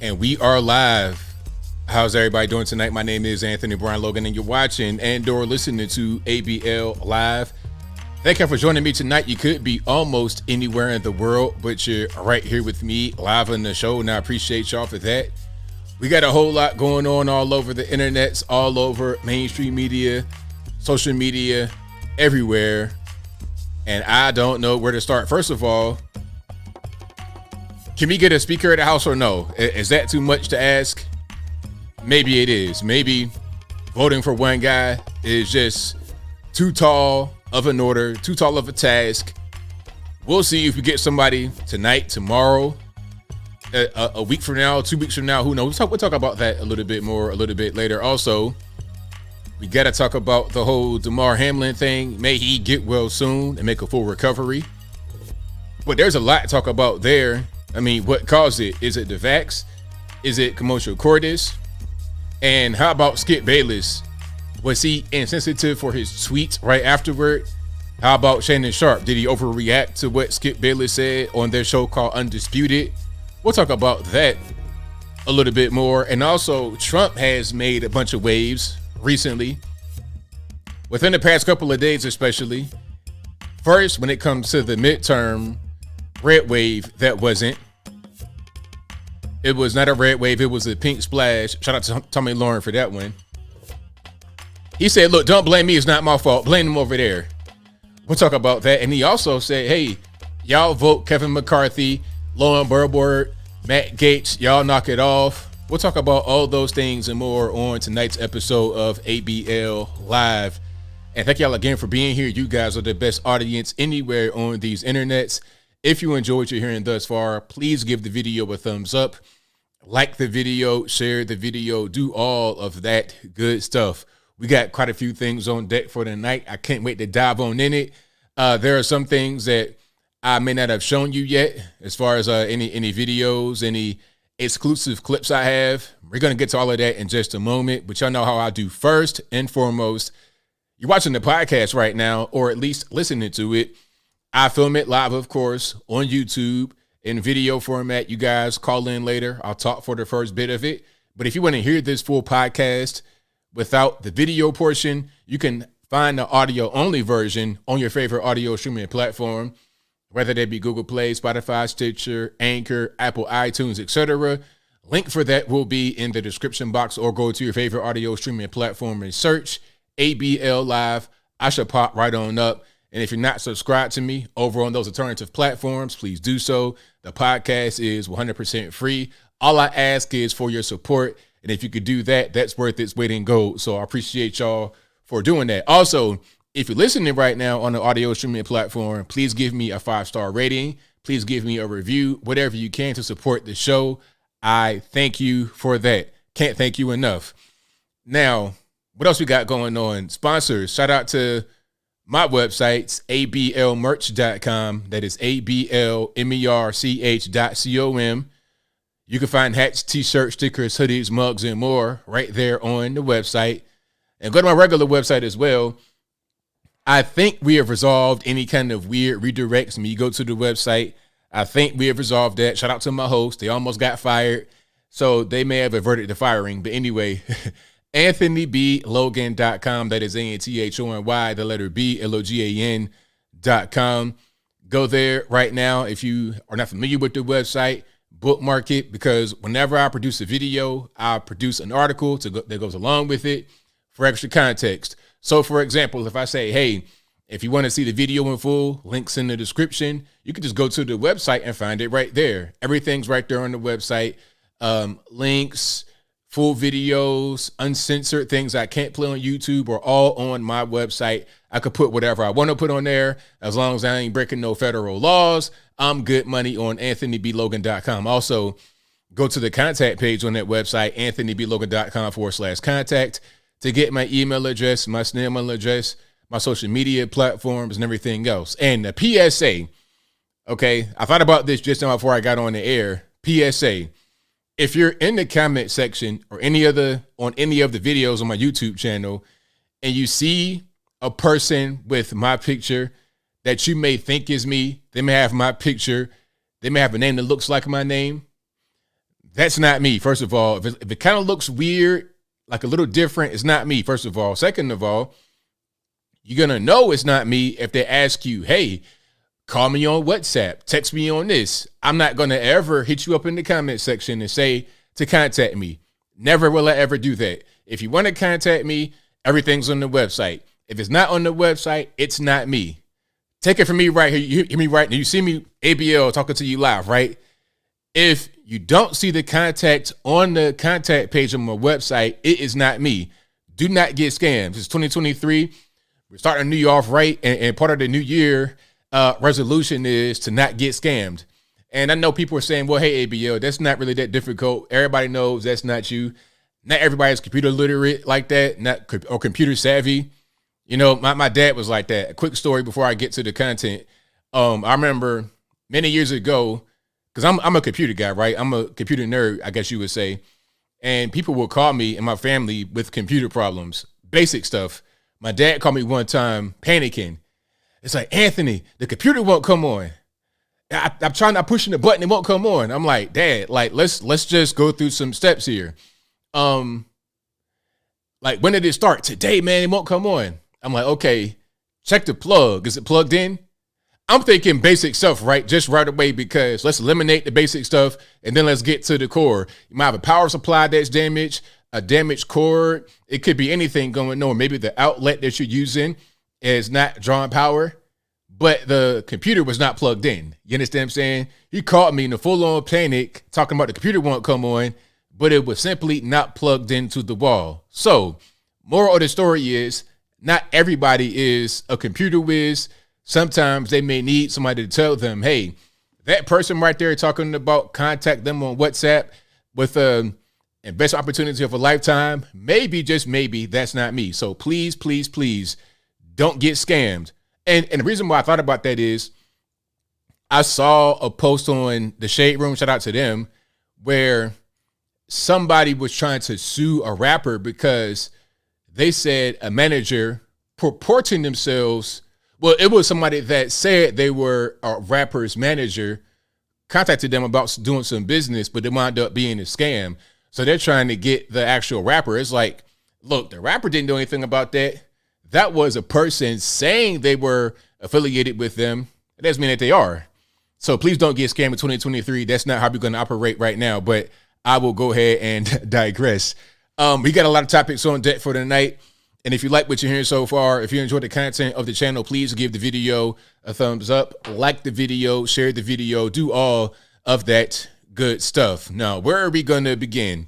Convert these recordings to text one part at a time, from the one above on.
And we are live. How's everybody doing tonight? My name is Anthony Brian Logan, and you're watching and/or listening to ABL Live. Thank you for joining me tonight. You could be almost anywhere in the world, but you're right here with me live on the show, and I appreciate y'all for that. We got a whole lot going on all over the internets, all over mainstream media, social media, everywhere, and I don't know where to start. First of all, can we get a Speaker of the House or no? Is that too much to ask? Maybe it is. Maybe voting for one guy is just too tall of an order, too tall of a task. We'll see if we get somebody tonight, tomorrow, a week from now, 2 weeks from now. Who knows? We'll talk about that a little bit more a little bit later. Also, we got to talk about the whole Damar Hamlin thing. May he get well soon and make a full recovery. But there's a lot to talk about there. I mean, what caused it? Is it the vax? Is it commotio cordis? And how about Skip Bayless? Was he insensitive for his tweets right afterward? How about Shannon Sharp? Did he overreact to what Skip Bayless said on their show called Undisputed? We'll talk about that a little bit more. And also, Trump has made a bunch of waves recently, within the past couple of days especially. First, when it comes to the midterm red wave, that wasn't. It was not a red wave. It was a pink splash. Shout out to Tommy Lauren for that one. He said, look, don't blame me. It's not my fault. Blame him over there. We'll talk about that. And he also said, hey, y'all vote Kevin McCarthy, Lauren Boebert, Matt Gaetz. Y'all knock it off. We'll talk about all those things and more on tonight's episode of ABL Live. And thank y'all again for being here. You guys are the best audience anywhere on these internets. If you enjoyed what you're hearing thus far, please give the video a thumbs up, like the video, share the video, do all of that good stuff. We got quite a few things on deck for tonight. I can't wait to dive on in it. There are some things that I may not have shown you yet as far as any videos, any exclusive clips I have. We're going to get to all of that in just a moment, but y'all know how I do. First and foremost, you're watching the podcast right now, or at least listening to it. I film it live, of course, on YouTube in video format. You guys call in later. I'll talk for the first bit of it. But if you want to hear this full podcast without the video portion, you can find the audio-only version on your favorite audio streaming platform, whether that be Google Play, Spotify, Stitcher, Anchor, Apple, iTunes, etc. Link for that will be in the description box, or go to your favorite audio streaming platform and search ABL Live. I should pop right on up. And if you're not subscribed to me over on those alternative platforms, please do so. The podcast is 100% free. All I ask is for your support. And if you could do that, that's worth its weight in gold. So I appreciate y'all for doing that. Also, if you're listening right now on the audio streaming platform, please give me a 5-star rating. Please give me a review, whatever you can to support the show. I thank you for that. Can't thank you enough. Now, what else we got going on? Sponsors, shout out to my website's ablmerch.com. That is ablmerch.com. You can find hats, t-shirts, stickers, hoodies, mugs, and more right there on the website. And go to my regular website as well. I think we have resolved any kind of weird redirects when you go to the website. I think we have resolved that. Shout out to my host. They almost got fired, so they may have averted the firing. But anyway, AnthonyBLogan.com. That is ANTHONY, the letter B, LOGAN.com. Go there right now. If you are not familiar with the website, bookmark it, because whenever I produce a video, I produce an article that goes along with it for extra context. So, for example, if I say, hey, if you want to see the video in full, links in the description, you can just go to the website and find it right there. Everything's right there on the website. Links, full videos, uncensored things I can't play on YouTube are all on my website. I could put whatever I want to put on there. As long as I ain't breaking no federal laws, I'm good money on AnthonyBLogan.com. Also, go to the contact page on that website, AnthonyBLogan.com/contact, to get my email address, my snail mail address, my social media platforms, and everything else. And the PSA, okay, I thought about this just now before I got on the air. PSA, if you're in the comment section or any of the videos on my YouTube channel and you see a person with my picture that you may think is me, they may have my picture, they may have a name that looks like my name, That's not me. First of all, if it kind of looks weird, like a little different, it's not me. First of all. Second of all, you're going to know it's not me if they ask you, hey, call me on WhatsApp, text me on this. I'm not going to ever hit you up in the comment section and say to contact me. Never will I ever do that. If you want to contact me, everything's on the website. If it's not on the website, it's not me. Take it from me right here. You hear me right now. You see me, ABL, talking to you live, right? If you don't see the contact on the contact page on my website, it is not me. Do not get scammed. It's 2023. We're starting a new year off right, and part of the new year resolution is to not get scammed. And I know people are saying, well, hey, ABL, that's not really that difficult. Everybody knows that's not you. Not everybody's computer literate like that, or computer savvy. You know, my dad was like that. A quick story before I get to the content. I remember many years ago, because I'm a computer guy, right? I'm a computer nerd, I guess you would say. And people will call me and my family with computer problems, basic stuff. My dad called me one time panicking. It's like, Anthony, the computer won't come on. I'm pushing the button, it won't come on. I'm like, Dad, like let's just go through some steps here. Like, when did it start? Today, man, it won't come on. I'm like, okay, check the plug. Is it plugged in? I'm thinking basic stuff, right? Just right away, because let's eliminate the basic stuff and then let's get to the core. You might have a power supply that's damaged, a damaged cord. It could be anything going on. Maybe the outlet that you're using is not drawing power, but the computer was not plugged in. You understand what I'm saying? He called me in a full-on panic talking about the computer won't come on, but it was simply not plugged into the wall. So, moral of the story is, not everybody is a computer whiz. Sometimes they may need somebody to tell them, hey, that person right there talking about contact them on WhatsApp with investment opportunity of a lifetime. Maybe, just maybe, that's not me. So please, please, please don't get scammed. And the reason why I thought about that is I saw a post on the Shade Room, shout out to them, where somebody was trying to sue a rapper because they said a manager purporting themselves, well, it was somebody that said they were a rapper's manager, contacted them about doing some business, but it wound up being a scam. So they're trying to get the actual rapper. It's like, look, the rapper didn't do anything about that. That was a person saying they were affiliated with them. It doesn't mean that they are. So please don't get scammed in 2023. That's not how we're going to operate right now. But I will go ahead and digress. We got a lot of topics on deck for tonight. And if you like what you're hearing so far, if you enjoyed the content of the channel, please give the video a thumbs up, like the video, share the video, do all of that good stuff. Now, where are we going to begin?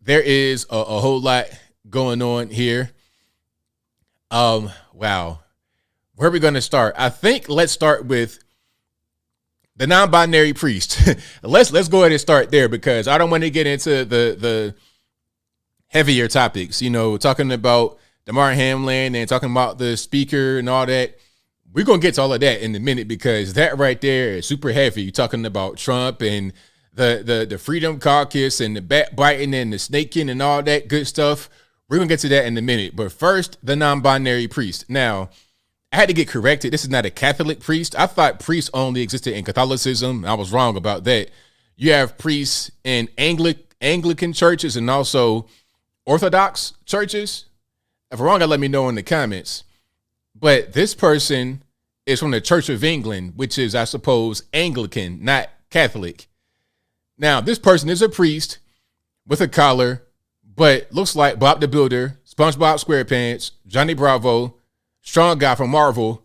There is a whole lot going on here. Wow. Where are we going to start? I think let's start with the non-binary priest. Let's go ahead and start there, because I don't want to get into the heavier topics, you know, talking about Damar Hamlin and talking about the speaker and all that. We're going to get to all of that in a minute, because that right there is super heavy. You're talking about Trump and the Freedom Caucus and the backbiting and the snaking and all that good stuff. We're going to get to that in a minute. But first, the non-binary priest. Now, I had to get corrected. This is not a Catholic priest. I thought priests only existed in Catholicism. I was wrong about that. You have priests in Anglican churches and also Orthodox churches. If I'm wrong, let me know in the comments. But this person is from the Church of England, which is, I suppose, Anglican, not Catholic. Now, this person is a priest with a collar, but looks like Bob the Builder, SpongeBob SquarePants, Johnny Bravo, Strong Guy from Marvel,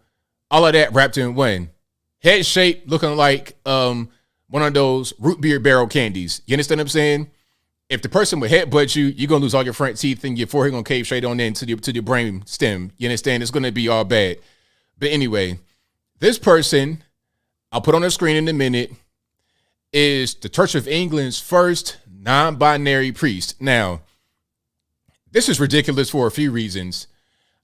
all of that wrapped in one. Head shape looking like one of those root beer barrel candies. You understand what I'm saying? If the person would headbutt you, you're going to lose all your front teeth and your forehead going to cave straight on into your brain stem. You understand? It's going to be all bad. But anyway, this person, I'll put on the screen in a minute, is the Church of England's first non-binary priest. Now, this is ridiculous for a few reasons.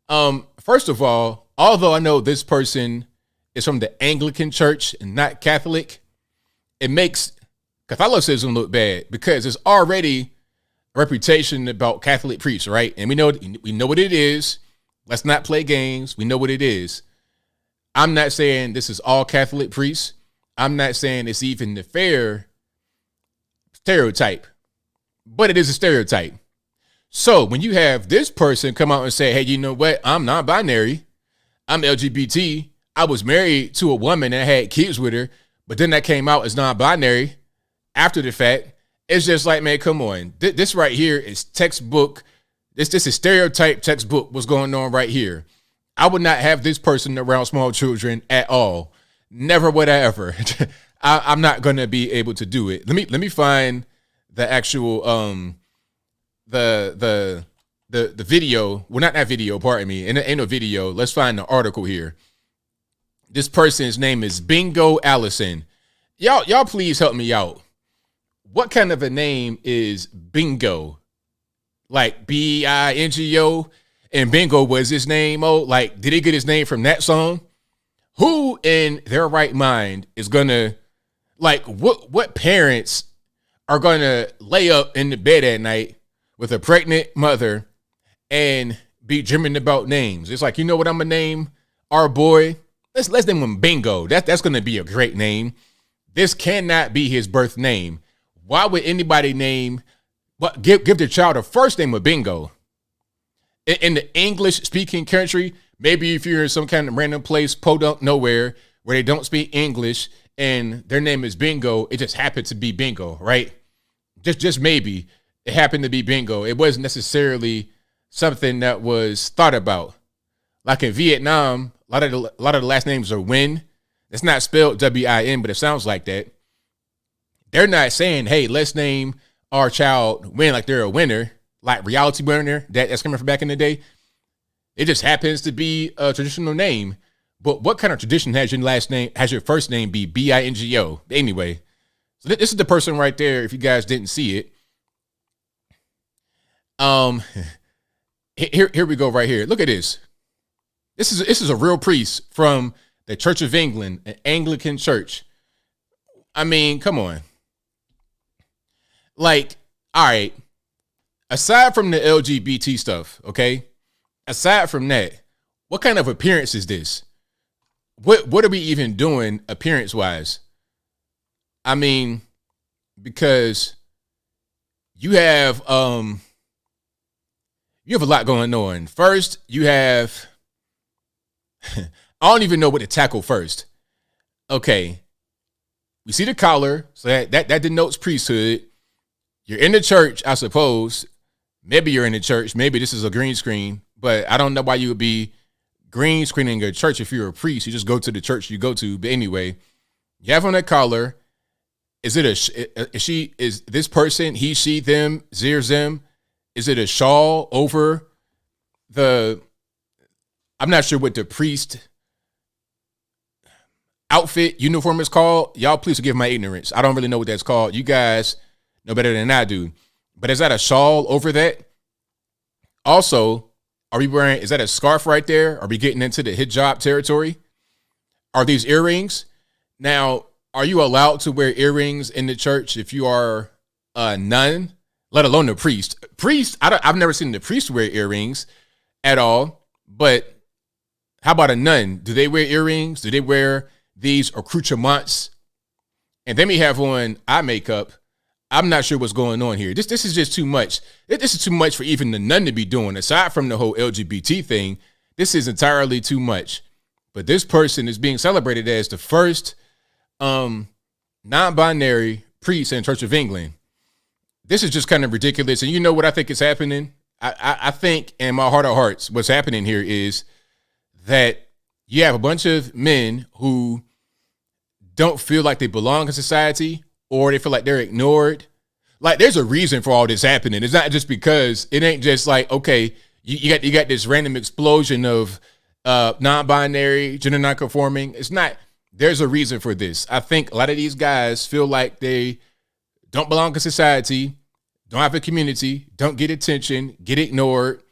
First of all, although I know this person is from the Anglican Church and not Catholic, it makes Catholicism look bad, because there's already a reputation about Catholic priests, right? And we know what it is. Let's not play games. We know what it is. I'm not saying this is all Catholic priests. I'm not saying it's even the fair stereotype. but it is a stereotype. So when you have this person come out and say, hey, you know what? I'm non-binary. I'm LGBT. I was married to a woman and had kids with her, but then that came out as non-binary after the fact. It's just like, man, come on. This right here is textbook. This is stereotype textbook. What's going on right here? I would not have this person around small children at all. Never would I ever. I'm not going to be able to do it. Let me find the actual the video. Well, not that video, pardon me. And it ain't no video. Let's find the article here. This person's name is Bingo Allison. Y'all please help me out. What kind of a name is Bingo? Like Bingo, and Bingo was his name. Oh, like, did he get his name from that song? Who in their right mind is gonna, like, what parents are gonna lay up in the bed at night with a pregnant mother and be dreaming about names? It's like, you know what I'm gonna name our boy? Let's name him Bingo. That's gonna be a great name. This cannot be his birth name. Why would anybody give their child a first name of Bingo? In the English-speaking country, maybe if you're in some kind of random place, podunk nowhere, where they don't speak English, and their name is Bingo, it just happened to be Bingo, right? Just maybe it happened to be Bingo. It wasn't necessarily something that was thought about. Like in Vietnam, a lot of the last names are Nguyen. It's not spelled W-I-N, but it sounds like that. They're not saying, hey, let's name our child Nguyen like they're a winner, like reality winner that's coming from back in the day. It just happens to be a traditional name. But what kind of tradition has your first name be B-I-N-G-O? Anyway, so this is the person right there, if you guys didn't see it. Here we go right here. Look at this. This is a real priest from the Church of England, an Anglican church. I mean, come on. Like, all right, aside from the LGBT stuff, okay? Aside from that, what kind of appearance is this? What are we even doing appearance-wise? I mean, because you have a lot going on. First, you have I don't even know what to tackle first. Okay. We see the collar, so that denotes priesthood. You're in the church, I suppose. Maybe you're in the church. Maybe this is a green screen, but I don't know why you would be green screening a church if you're a priest. You just go to the church you go to. But anyway, you have on that collar. Is this person, he, she, them, zir, zim? Is it a shawl over I'm not sure what the priest outfit uniform is called. Y'all please forgive my ignorance. I don't really know what that's called. You guys know better than I do. But is that a shawl over that? Also, is that a scarf right there? Are we getting into the hijab territory? Are these earrings? Now, are you allowed to wear earrings in the church if you are a nun, let alone a priest? I've never seen the priest wear earrings at all. But how about a nun? Do they wear earrings? Do they wear these accoutrements? And they may have on eye makeup. I'm not sure what's going on here. This is just too much. This is too much for even the nun to be doing. Aside from the whole LGBT thing, this is entirely too much. But this person is being celebrated as the first non-binary priest in the Church of England. This is just kind of ridiculous. And you know what I think is happening? I think in my heart of hearts, what's happening here is that you have a bunch of men who don't feel like they belong in society, or they feel like they're ignored. Like, there's a reason for all this happening. It's not just because it ain't just like, okay, you got this random explosion of non-binary, gender non-conforming. It's not. There's a reason for this. I think a lot of these guys feel like they don't belong in society, don't have a community, don't get attention, get ignored,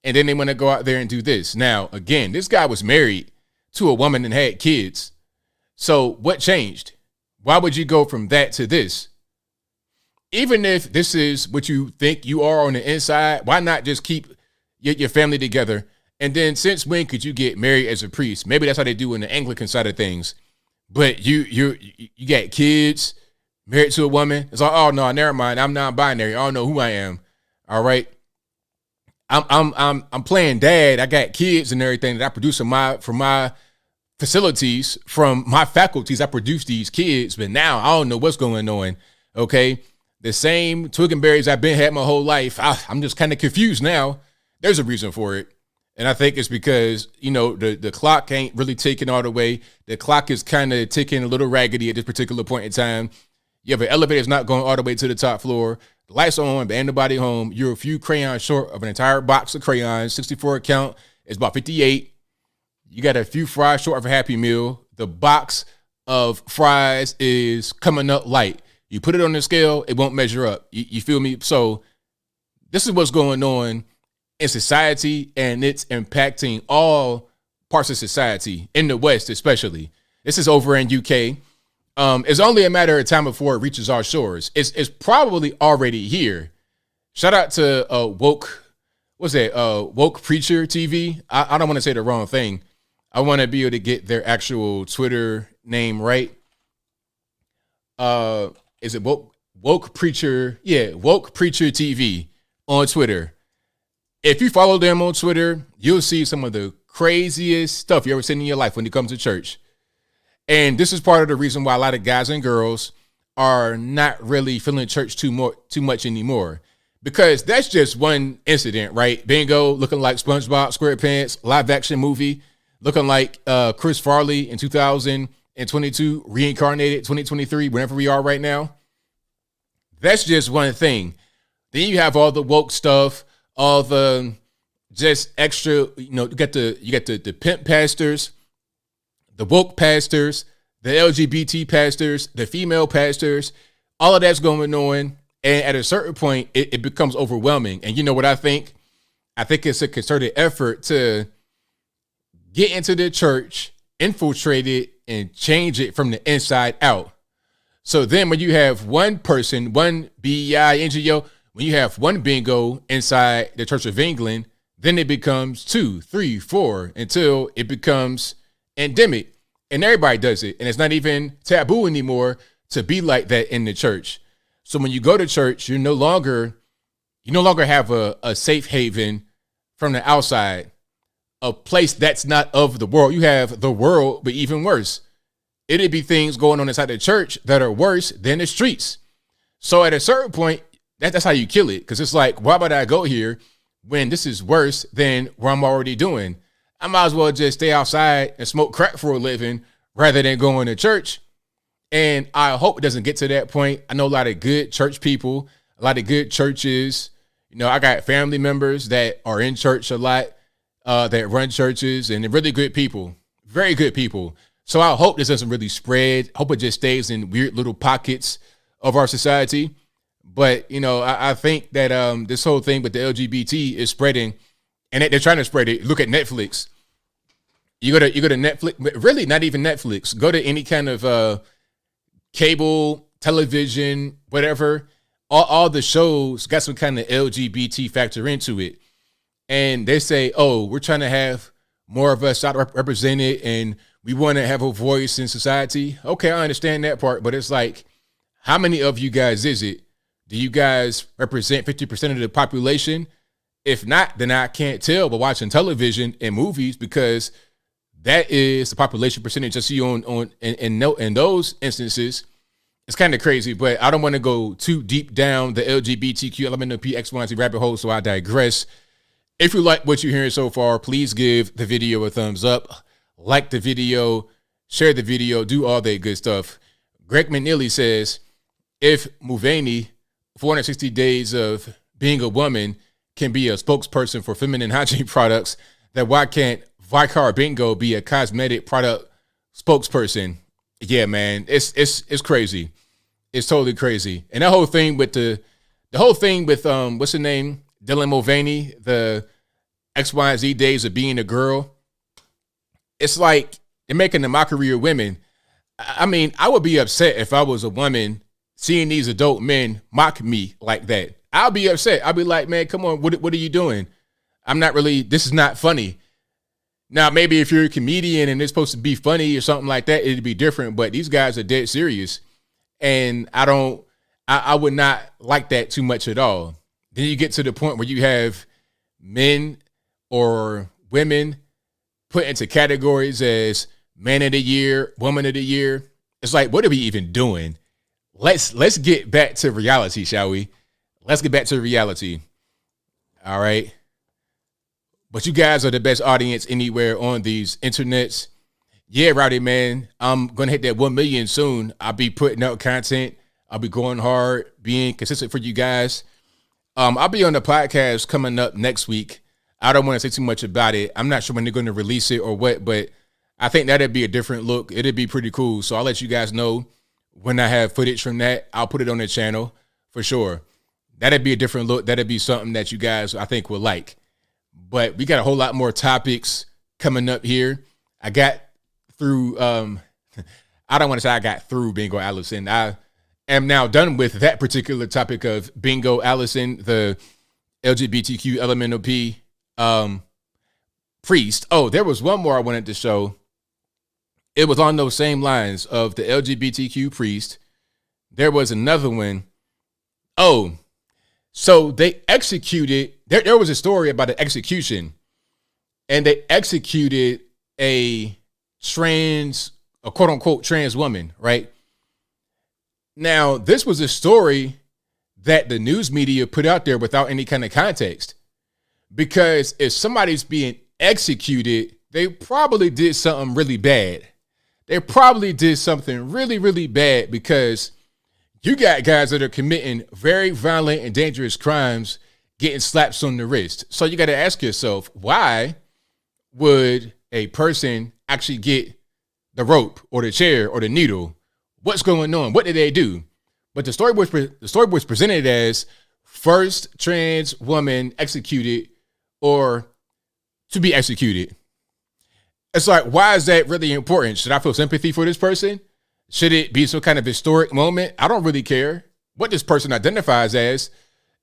and then they want to go out there and do this. Now, again, this guy was married to a woman and had kids. So what changed? Why would you go from that to this? Even if this is what you think you are on the inside, why not just keep your family together? And then since when could you get married as a priest? Maybe that's how they do in the Anglican side of things. But you got kids, married to a woman. It's like, oh no, never mind. I'm non-binary. I don't know who I am. All right. I'm playing dad. I got kids and everything that I produce from my facilities, from my faculties. I produce these kids, but now I don't know what's going on. Okay. The same twig and berries I've been had my whole life. I'm just kind of confused now. There's a reason for it. And I think it's because, the clock ain't really ticking all the way. The clock is kind of ticking a little raggedy at this particular point in time. You have an elevator that's not going all the way to the top floor. The lights are on, but ain't nobody home. You're a few crayons short of an entire box of crayons. 64 count is about 58. You got a few fries short of a Happy Meal. The box of fries is coming up light. You put it on the scale, it won't measure up. You feel me? So this is what's going on in society, and it's impacting all parts of society, in the West especially. This is over in UK. It's only a matter of time before it reaches our shores. It's probably already here. Shout out to Woke Preacher TV. I don't want to say the wrong thing. I want to be able to get their actual Twitter name right. Is it Woke Preacher? Yeah, Woke Preacher TV on Twitter. If you follow them on Twitter, you'll see some of the craziest stuff you ever seen in your life when it comes to church. And this is part of the reason why a lot of guys and girls are not really feeling church too much anymore. Because that's just one incident, right? Bingo, looking like SpongeBob SquarePants, live action movie, looking like Chris Farley in 2022, reincarnated 2023, wherever we are right now. That's just one thing. Then you have all the woke stuff, all the just extra, you get the pimp pastors, the woke pastors, the LGBT pastors, the female pastors, all of that's going on. And at a certain point, it becomes overwhelming. And you know what I think? I think it's a concerted effort to get into the church, infiltrate it, and change it from the inside out. So then when you have one person, one BEI NGO, when you have one bingo inside the Church of England, then it becomes 2, 3, 4 until it becomes endemic. And everybody does it. And it's not even taboo anymore to be like that in the church. So when you go to church, you no longer have a safe haven from the outside, a place that's not of the world. You have the world, but even worse. It'd be things going on inside the church that are worse than the streets. So at a certain point, that's how you kill it. Because it's like, why would I go here when this is worse than what I'm already doing? I might as well just stay outside and smoke crack for a living rather than going to church. And I hope it doesn't get to that point. I know a lot of good church people, a lot of good churches. I got family members that are in church a lot, that run churches, and they're really good people, very good people. So I hope this doesn't really spread. Hope it just stays in weird little pockets of our society. But, I think that this whole thing with the LGBT is spreading, and they're trying to spread it. Look at Netflix. You go to Netflix, really not even Netflix. Go to any kind of cable, television, whatever. All the shows got some kind of LGBT factor into it. And they say, oh, we're trying to have more of us represented and we want to have a voice in society. Okay, I understand that part. But it's like, how many of you guys is it? Do you guys represent 50% of the population? If not, then I can't tell by watching television and movies, because that is the population percentage I see in those instances. It's kind of crazy, but I don't want to go too deep down the LGBTQ LMNOP X, Y, and Z rabbit hole, so I digress. If you like what you're hearing so far, please give the video a thumbs up, like the video, share the video, do all that good stuff. Greg McNeely says, if Mulvaney, 460 days of being a woman, can be a spokesperson for feminine hygiene products, then why can't Vicar Bingo be a cosmetic product spokesperson? Yeah, man, it's crazy. It's totally crazy. And that whole thing with the whole thing with what's her name? Dylan Mulvaney, the X, Y, and Z days of being a girl. It's like they're making a mockery of women. I mean, I would be upset if I was a woman seeing these adult men mock me like that. I'll be upset. I'll be like, man, come on, what are you doing? This is not funny. Now, maybe if you're a comedian and it's supposed to be funny or something like that, it'd be different. But these guys are dead serious. And I would not like that too much at all. Then you get to the point where you have men or women put into categories as man of the year, woman of the year. It's like, what are we even doing? Let's get back to reality, shall we? Let's get back to reality. All right. But you guys are the best audience anywhere on these internets. Yeah, Rowdy, man. I'm going to hit that 1 million soon. I'll be putting out content. I'll be going hard, being consistent for you guys. I'll be on the podcast coming up next week. I don't want to say too much about it. I'm not sure when they're going to release it or what, but I think that'd be a different look. It'd be pretty cool. So I'll let you guys know when I have footage from that. I'll put it on the channel for sure. That'd be a different look. That'd be something that you guys, I think, will like. But we got a whole lot more topics coming up here. I got through, I don't want to say I got through Bingo Allison. I am now done with that particular topic of Bingo Allison, the LGBTQ elemental P priest. Oh, there was one more I wanted to show. It was on those same lines of the LGBTQ priest. There was another one. Oh, so they executed, there was a story about an execution, and they executed a quote unquote trans woman, right? Now, this was a story that the news media put out there without any kind of context, because if somebody's being executed, they probably did something really bad. They probably did something really, really bad, because you got guys that are committing very violent and dangerous crimes getting slaps on the wrist. So you got to ask yourself, why would a person actually get the rope or the chair or the needle? What's going on? What did they do? But the story was presented as first trans woman executed or to be executed. It's like, why is that really important? Should I feel sympathy for this person? Should it be some kind of historic moment? I don't really care what this person identifies as.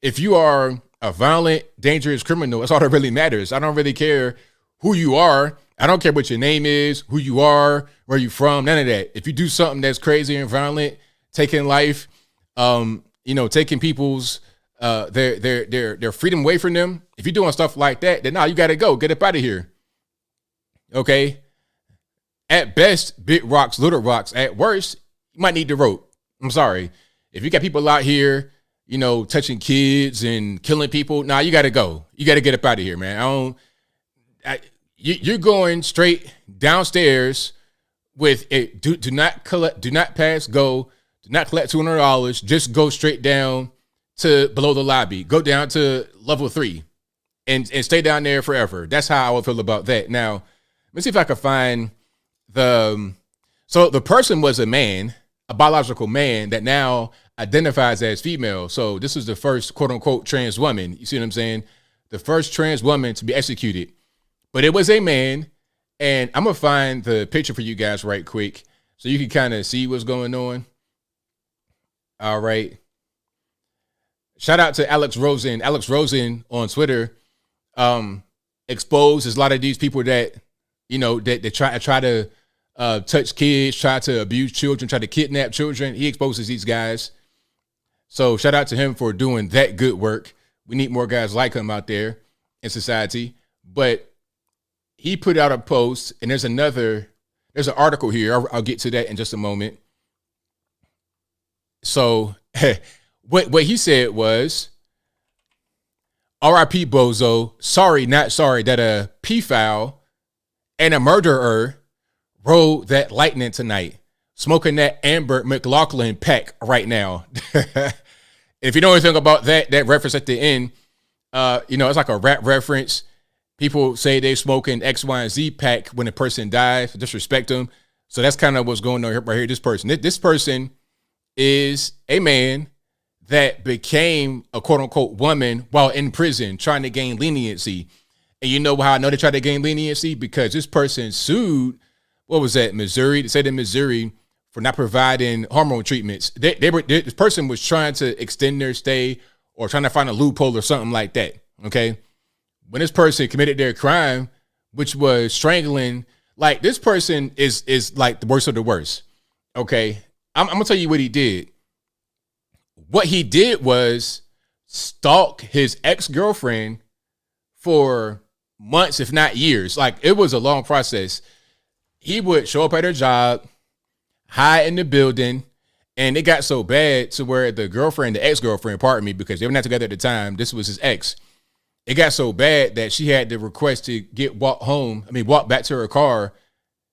If you are a violent, dangerous criminal, that's all that really matters. I don't really care who you are. I don't care what your name is, who you are, where you from, none of that. If you do something that's crazy and violent, taking life, taking people's their freedom away from them. If you're doing stuff like that, then you got to go. Get up out of here. Okay. At best, big rocks, little rocks. At worst, you might need the rope. I'm sorry. If you got people out here, touching kids and killing people, you got to go. You got to get up out of here, man. You're going straight downstairs with it. Do not pass go. Do not collect $200. Just go straight down to below the lobby. Go down to level 3 and stay down there forever. That's how I would feel about that. Now, let's see if I can find so the person was a man, a biological man that now identifies as female. So this is the first quote unquote trans woman. You see what I'm saying? The first trans woman to be executed, but it was a man. And I'm going to find the picture for you guys right quick so you can kind of see what's going on. All right. Shout out to Alex Rosen. Alex Rosen on Twitter exposes a lot of these people that, that try to touch kids, try to abuse children, try to kidnap children. He exposes these guys. So shout out to him for doing that good work. We need more guys like him out there in society. But he put out a post, and there's an article here. I'll get to that in just a moment. So what he said was, R.I.P. Bozo, sorry, not sorry that a pedophile and a murderer rode that lightning tonight, smoking that Amber McLaughlin pack right now. If you know anything about that reference at the end, it's like a rap reference. People say they smoking X, Y, and Z pack when a person dies, disrespect them. So that's kind of what's going on right here. This person is a man that became a quote unquote woman while in prison trying to gain leniency. And you know how I know they tried to gain leniency? Because this person sued, what was that, Missouri? They said in Missouri for not providing hormone treatments. This person was trying to extend their stay or trying to find a loophole or something like that. Okay. When this person committed their crime, which was strangling, like this person is like the worst of the worst. Okay. I'm gonna tell you what he did. What he did was stalk his ex-girlfriend for months, if not years. Like, it was a long process. He would show up at her job, hide in the building, and it got so bad to where the ex-girlfriend, pardon me, because they were not together at the time. This was his ex. It got so bad that she had to request to walk back to her car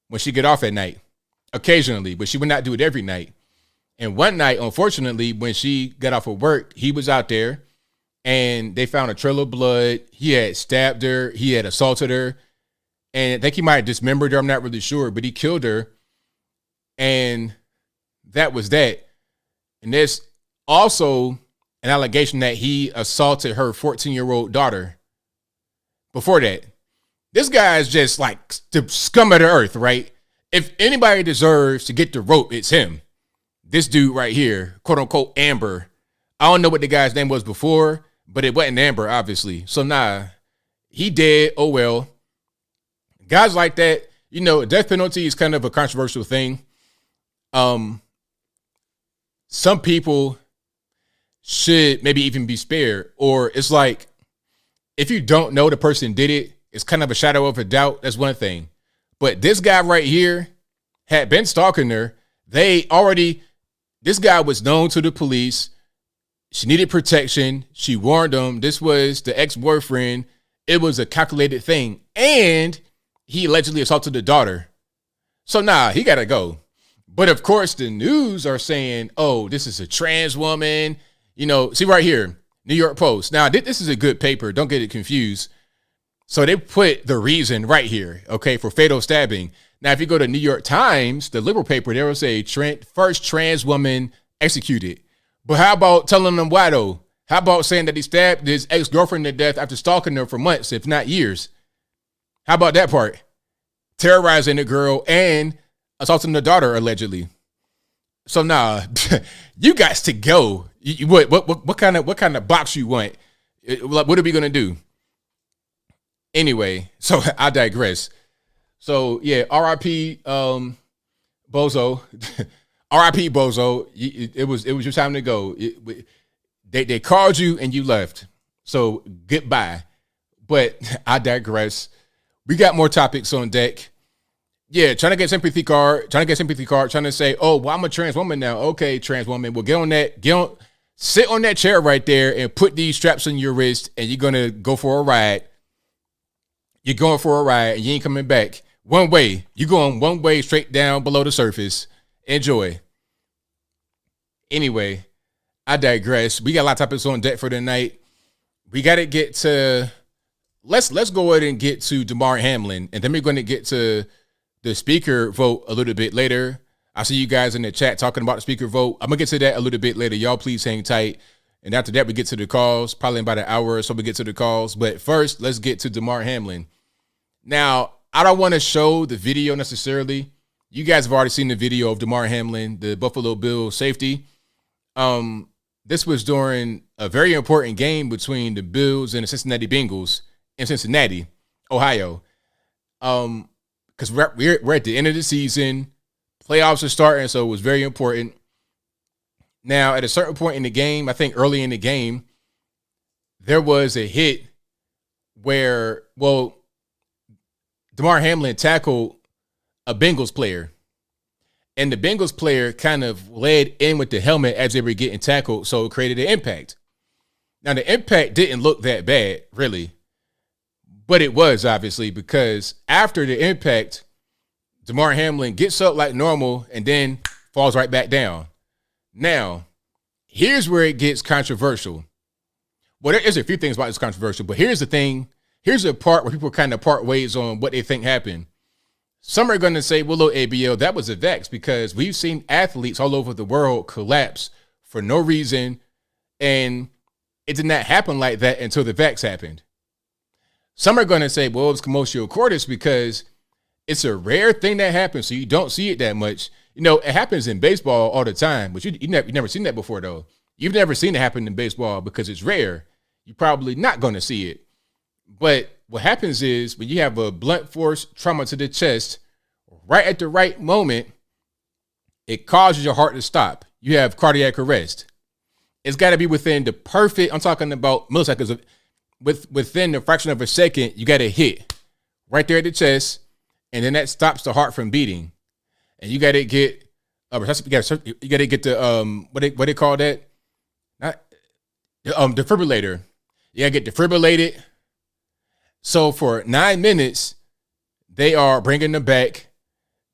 when she get off at night, occasionally, but she would not do it every night. And one night, unfortunately, when she got off of work, he was out there and they found a trail of blood. He had stabbed her. He had assaulted her. And I think he might have dismembered her. I'm not really sure, but he killed her. And that was that. And there's also an allegation that he assaulted her 14-year-old daughter. Before that, this guy is just like the scum of the earth, right? If anybody deserves to get the rope, it's him. This dude right here, quote unquote, Amber. I don't know what the guy's name was before, but it wasn't Amber, obviously. So nah, he dead. Oh well. Guys like that, death penalty is kind of a controversial thing. Some people should maybe even be spared, or it's like, if you don't know the person did it, it's kind of a shadow of a doubt. That's one thing. But this guy right here had been stalking her. This guy was known to the police. She needed protection. She warned him. This was the ex-boyfriend. It was a calculated thing. And he allegedly assaulted the daughter. So nah, he got to go. But of course, the news are saying, oh, this is a trans woman. See right here, New York Post. Now, this is a good paper. Don't get it confused. So they put the reason right here, okay, for fatal stabbing. Now, if you go to New York Times, the liberal paper, they will say first trans woman executed. But how about telling them why, though? How about saying that he stabbed his ex-girlfriend to death after stalking her for months, if not years? How about that part? Terrorizing the girl and assaulting the daughter, allegedly. So nah, you guys to go. What kind of box you want? What are we gonna do? Anyway, so I digress. So yeah, R.I.P. Bozo, R.I.P. Bozo. It was your time to go. They called you and you left. So goodbye. But I digress. We got more topics on deck. Yeah, trying to get sympathy card, trying to say, oh, well, I'm a trans woman now. Okay, trans woman. Well, sit on that chair right there and put these straps on your wrist, and you're going to go for a ride. You're going for a ride, and you ain't coming back. One way. You're going one way straight down below the surface. Enjoy. Anyway, I digress. We got a lot of topics on deck for tonight. We got to get to, let's go ahead and get to Damar Hamlin, and then we're going to get to the speaker vote a little bit later. I see you guys in the chat talking about the speaker vote. I'm going to get to that a little bit later. Y'all please hang tight. And after that, we get to the calls, probably in about an hour or so we get to the calls. But first, let's get to Damar Hamlin. Now, I don't want to show the video necessarily. You guys have already seen the video of Damar Hamlin, the Buffalo Bills safety. This was during a very important game between the Bills and the Cincinnati Bengals in Cincinnati, Ohio. Because we're at the end of the season. Playoffs are starting, so it was very important. Now, at a certain point in the game, I think early in the game, there was a hit where, Damar Hamlin tackled a Bengals player. And the Bengals player kind of led in with the helmet as they were getting tackled, so it created an impact. Now, the impact didn't look that bad, really. But it was, obviously, because after the impact, Damar Hamlin gets up like normal and then falls right back down. Now, here's where it gets controversial. Well, there's a few things about this controversial, but here's the thing. Here's the part where people kind of part ways on what they think happened. Some are going to say, well, look, ABL, that was a vex, because we've seen athletes all over the world collapse for no reason, and it did not happen like that until the vex happened. Some are going to say, well, it's commotio cordis because it's a rare thing that happens, so you don't see it that much. It happens in baseball all the time, but you've never seen that before, though. You've never seen it happen in baseball because it's rare. You're probably not going to see it. But what happens is when you have a blunt force trauma to the chest right at the right moment, it causes your heart to stop. You have cardiac arrest. It's got to be within the perfect, I'm talking about milliseconds, within the fraction of a second, you got to hit right there at the chest, and then that stops the heart from beating. And you got to get, you got to get the, what they call that? Not, defibrillator. You got to get defibrillated. So for 9 minutes, they are bringing them back.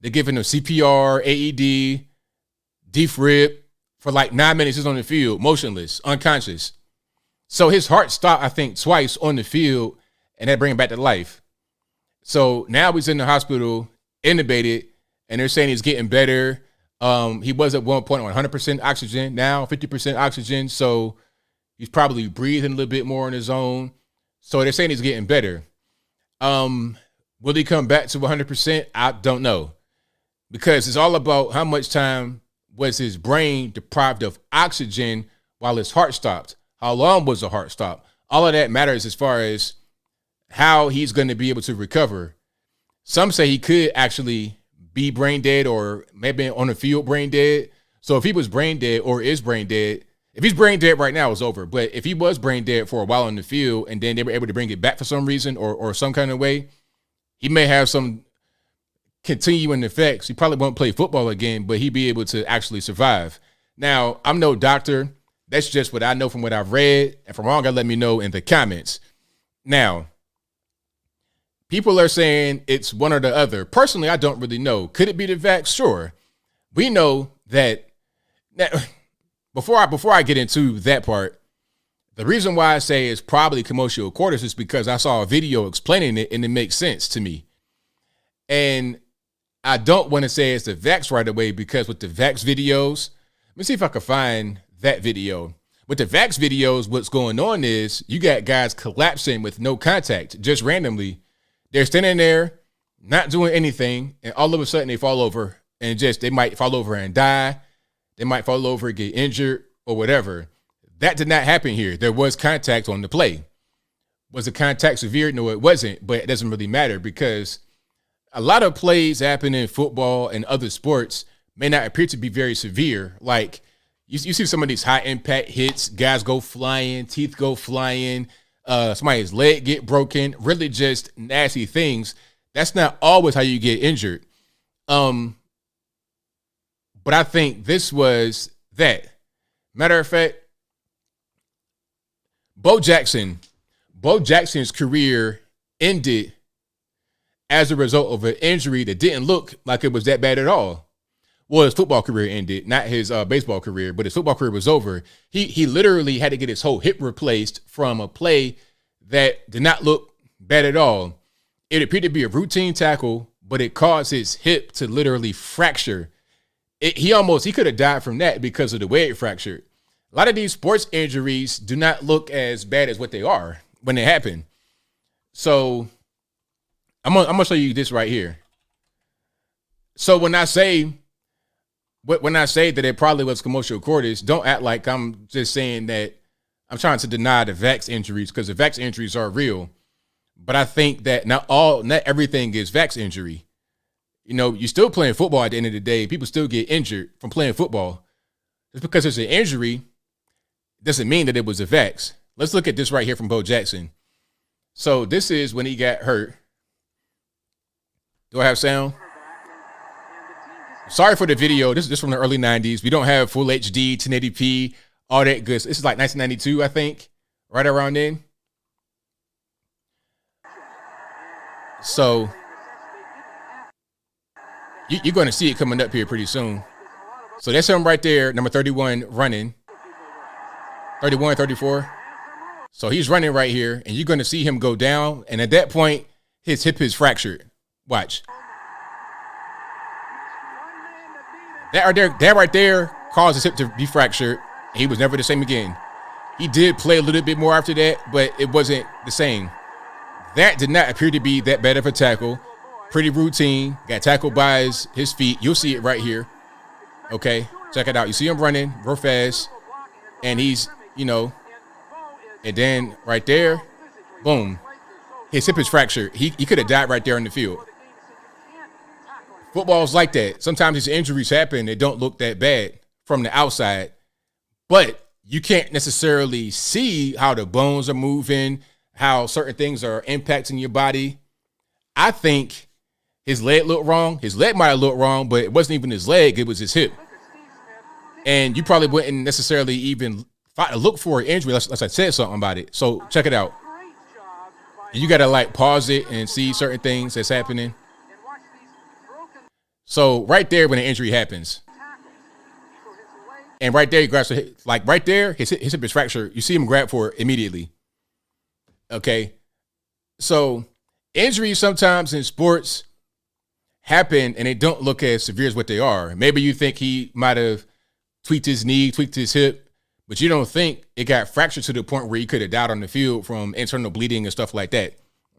They're giving them CPR, AED, defib. For like 9 minutes, he's on the field, motionless, unconscious. So his heart stopped, I think, twice on the field, and they bring him back to life. So now he's in the hospital, intubated, and they're saying he's getting better. He was at one point on 100% oxygen, now 50% oxygen. So he's probably breathing a little bit more on his own. So they're saying he's getting better. Will he come back to 100%? I don't know, because it's all about how much time was his brain deprived of oxygen while his heart stopped. How long was the heart stop? All of that matters as far as how he's going to be able to recover. Some say he could actually be brain dead, or maybe on the field brain dead. So if he was brain dead or is brain dead, if he's brain dead right now, it's over. But if he was brain dead for a while on the field and then they were able to bring it back for some reason or some kind of way, he may have some continuing effects. He probably won't play football again, but he'd be able to actually survive. Now, I'm no doctor. That's just what I know from what I've read. And from wrong, let me know in the comments. Now, people are saying it's one or the other. Personally, I don't really know. Could it be the vax? Sure. We know that. Now, before I get into that part, the reason why I say it's probably commotio cordis is because I saw a video explaining it and it makes sense to me. And I don't want to say it's the vax right away, because with the vax videos, let me see if I can find that video. With the vax videos, what's going on is you got guys collapsing with no contact, just randomly. They're standing there, not doing anything, and all of a sudden they fall over, and they might fall over and die. They might fall over and get injured or whatever. That did not happen here. There was contact on the play. Was the contact severe? No, it wasn't, but it doesn't really matter, because a lot of plays happen in football and other sports may not appear to be very severe. Like you see some of these high impact hits, guys go flying, teeth go flying, somebody's leg get broken, really just nasty things. That's not always how you get injured. But I think this was that. Matter of fact, Bo Jackson's career ended as a result of an injury that didn't look like it was that bad at all. Well, his football career ended, not his baseball career, but his football career was over. He literally had to get his whole hip replaced from a play that did not look bad at all. It appeared to be a routine tackle, but it caused his hip to literally fracture. He could have died from that because of the way it fractured. A lot of these sports injuries do not look as bad as what they are when they happen. So I'm gonna show you this right here. So when I say that it probably was commotio cordis, don't act like I'm just saying that I'm trying to deny the vax injuries, because the vax injuries are real. But I think that not everything is vax injury. You know, you're still playing football at the end of the day. People still get injured from playing football. Just because it's an injury doesn't mean that it was a vax. Let's look at this right here from Bo Jackson. So this is when he got hurt. Do I have sound? Sorry for the video. This is from the early 90s. We don't have full HD, 1080p, all that good. This is like 1992, I think, right around then. So you're going to see it coming up here pretty soon. So that's him right there, number 31 running. 31, 34. So he's running right here, and you're going to see him go down. And at that point, his hip is fractured. Watch. That right there caused his hip to be fractured. He was never the same again. He did play a little bit more after that, but it wasn't the same. That did not appear to be that bad of a tackle. Pretty routine. Got tackled by his feet. You'll see it right here. Okay, check it out. You see him running real fast, and he's, and then right there, boom, his hip is fractured. He could have died right there in the field. Football's like that. Sometimes these injuries happen. They don't look that bad from the outside, but you can't necessarily see how the bones are moving, how certain things are impacting your body. I think his leg looked wrong. His leg might have looked wrong, but it wasn't even his leg. It was his hip. And you probably wouldn't necessarily even look for an injury unless I said something about it. So check it out. And you got to like pause it and see certain things that's happening. So right there when the injury happens, and right there he grabs like right there, his hip is fractured. You see him grab for it immediately. Okay, so injuries sometimes in sports happen and they don't look as severe as what they are. Maybe you think he might have tweaked his knee, tweaked his hip, but you don't think it got fractured to the point where he could have died on the field from internal bleeding and stuff like that.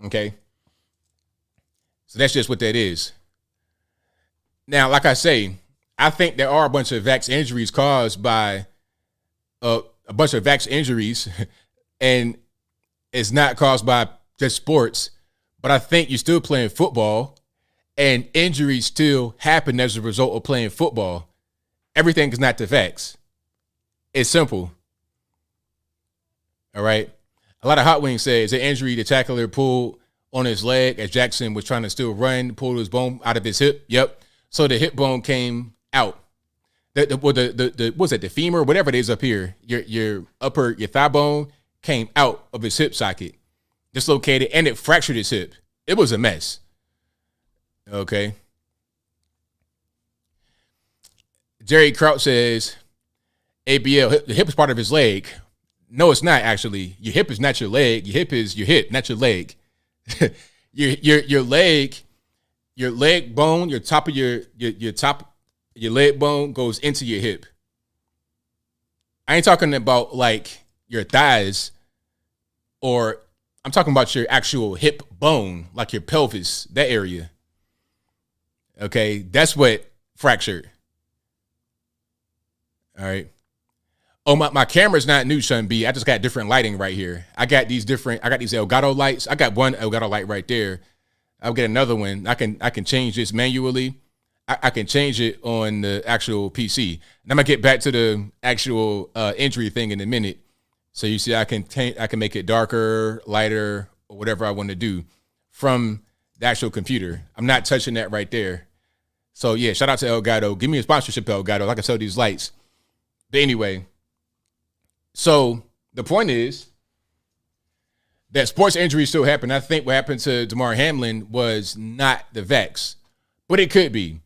Okay, so that's just what that is. Now, like I say, I think there are a bunch of vax injuries caused by a bunch of vax injuries, and it's not caused by just sports. But I think you're still playing football, and injuries still happen as a result of playing football. Everything is not the vax. It's simple. All right. A lot of Hot Wings says the injury the tackler pulled on his leg as Jackson was trying to still run, pulled his bone out of his hip. Yep. So the hip bone came out. The femur, whatever it is up here, your thigh bone came out of his hip socket, dislocated, and it fractured his hip. It was a mess. Okay. Jerry Kraut says ABL, the hip is part of his leg. No, it's not actually. Your hip is not your leg. Your hip is your hip, not your leg. your leg. Your leg bone, your top of your leg bone goes into your hip. I ain't talking about like your thighs, or I'm talking about your actual hip bone, like your pelvis, that area. Okay, that's what fractured. All right. Oh, my camera's not new, Sean B. I just got different lighting right here. I got these Elgato lights. I got one Elgato light right there. I'll get another one. I can change this manually. I can change it on the actual PC. And I'm gonna get back to the actual injury thing in a minute. So you see, I can make it darker, lighter, or whatever I want to do from the actual computer. I'm not touching that right there. So yeah, shout out to Elgato. Give me a sponsorship, Elgato. I can sell these lights. But anyway, so the point is that sports injuries still happen. I think what happened to Damar Hamlin was not the vax, but it could be.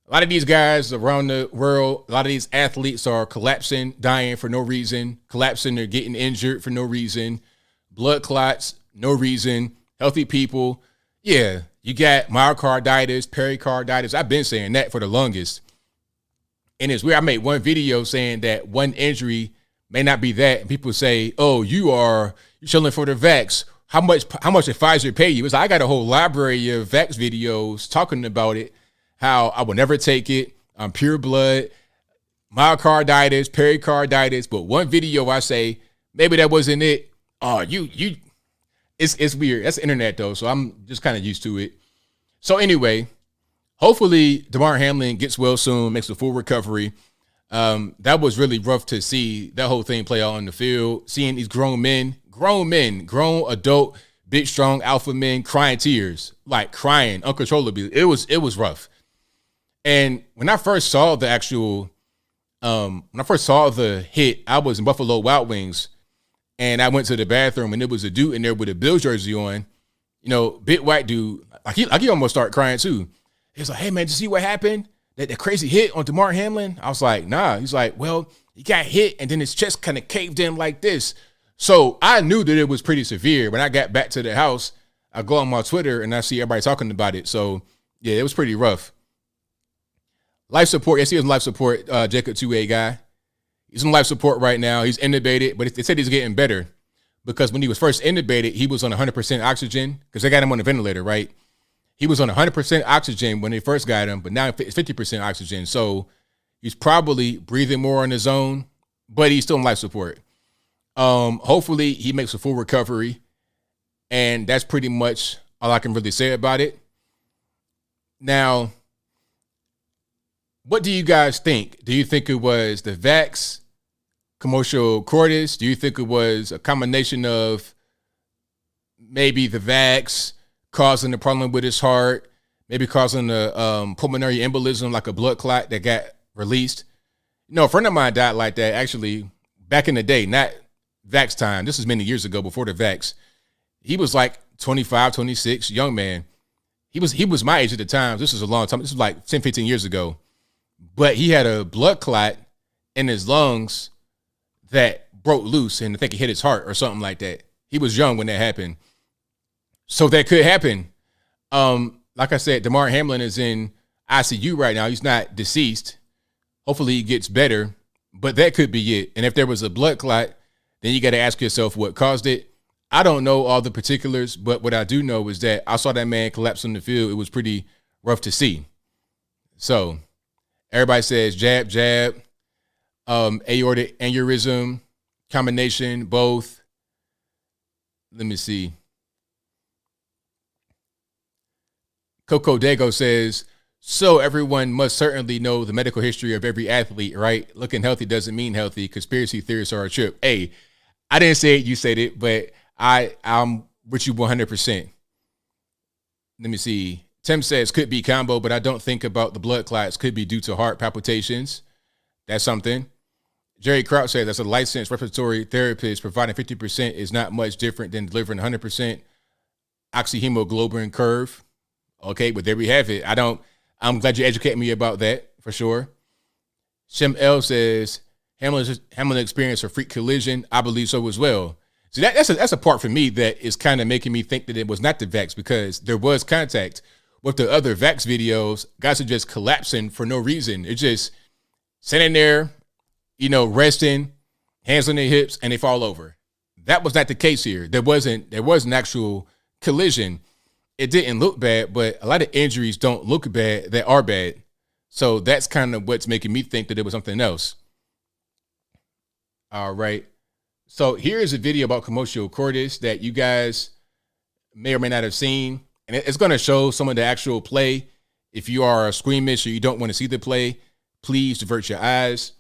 A lot of these guys around the world, a lot of these athletes are collapsing, dying for no reason, collapsing, they're getting injured for no reason, blood clots, no reason, healthy people. Yeah, you got myocarditis, pericarditis. I've been saying that for the longest. And it's weird. I made one video saying that one injury may not be that. And people say, oh, you're chilling for the vax. How much did Pfizer pay you? It's like, I got a whole library of vax videos talking about it, how I will never take it. I'm pure blood, myocarditis, pericarditis. But one video I say, maybe that wasn't it. Oh, it's weird. That's the internet though. So I'm just kind of used to it. So anyway, hopefully Damar Hamlin gets well soon, makes a full recovery. That was really rough to see that whole thing play out on the field, seeing these grown adult, big, strong alpha men crying tears, like crying uncontrollably. It was rough. And when I first saw the hit, I was in Buffalo Wild Wings, and I went to the bathroom, and there was a dude in there with a Bills jersey on, big white dude. Like he almost started crying too. He was like, hey man, did you see what happened? That crazy hit on Damar Hamlin? I was like, nah. He's like, well, he got hit and then his chest kind of caved in like this. So I knew that it was pretty severe. When I got back to the house, I go on my Twitter and I see everybody talking about it. So yeah, it was pretty rough. Life support. Yes, he was in life support, Jacob 2A guy. He's in life support right now. He's intubated, but they said he's getting better because when he was first intubated, he was on 100% oxygen because they got him on a ventilator, right? He was on 100% oxygen when they first got him, but now it's 50% oxygen. So he's probably breathing more on his own, but he's still in life support. Hopefully he makes a full recovery, and that's pretty much all I can really say about it. Now, What do you guys think? Do you think it was the vax, commotio cordis? Do you think it was a combination of maybe the vax causing the problem with his heart, maybe causing a pulmonary embolism, like a blood clot that got released? No, a friend of mine died like that, actually, back in the day, not vax time. This was many years ago, before the vax. He was like 25, 26, young man. He was my age at the time. This was a long time. This was like 10, 15 years ago. But he had a blood clot in his lungs that broke loose, and I think it hit his heart or something like that. He was young when that happened. So that could happen. Like I said, Damar Hamlin is in ICU right now. He's not deceased. Hopefully he gets better, but that could be it. And if there was a blood clot, then you got to ask yourself what caused it. I don't know all the particulars, but what I do know is that I saw that man collapse on the field. It was pretty rough to see. So everybody says jab, jab, aortic aneurysm, combination, both. Let me see. Coco Dago says, so everyone must certainly know the medical history of every athlete, right? Looking healthy doesn't mean healthy. Conspiracy theorists are a trip. Hey, I didn't say it, you said it, but I'm with you 100%. Let me see. Tim says could be combo, but I don't think about the blood clots. Could be due to heart palpitations. That's something. Jerry Kraut says that's a licensed respiratory therapist. Providing 50% is not much different than delivering 100% oxyhemoglobin curve. Okay, but there we have it. I'm glad you educated me about that for sure. Shem L says Hamlin experienced a freak collision. I believe so as well. So that's a part for me that is kind of making me think that it was not the vax, because there was contact with the other vax videos. Guys are just collapsing for no reason. It's just sitting there, resting, hands on their hips, and they fall over. That was not the case here. There was an actual collision. It didn't look bad, but a lot of injuries don't look bad that are bad. So that's kind of what's making me think that it was something else. All right. So here's a video about commotio cordis that you guys may or may not have seen. And it's going to show some of the actual play. If you are squeamish or you don't want to see the play, please divert your eyes.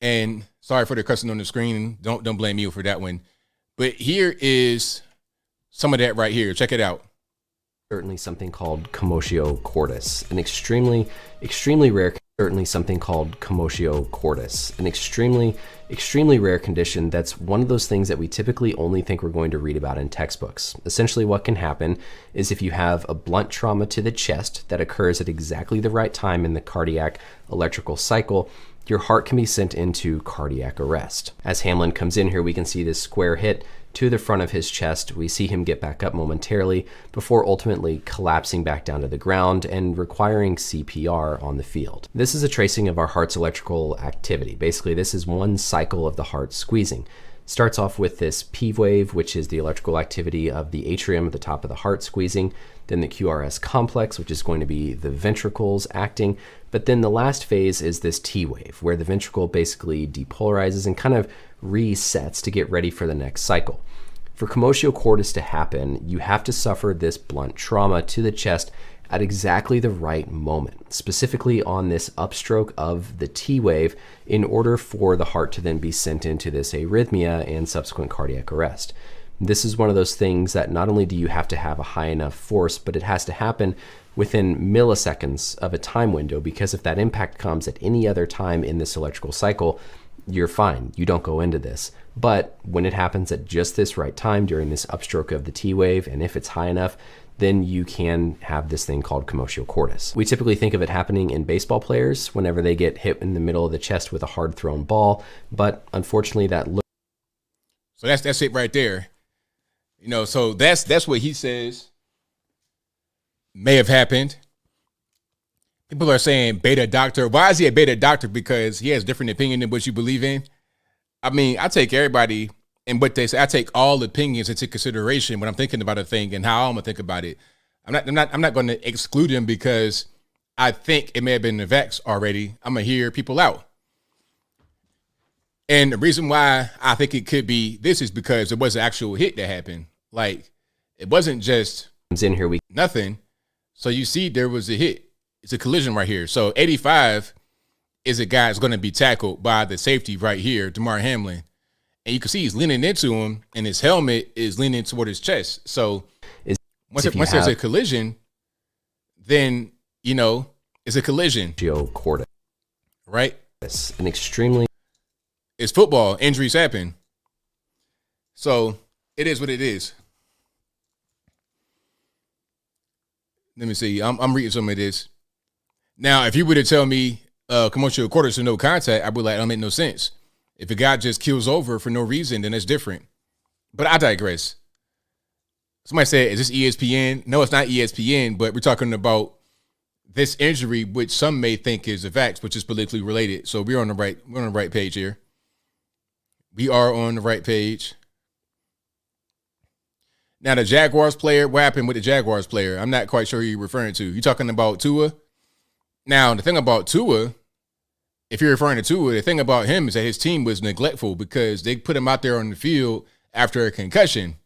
And sorry for the cussing on the screen. Don't blame me for that one. But here is some of that right here. Check it out. Certainly something called commotio cordis, an extremely rare rare condition that's one of those things that we typically only think we're going to read about in textbooks. Essentially what can happen is if you have a blunt trauma to the chest that occurs at exactly the right time in the cardiac electrical cycle, your heart can be sent into cardiac arrest. As Hamlin comes in here, we can see this square hit to the front of his chest. We see him get back up momentarily before ultimately collapsing back down to the ground and requiring CPR on the field. This is a tracing of our heart's electrical activity. Basically, this is one cycle of the heart squeezing. Starts off with this P wave, which is the electrical activity of the atrium at the top of the heart squeezing, then the QRS complex, which is going to be the ventricles acting, but then the last phase is this T wave, where the ventricle basically depolarizes and kind of resets to get ready for the next cycle. For commotio cordis to happen, you have to suffer this blunt trauma to the chest at exactly the right moment, specifically on this upstroke of the T wave, in order for the heart to then be sent into this arrhythmia and subsequent cardiac arrest. This is one of those things that not only do you have to have a high enough force, but it has to happen within milliseconds of a time window, because if that impact comes at any other time in this electrical cycle, you're fine. You don't go into this. But when it happens at just this right time during this upstroke of the T wave, and if it's high enough, then you can have this thing called commotio cordis. We typically think of it happening in baseball players whenever they get hit in the middle of the chest with a hard thrown ball, but unfortunately So that's it right there. So that's what he says may have happened. People are saying beta doctor. Why is he a beta doctor? Because he has different opinion than what you believe in. I mean, I take everybody and what they say. I take all opinions into consideration when I'm thinking about a thing and how I'm gonna think about it. I'm not going to exclude him because I think it may have been the vax already. I'm gonna hear people out. And the reason why I think it could be this is because there was an actual hit that happened. Like, it wasn't just comes in here nothing. So you see there was a hit. It's a collision right here. So 85 is a guy that's going to be tackled by the safety right here, Damar Hamlin. And you can see he's leaning into him, and his helmet is leaning toward his chest. So once there's a collision, then, you know, it's a collision. Geocortex. Right? It's an extremely... It's football. Injuries happen. So it is what it is. Let me see. I'm reading some of this. Now, if you were to tell me commercial quarters to no contact, I'd be like, that don't make no sense. If a guy just kills over for no reason, then that's different. But I digress. Somebody said, is this ESPN? No, it's not ESPN, but we're talking about this injury, which some may think is a vax, which is politically related. So we're on the right page here. We are on the right page. Now, the Jaguars player, what happened with the Jaguars player? I'm not quite sure who you're referring to. You talking about Tua? Now, the thing about Tua, if you're referring to Tua, the thing about him is that his team was neglectful because they put him out there on the field after a concussion.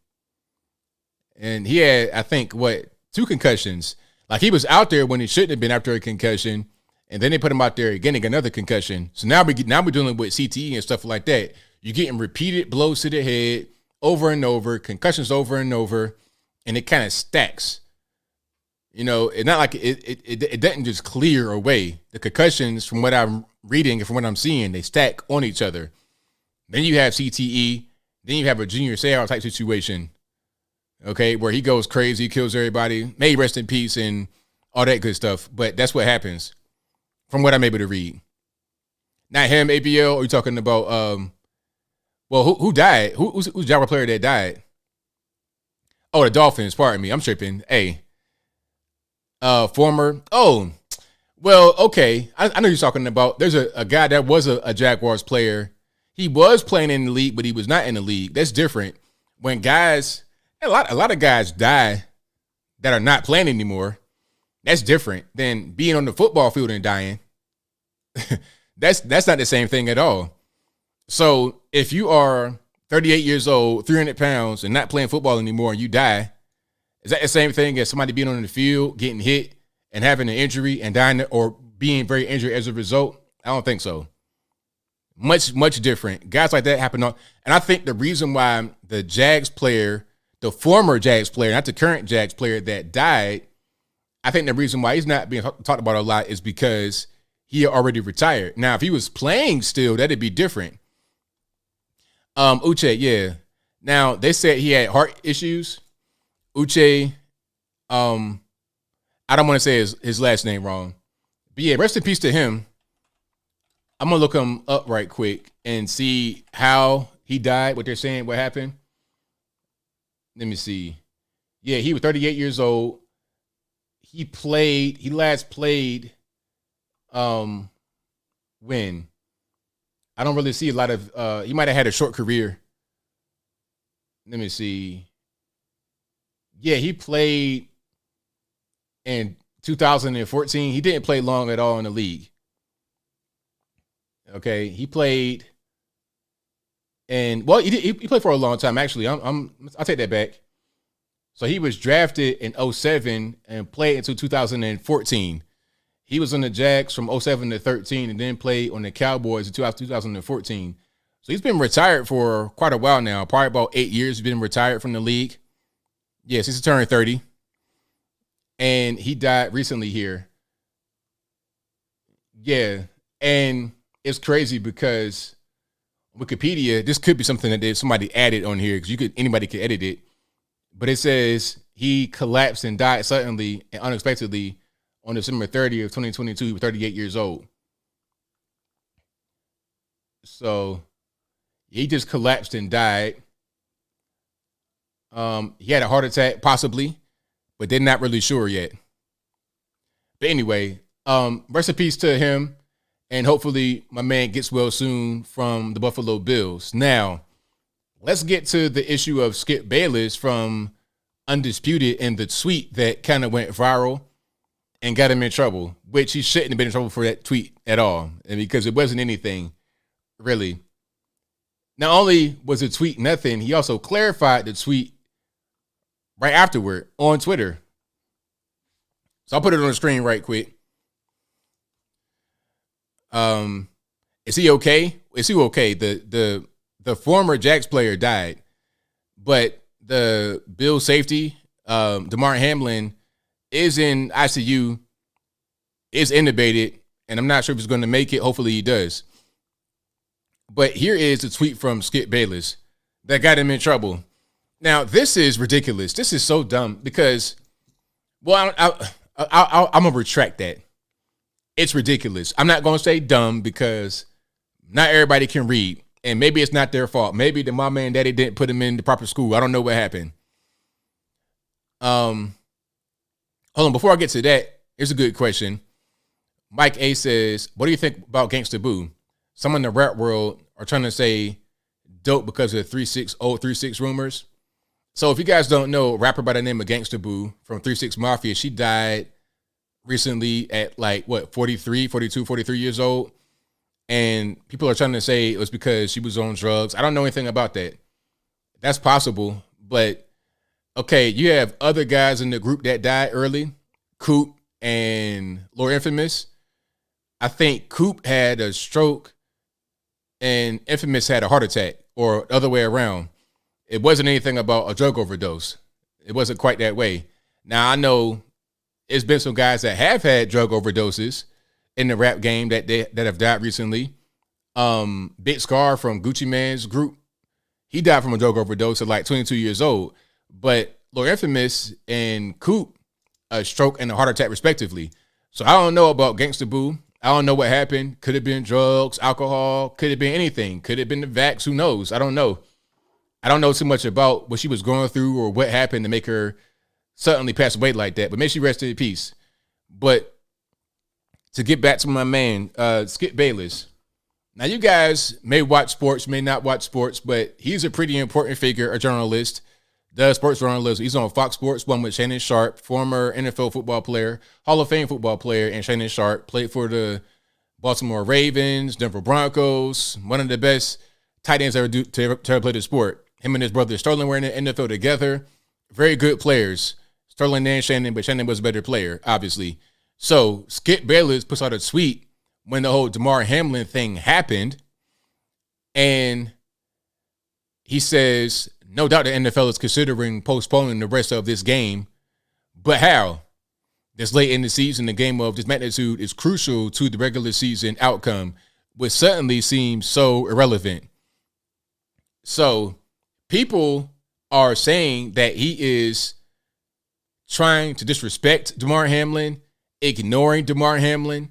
And he had, I think, 2 concussions. Like, he was out there when he shouldn't have been after a concussion, and then they put him out there again and got another concussion. So now we're dealing with CTE and stuff like that. You're getting repeated blows to the head over and over, concussions over and over, and it kind of stacks. You know, it's not like it doesn't just clear away. The concussions, from what I'm reading and from what I'm seeing, they stack on each other. Then you have CTE. Then you have a Junior Seau type situation, okay, where he goes crazy, kills everybody. May he rest in peace and all that good stuff. But that's what happens from what I'm able to read. Not him, ABL, or you talking about, who died? Who's the Jaguar player that died? Oh, the Dolphins, pardon me. I'm tripping. Hey. Former. Oh, well, okay. I know you're talking about. There's a guy that was a Jaguars player. He was playing in the league, but he was not in the league. That's different. When guys, a lot of guys die that are not playing anymore. That's different than being on the football field and dying. That's not the same thing at all. So if you are 38 years old, 300 pounds, and not playing football anymore, and you die, is that the same thing as somebody being on the field, getting hit, and having an injury and dying, or being very injured as a result? I don't think so. Much different. Guys like that happen on, and I think the reason why the Jags player, the former Jags player, not the current Jags player that died, I think the reason why he's not being talked about a lot is because he already retired. Now, if he was playing still, that'd be different. Uche, yeah. Now, they said he had heart issues. Uche, I don't want to say his last name wrong. But yeah, rest in peace to him. I'm going to look him up right quick and see how he died, what they're saying, what happened. Let me see. Yeah, he was 38 years old. He last played when? I don't really see a lot of, he might have had a short career. Let me see. Yeah, he played in 2014. He didn't play long at all in the league. Okay, he played, and well, he played for a long time. Actually, I'll take that back. So he was drafted in 2007 and played until 2014. He was on the Jags from 2007 to 13, and then played on the Cowboys in 2014. So he's been retired for quite a while now. Probably about 8 years. He's been retired from the league. Yes, he's turned 30. And he died recently here. Yeah. And it's crazy because Wikipedia, this could be something that somebody added on here because anybody could edit it. But it says he collapsed and died suddenly and unexpectedly on December 30th, 2022. He was 38 years old. So he just collapsed and died. He had a heart attack, possibly, but they're not really sure yet. But anyway, rest in peace to him, and hopefully my man gets well soon from the Buffalo Bills. Now, let's get to the issue of Skip Bayless from Undisputed and the tweet that kind of went viral and got him in trouble, which he shouldn't have been in trouble for that tweet at all, and because it wasn't anything, really. Not only was the tweet nothing, he also clarified the tweet right afterward on Twitter. So I'll put it on the screen right quick. Is he okay? Is he okay? The former Jags player died, but the Bill safety, Damar Hamlin, is in ICU, is intubated, and I'm not sure if he's going to make it. Hopefully he does. But here is a tweet from Skip Bayless that got him in trouble. Now, this is ridiculous. This is so dumb because, well, I'm going to retract that. It's ridiculous. I'm not going to say dumb because not everybody can read, and maybe it's not their fault. Maybe the mama and daddy didn't put him in the proper school. I don't know what happened. Hold on. Before I get to that, here's a good question. Mike A says, what do you think about Gangsta Boo? Some in the rap world are trying to say dope because of 36 rumors. So if you guys don't know, a rapper by the name of Gangsta Boo from 36 Mafia, she died recently at 43 years old. And people are trying to say it was because she was on drugs. I don't know anything about that. That's possible. But, okay, you have other guys in the group that died early, Coop and Lord Infamous. I think Coop had a stroke and Infamous had a heart attack, or the other way around. It wasn't anything about a drug overdose. It wasn't quite that way. Now, I know it's been some guys that have had drug overdoses in the rap game that have died recently. Big Scar from Gucci Mane's group, he died from a drug overdose at 22 years old. But Lord Infamous and Coop, a stroke and a heart attack respectively. So I don't know about Gangsta Boo. I don't know what happened. Could have been drugs, alcohol, could have been anything. Could have been the vax, who knows? I don't know. I don't know too much about what she was going through or what happened to make her suddenly pass away like that. But may she rest in peace. But to get back to my man, Skip Bayless. Now, you guys may watch sports, may not watch sports, but he's a pretty important figure, a journalist, does sports journalism. He's on Fox Sports 1 with Shannon Sharp, former NFL football player, Hall of Fame football player, and Shannon Sharp played for the Baltimore Ravens, Denver Broncos, one of the best tight ends to ever play the sport. Him and his brother Sterling were in the NFL together. Very good players. Sterling and Shannon, but Shannon was a better player, obviously. So Skip Bayless puts out a tweet when the whole Damar Hamlin thing happened, and he says, no doubt the NFL is considering postponing the rest of this game, but how? This late in the season, the game of this magnitude is crucial to the regular season outcome, which suddenly seems so irrelevant. So people are saying that he is trying to disrespect Damar Hamlin, ignoring Damar Hamlin.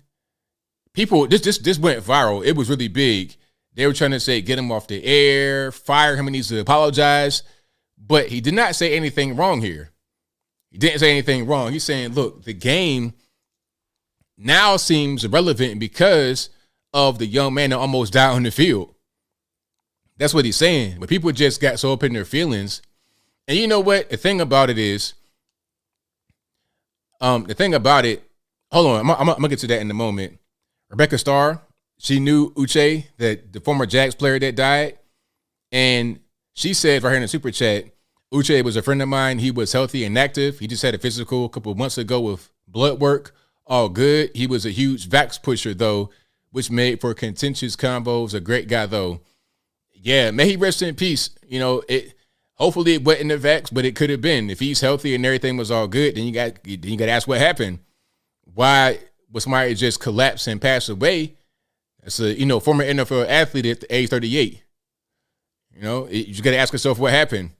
People, this went viral. It was really big. They were trying to say, get him off the air, fire him, he needs to apologize. But he did not say anything wrong here. He didn't say anything wrong. He's saying, look, the game now seems irrelevant because of the young man that almost died on the field. That's what he's saying. But people just got so up in their feelings. And you know what? The thing about it is, hold on, I'm going to get to that in a moment. Rebecca Starr, she knew Uche, the former Jags player that died. And she said right here in the super chat, Uche was a friend of mine. He was healthy and active. He just had a physical a couple of months ago with blood work. All good. He was a huge vax pusher, though, which made for contentious combos. A great guy, though. Yeah, may he rest in peace. You know, hopefully it wasn't the vax, but it could have been. If he's healthy and everything was all good, then you got to ask what happened. Why was somebody just collapse and pass away? It's a former NFL athlete at the age 38. You got to ask yourself what happened.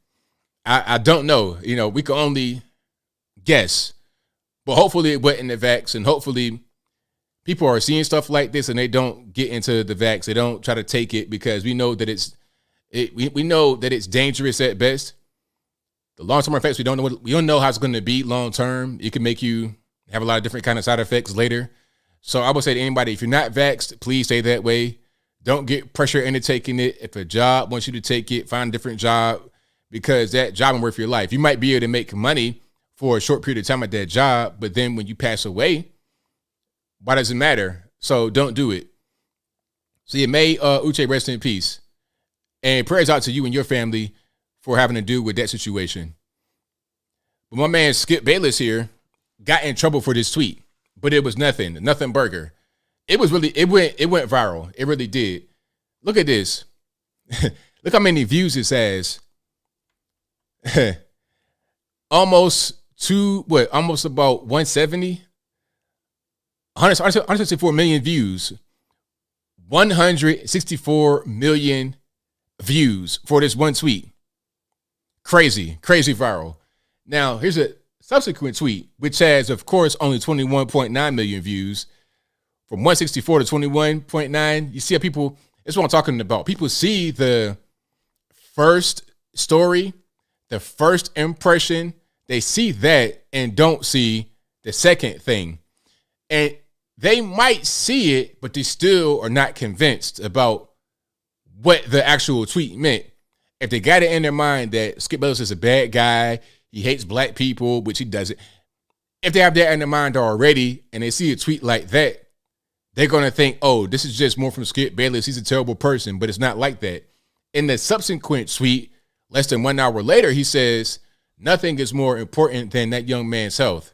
I don't know. We can only guess. But hopefully it wasn't the vax, and hopefully people are seeing stuff like this and they don't get into the vax. They don't try to take it because we know that we know that it's dangerous at best. The long-term effects, we don't know how it's going to be long-term. It can make you have a lot of different kind of side effects later. So I would say to anybody, if you're not vaxxed, please stay that way. Don't get pressure into taking it. If a job wants you to take it, find a different job because that job ain't worth your life. You might be able to make money for a short period of time at that job, but then when you pass away, why does it matter? So don't do it. So yeah, may Uche rest in peace. And prayers out to you and your family for having to do with that situation. But my man Skip Bayless here got in trouble for this tweet, but it was nothing burger. It went viral. It really did. Look at this. Look how many views it has. Almost about 170? 164 million views. 164 million views for this one tweet. Crazy viral. Now, here's a subsequent tweet, which has, of course, only 21.9 million views. From 164 to 21.9, you see how people, that's what I'm talking about. People see the first story, the first impression, they see that and don't see the second thing. And they might see it, but they still are not convinced about what the actual tweet meant. If they got it in their mind that Skip Bayless is a bad guy, he hates black people, which he doesn't. If they have that in their mind already and they see a tweet like that, they're going to think, oh, this is just more from Skip Bayless. He's a terrible person, but it's not like that. In the subsequent tweet, less than 1 hour later, he says, nothing is more important than that young man's health.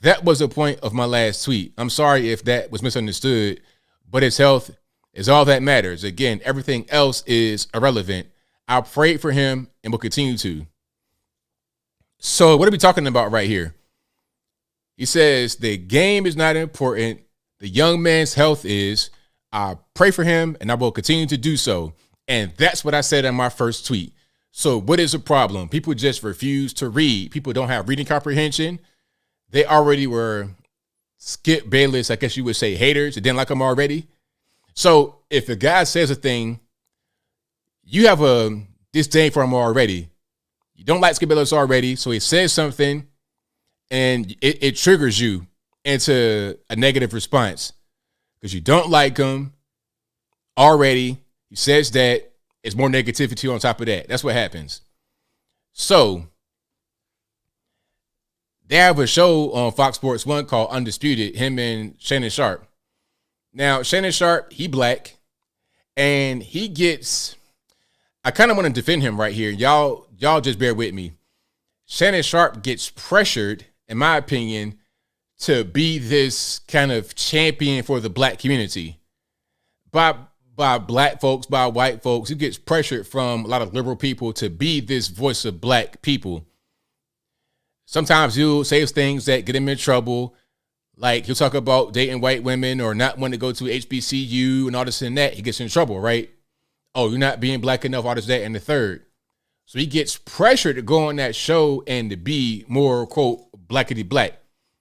That was the point of my last tweet. I'm sorry if that was misunderstood, but his health is all that matters. Again, everything else is irrelevant. I prayed for him and will continue to. So what are we talking about right here? He says the game is not important. The young man's health is. I pray for him and I will continue to do so. And that's what I said in my first tweet. So what is the problem? People just refuse to read. People don't have reading comprehension. They already were Skip Bayless, I guess you would say, haters. They didn't like him already. So if a guy says a thing, you have a disdain for him already. You don't like Skip Bayless already. So he says something and it triggers you into a negative response because you don't like him already. He says that. It's more negativity on top of that. That's what happens. So they have a show on Fox Sports 1 called Undisputed, him and Shannon Sharp. Now, Shannon Sharp, he black, and he gets, I kind of want to defend him right here. Y'all just bear with me. Shannon Sharp gets pressured, in my opinion, to be this kind of champion for the black community by black folks, by white folks. He gets pressured from a lot of liberal people to be this voice of black people. Sometimes he'll say things that get him in trouble. Like he'll talk about dating white women or not wanting to go to HBCU and all this and that. He gets in trouble, right? Oh, you're not being black enough, all this, that, and the third. So he gets pressured to go on that show and to be more, quote, blackity black.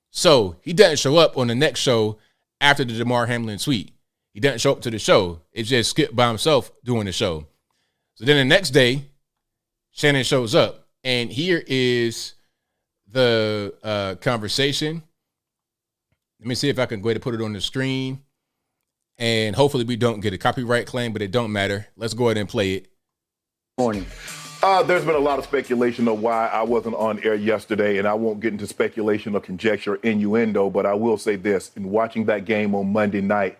So he doesn't show up on the next show after the Damar Hamlin tweet. He doesn't show up to the show. It's just Skip by himself doing the show. So then the next day, Shannon shows up. And here is the conversation. Let me see if I can go ahead and put it on the screen. And hopefully we don't get a copyright claim, but it don't matter. Let's go ahead and play it. Morning. There's been a lot of speculation of why I wasn't on air yesterday, and I won't get into speculation or conjecture, innuendo, but I will say this. In watching that game on Monday night,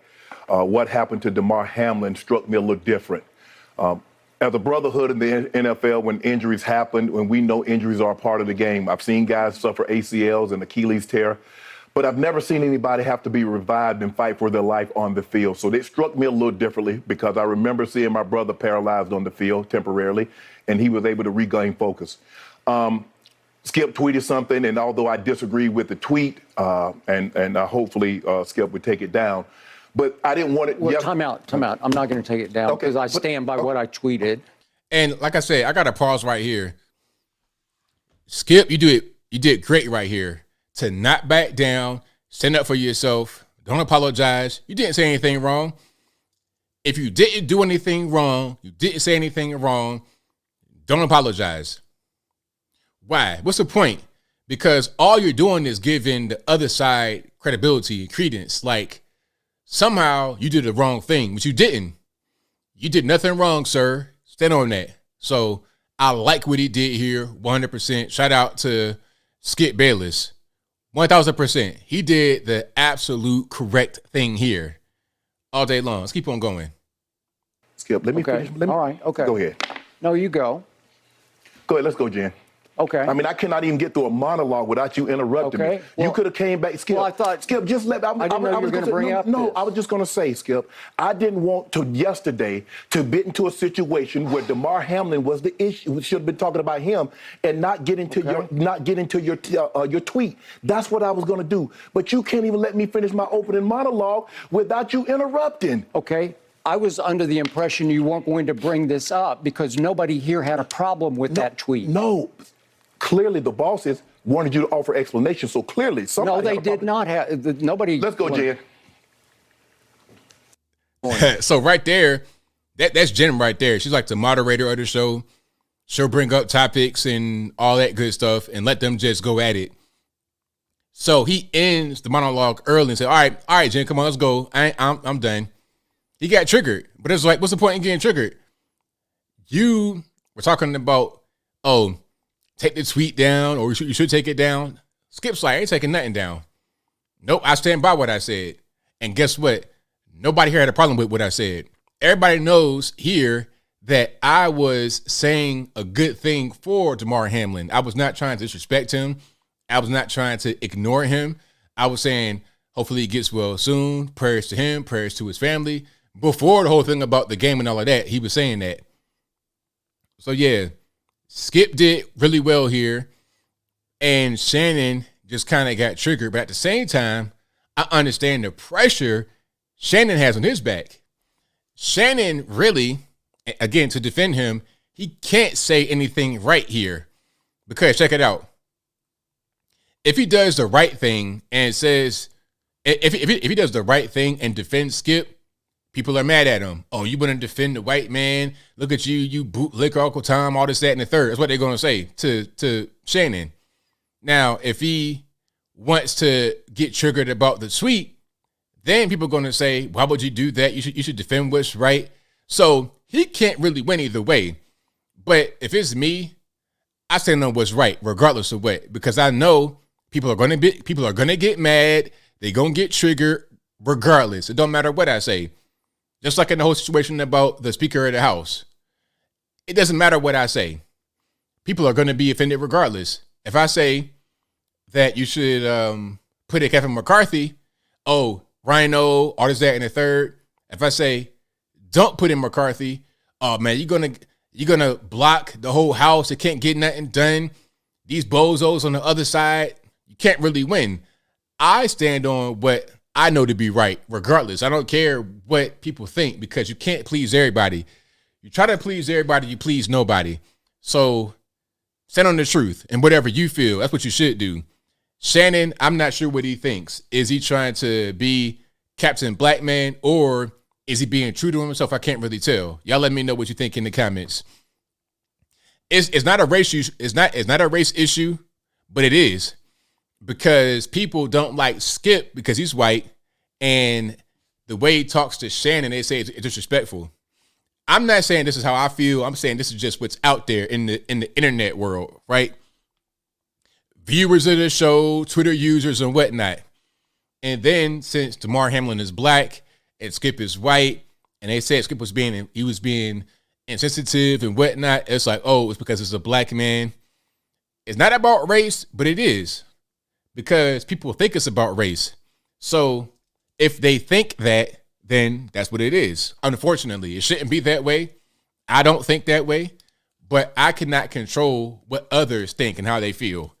what happened to Damar Hamlin struck me a little different. As a brotherhood in the NFL, when injuries happen, when we know injuries are a part of the game, I've seen guys suffer ACLs and Achilles tear, but I've never seen anybody have to be revived and fight for their life on the field. So it struck me a little differently because I remember seeing my brother paralyzed on the field temporarily, and he was able to regain focus. Skip tweeted something, and although I disagree with the tweet, and hopefully Skip would take it down, but I didn't want it. Well, time out. I'm not going to take it down because I stand by what I tweeted. And like I said, I got to pause right here. Skip, you did great right here to not back down, stand up for yourself, don't apologize. You didn't say anything wrong. If you didn't do anything wrong, you didn't say anything wrong, don't apologize. Why? What's the point? Because all you're doing is giving the other side credibility and credence. Like, somehow you did the wrong thing, but you didn't. You did nothing wrong, sir. Stand on that. So I like what he did here, 100%. Shout out to Skip Bayless, 1,000%. He did the absolute correct thing here all day long. Let's keep on going. Skip, let me finish. All right, okay. Go ahead. No, you go. Go ahead, let's go, Jen. Okay. I mean, I cannot even get through a monologue without you interrupting me. Well, you could have came back, Skip. well, I thought Skip, just let me. I didn't know you were going to bring up No, this. I was just going to say, Skip, I didn't want to yesterday to get into a situation where Damar Hamlin was the issue. We should have been talking about him and not get into your tweet. That's what I was going to do. But you can't even let me finish my opening monologue without you interrupting. Okay. I was under the impression you weren't going to bring this up because nobody here had a problem with that tweet. No. Clearly, the bosses wanted you to offer explanation. So clearly, somebody. No, they did not have. Nobody. Let's go, Jen. So right there, that's Jen right there. She's like the moderator of the show. She'll bring up topics and all that good stuff and let them just go at it. So he ends the monologue early and said, all right, Jen, come on, let's go. I'm done. He got triggered. But it's like, what's the point in getting triggered? You were talking about, take the tweet down, or you should take it down. Skip's like, I ain't taking nothing down. Nope, I stand by what I said. And guess what? Nobody here had a problem with what I said. Everybody knows here that I was saying a good thing for Damar Hamlin. I was not trying to disrespect him. I was not trying to ignore him. I was saying, hopefully he gets well soon. Prayers to him, prayers to his family. Before the whole thing about the game and all of that, he was saying that. So yeah, Skip did really well here, and Shannon just kind of got triggered. But at the same time, I understand the pressure Shannon has on his back. Shannon really, again, to defend him, he can't say anything right here because check it out. If he does the right thing and says, if he does the right thing and defends Skip, people are mad at him. Oh, you want to defend the white man? Look at you, you bootlicker, Uncle Tom, all this, that, and the third. That's what they're going to say to Shannon. Now, if he wants to get triggered about the tweet, then people are going to say, why would you do that? You should defend what's right. So he can't really win either way. But if it's me, I stand on what's right, regardless of what, because I know people are going to get mad. They're going to get triggered regardless. It don't matter what I say. Just like in the whole situation about the Speaker of the House. It doesn't matter what I say. People are going to be offended regardless. If I say that you should put in Kevin McCarthy, Rhino, all this, that, and the third. If I say don't put in McCarthy, oh man, you're gonna block the whole house. It can't get nothing done. These bozos on the other side, you can't really win. I stand on what I know to be right, regardless. I don't care what people think because you can't please everybody. You try to please everybody, you please nobody. So stand on the truth and whatever you feel, that's what you should do. Shannon, I'm not sure what he thinks. Is he trying to be Captain Black Man or is he being true to himself? I can't really tell. Y'all let me know what you think in the comments. It's not a race issue. It's not a race issue, but it is. Because people don't like Skip because he's white, and the way he talks to Shannon, they say it's disrespectful. I'm not saying this is how I feel. I'm saying this is just what's out there in the internet world, right? Viewers of the show, Twitter users, and whatnot. And then since Damar Hamlin is black and Skip is white, and they said Skip was being insensitive and whatnot, it's like, it's because it's a black man. It's not about race, but it is. Because people think it's about race. So if they think that, then that's what it is. Unfortunately, it shouldn't be that way. I don't think that way, but I cannot control what others think and how they feel.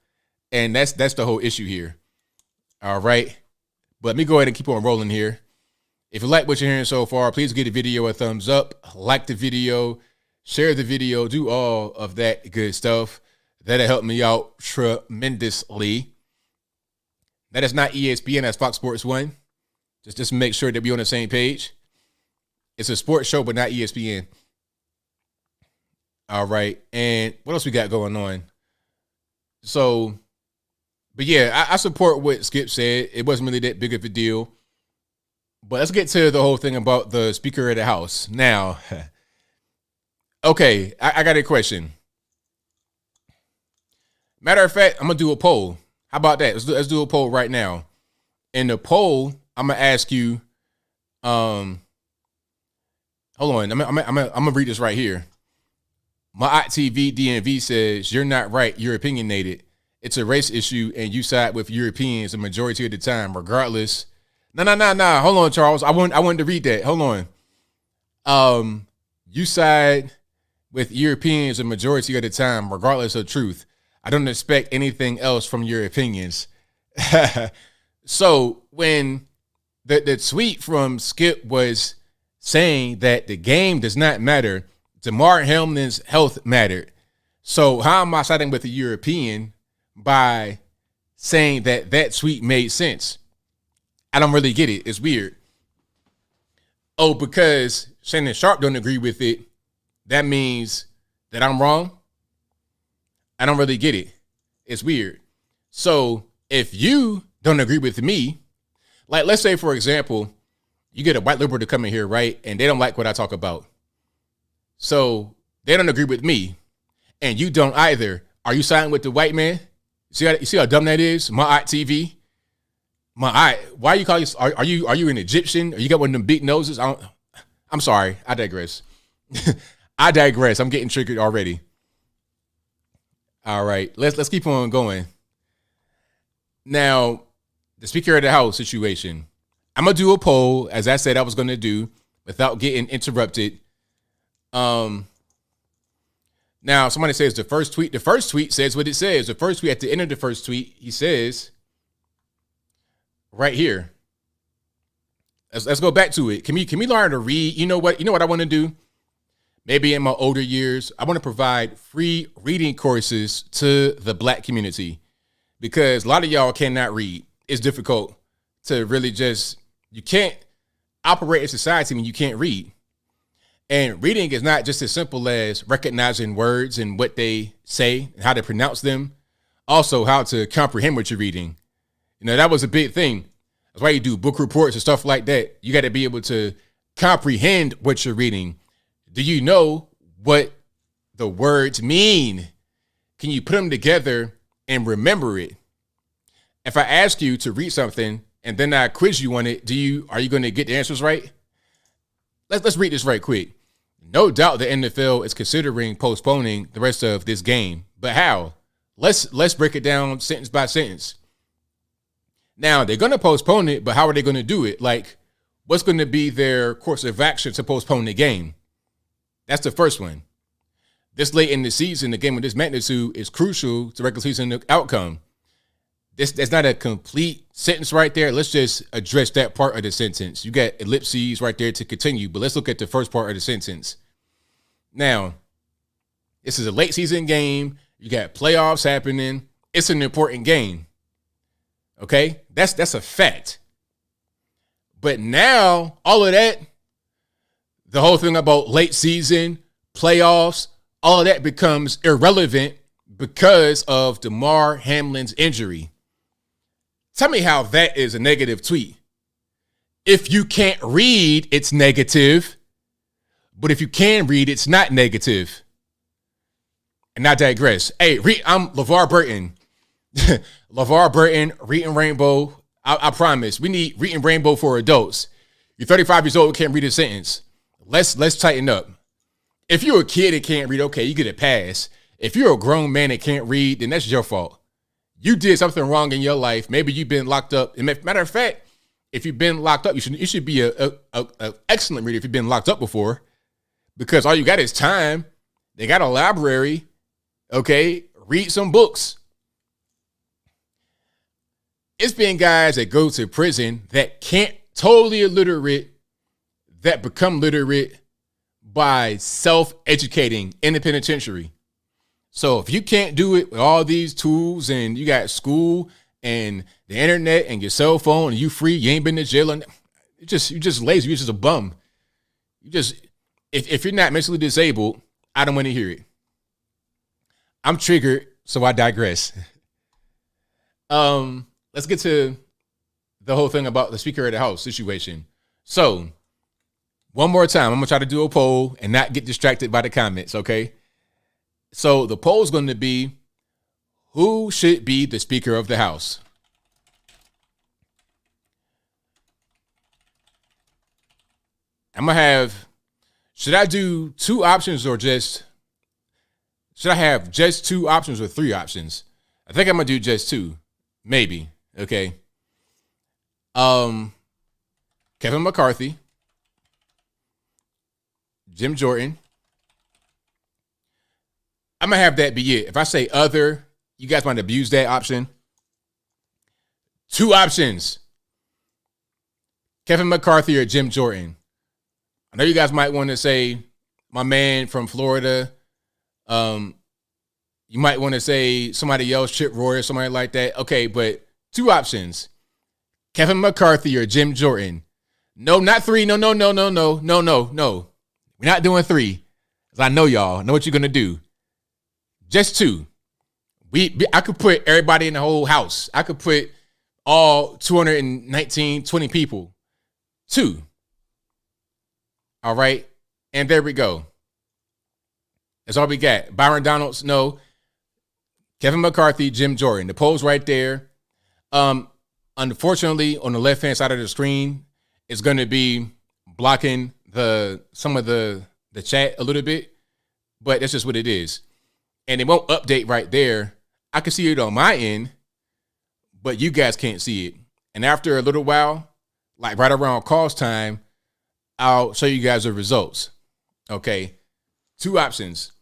And that's the whole issue here. All right. But let me go ahead and keep on rolling here. If you like what you're hearing so far, please give the video a thumbs up, like the video, share the video, do all of that good stuff. That'll help me out tremendously. That is not ESPN, that's Fox Sports 1. Just make sure that we're on the same page. It's a sports show, but not ESPN. All right. And what else we got going on? So, but yeah, I support what Skip said. It wasn't really that big of a deal. But let's get to the whole thing about the Speaker of the House. Now, okay, I got a question. Matter of fact, I'm going to do a poll. How about that? Let's do a poll right now. In the poll, I'm gonna ask you. Hold on. I'm gonna read this right here. My TV DMV says you're not right. You're opinionated. It's a race issue, and you side with Europeans the majority of the time, regardless. No. Hold on, Charles. I wanted to read that. Hold on. You side with Europeans the majority of the time, regardless of truth. I don't expect anything else from your opinions. So when the tweet from Skip was saying that the game does not matter, Damar Hamlin's health mattered. So how am I siding with the European by saying that tweet made sense? I don't really get it. It's weird. Oh, because Shannon Sharp don't agree with it, that means that I'm wrong? I don't really get it. It's weird. So if you don't agree with me, like let's say, for example, you get a white liberal to come in here, right? And they don't like what I talk about. So they don't agree with me. And you don't either. Are you siding with the white man? You see how dumb that is? My TV. Why you call you? Are you an Egyptian? Or you got one of them big noses? I'm sorry. I digress. I digress. I'm getting triggered already. All right, let's keep on going. Now, the Speaker of the House situation. I'm gonna do a poll, as I said I was gonna do, without getting interrupted. Now somebody says the first tweet. The first tweet says what it says. The first tweet, at the end of the first tweet, he says, right here. Let's go back to it. Can we learn to read? You know what I want to do? Maybe in my older years, I want to provide free reading courses to the Black community, because a lot of y'all cannot read. It's difficult to really you can't operate in society when you can't read. And reading is not just as simple as recognizing words and what they say and how to pronounce them. Also, how to comprehend what you're reading. You know, that was a big thing. That's why you do book reports and stuff like that. You got to be able to comprehend what you're reading. Do you know what the words mean? Can you put them together and remember it? If I ask you to read something and then I quiz you on it, are you going to get the answers right? Let's read this right quick. No doubt the NFL is considering postponing the rest of this game, but how? Let's break it down sentence by sentence. Now, they're going to postpone it, but how are they going to do it? Like, what's going to be their course of action to postpone the game? That's the first one. This late in the season, the game of this magnitude is crucial to regular season outcome. That's not a complete sentence right there. Let's just address that part of the sentence. You got ellipses right there to continue, but let's look at the first part of the sentence. Now, this is a late season game. You got playoffs happening. It's an important game. Okay? That's a fact. But now, all of that, the whole thing about late season, playoffs, all of that becomes irrelevant because of Damar Hamlin's injury. Tell me how that is a negative tweet. If you can't read, it's negative. But if you can read, it's not negative. And I digress. Hey, I'm LeVar Burton. LeVar Burton, Reading Rainbow. I promise. We need Reading Rainbow for adults. You're 35 years old, can't read a sentence. Let's tighten up. If you're a kid that can't read, okay, you get a pass. If you're a grown man that can't read, then that's your fault. You did something wrong in your life. Maybe you've been locked up. Matter of fact, if you've been locked up, you should be a excellent reader if you've been locked up before, because all you got is time. They got a library. Okay, read some books. It's been guys that go to prison that can't totally illiterate, that become literate by self-educating in the penitentiary. So if you can't do it with all these tools and you got school and the internet and your cell phone and you free, you ain't been to jail, and you're just lazy, you're just a bum. If you're not mentally disabled, I don't want to hear it. I'm triggered, so I digress. Let's get to the whole thing about the Speaker of the House situation. So one more time, I'm gonna try to do a poll and not get distracted by the comments, okay? So the poll is going to be, who should be the Speaker of the House? I'm going to have, should I do two options or just, Should I have just 2 options or 3 options? I think I'm gonna do just 2, maybe. Okay. Kevin McCarthy, Jim Jordan. I'm gonna have that be it. If I say other, you guys might abuse that option. 2 options: Kevin McCarthy or Jim Jordan. I know you guys might want to say my man from Florida. You might want to say somebody else, Chip Roy or somebody like that. Okay, but 2 options: Kevin McCarthy or Jim Jordan. No, not 3. No. We're not doing 3. Because I know y'all. I know what you're gonna do. Just 2. I could put everybody in the whole house. I could put all 20 people. 2. All right. And there we go. That's all we got. Byron Donalds, no. Kevin McCarthy, Jim Jordan. The poll's right there. Unfortunately, on the left-hand side of the screen, it's going to be blocking some of the chat a little bit, but that's just what it is. And it won't update right there. I can see it on my end, but you guys can't see it. And after a little while, like right around cause time, I'll show you guys the results. Okay. 2 options.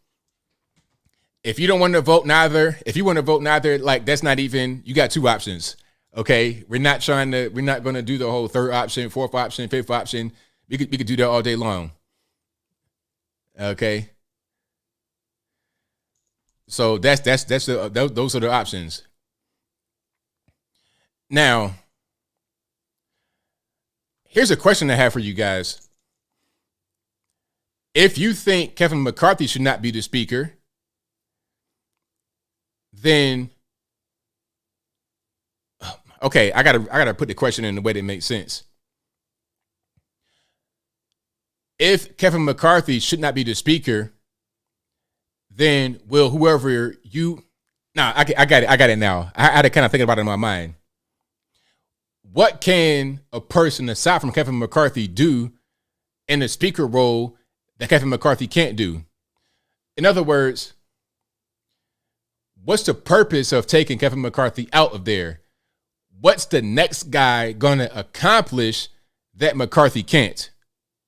If you don't want to vote neither, like that's not even, you got 2 options. Okay. We're not going to do the whole 3rd option, 4th option, 5th option. We could do that all day long. Okay. So those are the options. Now, here's a question I have for you guys. If you think Kevin McCarthy should not be the speaker, then okay, I gotta put the question in the way that makes sense. If Kevin McCarthy should not be the speaker, then will whoever you I got it now. I had to kind of think about it in my mind. What can a person aside from Kevin McCarthy do in the speaker role that Kevin McCarthy can't do? In other words, what's the purpose of taking Kevin McCarthy out of there? What's the next guy going to accomplish that McCarthy can't?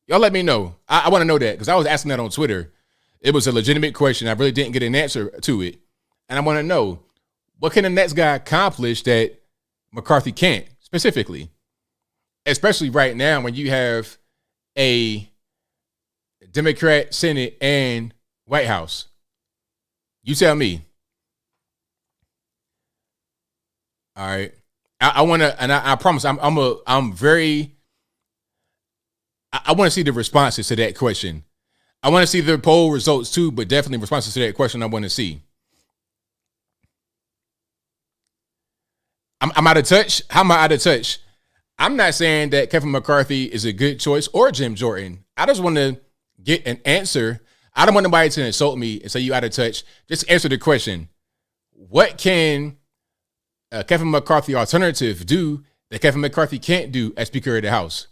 Y'all let me know. I want to know that because I was asking that on Twitter. It was a legitimate question. I really didn't get an answer to it. And I want to know, what can the next guy accomplish that McCarthy can't specifically? Especially right now when you have a Democrat Senate and White House. You tell me. All right. I want to, and I promise I want to see the responses to that question. I want to see the poll results too, but definitely responses to that question I want to see. I'm out of touch. How am I out of touch? I'm not saying that Kevin McCarthy is a good choice or Jim Jordan. I just want to get an answer. I don't want nobody to insult me and say you out of touch. Just answer the question. What can Kevin McCarthy alternative do that Kevin McCarthy can't do as Speaker of the House?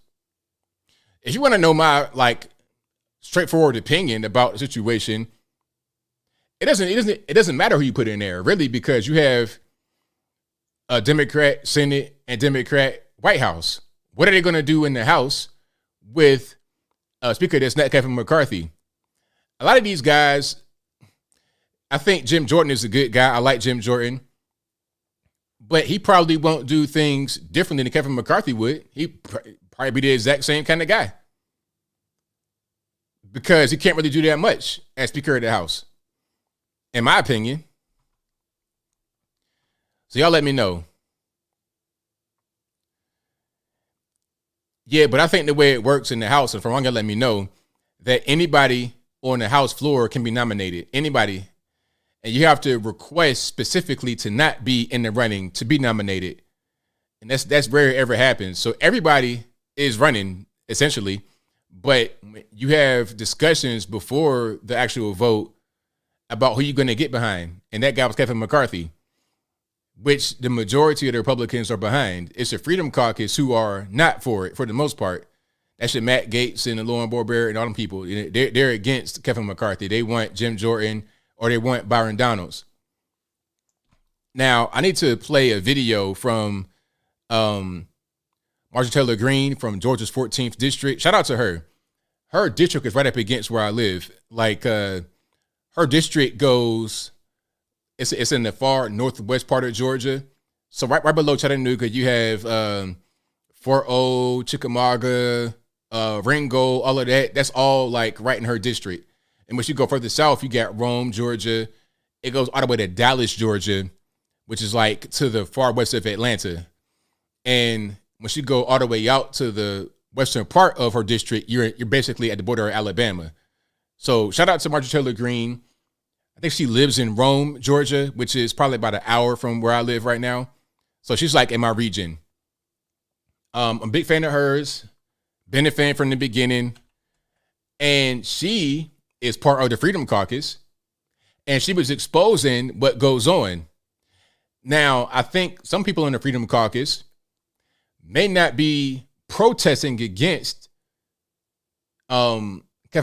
If you want to know my straightforward opinion about the situation, it doesn't matter who you put in there really, because you have a Democrat Senate and Democrat White House. What are they going to do in the House with a speaker that's not Kevin McCarthy? A lot of these guys, I think Jim Jordan is a good guy. I like Jim Jordan, but he probably won't do things differently than Kevin McCarthy would. He probably be the exact same kind of guy because he can't really do that much as Speaker of the House, in my opinion. So y'all let me know. Yeah, but I think the way it works in the House, and from y'all let me know, that anybody on the House floor can be nominated. Anybody. And you have to request specifically to not be in the running to be nominated. And that's rare ever happens. So everybody is running, essentially. But you have discussions before the actual vote about who you're going to get behind. And that guy was Kevin McCarthy, which the majority of the Republicans are behind. It's the Freedom Caucus who are not for it, for the most part. That's the Matt Gaetz and the Lauren Boebert and all them people. They're against Kevin McCarthy. They want Jim Jordan or they want Byron Donalds. Now, I need to play a video from Marjorie Taylor Greene from Georgia's 14th district. Shout out to her. Her district is right up against where I live. Like, her district goes, it's in the far northwest part of Georgia. So right below Chattanooga, you have Fort O, Chickamauga, Ringgold, all of that. That's all like right in her district. And when you go further south, you got Rome, Georgia. It goes all the way to Dallas, Georgia, which is like to the far west of Atlanta. And when you go all the way out to the western part of her district, you're basically at the border of Alabama. So shout out to Marjorie Taylor Greene. I think she lives in Rome, Georgia, which is probably about an hour from where I live right now. So she's like in my region. I'm a big fan of hers. Been a fan from the beginning. And she is part of the Freedom Caucus. And she was exposing what goes on. Now, I think some people in the Freedom Caucus may not be protesting against Kevin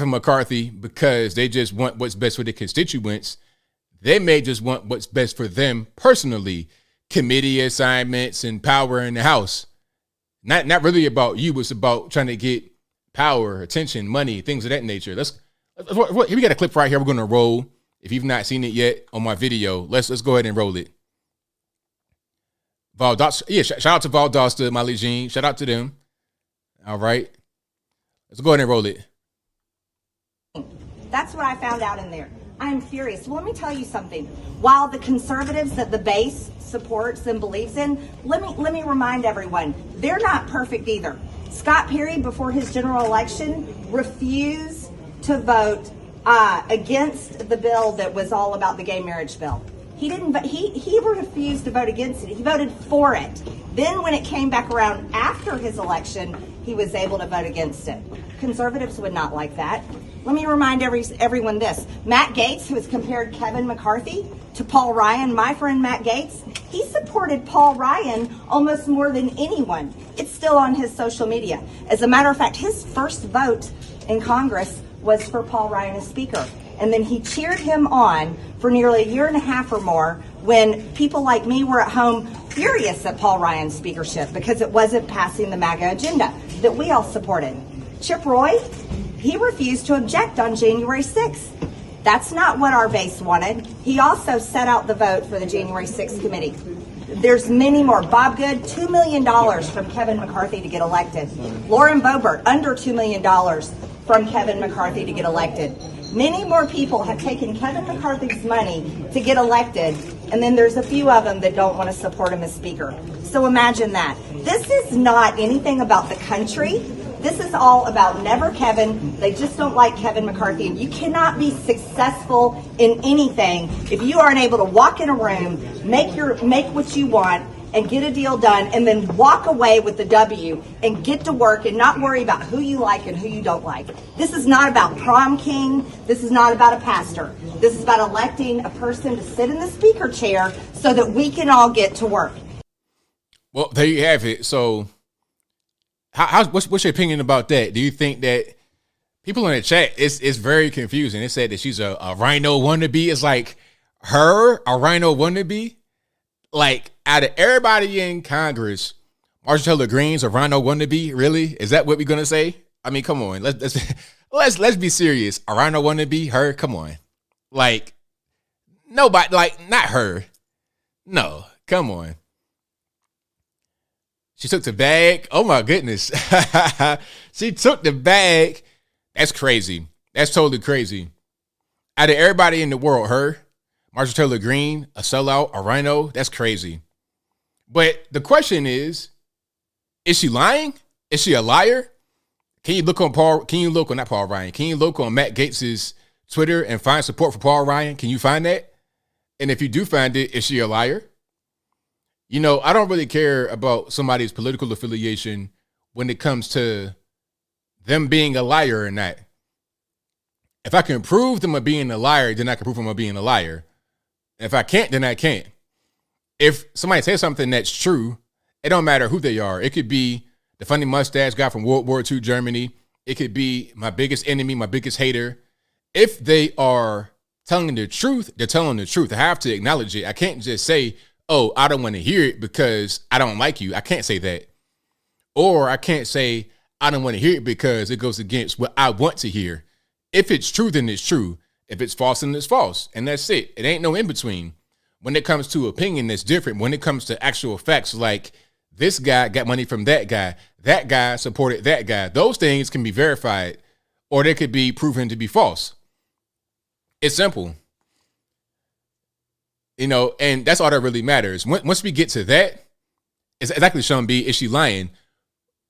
McCarthy because they just want what's best for their constituents. They may just want what's best for them personally. Committee assignments and power in the House. Not really about you. It's about trying to get power, attention, money, things of that nature. Here we got a clip right here. We're going to roll. If you've not seen it yet on my video, let's go ahead and roll it. Valdosta, yeah, shout out to Valdosta, Molly Jean. Shout out to them. All right. Let's go ahead and roll it. That's what I found out in there. I'm furious. Well, let me tell you something. While the conservatives that the base supports and believes in, let me remind everyone, they're not perfect either. Scott Perry, before his general election, refused to vote against the bill that was all about the gay marriage bill. He refused to vote against it. He voted for it. Then when it came back around after his election, he was able to vote against it. Conservatives would not like that. Let me remind everyone this. Matt Gaetz, who has compared Kevin McCarthy to Paul Ryan, my friend Matt Gaetz, he supported Paul Ryan almost more than anyone. It's still on his social media. As a matter of fact, his first vote in Congress was for Paul Ryan as Speaker. And then he cheered him on for nearly a year and a half or more when people like me were at home furious at Paul Ryan's speakership because it wasn't passing the MAGA agenda that we all supported. Chip Roy, he refused to object on January 6th. That's not what our base wanted. He also set out the vote for the January 6th committee. There's many more. Bob Good, $2 million from Kevin McCarthy to get elected. Lauren Boebert, under $2 million from Kevin McCarthy to get elected. Many more people have taken Kevin McCarthy's money to get elected, and then there's a few of them that don't want to support him as Speaker. So imagine that. This is not anything about the country. This is all about never Kevin. They just don't like Kevin McCarthy. And you cannot be successful in anything if you aren't able to walk in a room, make what you want, and get a deal done, and then walk away with the W and get to work and not worry about who you like and who you don't like. This is not about prom king. This is not about a pastor. This is about electing a person to sit in the speaker chair so that we can all get to work. Well, there you have it. So what's your opinion about that? Do you think that people in the chat, it's very confusing. It said that she's a rhino wannabe. It's like her, a rhino wannabe? Like, out of everybody in Congress, Marjorie Taylor Greene's a rhino wannabe? Really? Is that what we're gonna say? I mean, come on. Let's be serious. A rhino wannabe? Her? Come on. Like, nobody, like, not her. No, come on. She took the bag. Oh my goodness. She took the bag. That's crazy. That's totally crazy. Out of everybody in the world, her, Marjorie Taylor Greene, a sellout, a rhino, that's crazy. But the question is she lying? Is she a liar? Can you look on not Paul Ryan? Can you look on Matt Gaetz's Twitter and find support for Paul Ryan? Can you find that? And if you do find it, is she a liar? You know, I don't really care about somebody's political affiliation when it comes to them being a liar or not. If I can prove them of being a liar, then I can prove them of being a liar. If I can't, then I can't. If somebody says something that's true, it don't matter who they are. It could be the funny mustache guy from World War II Germany. It could be my biggest enemy, my biggest hater. If they are telling the truth, they're telling the truth. I have to acknowledge it. I can't just say, oh, I don't want to hear it because I don't like you. I can't say that. Or I can't say, I don't want to hear it because it goes against what I want to hear. If it's true, then it's true. If it's false, then it's false. And that's it. It ain't no in between. When it comes to opinion, that's different. When it comes to actual facts, like this guy got money from that guy supported that guy. Those things can be verified or they could be proven to be false. It's simple. You know, and that's all that really matters. Once we get to that, it's exactly Sean B. Is she lying?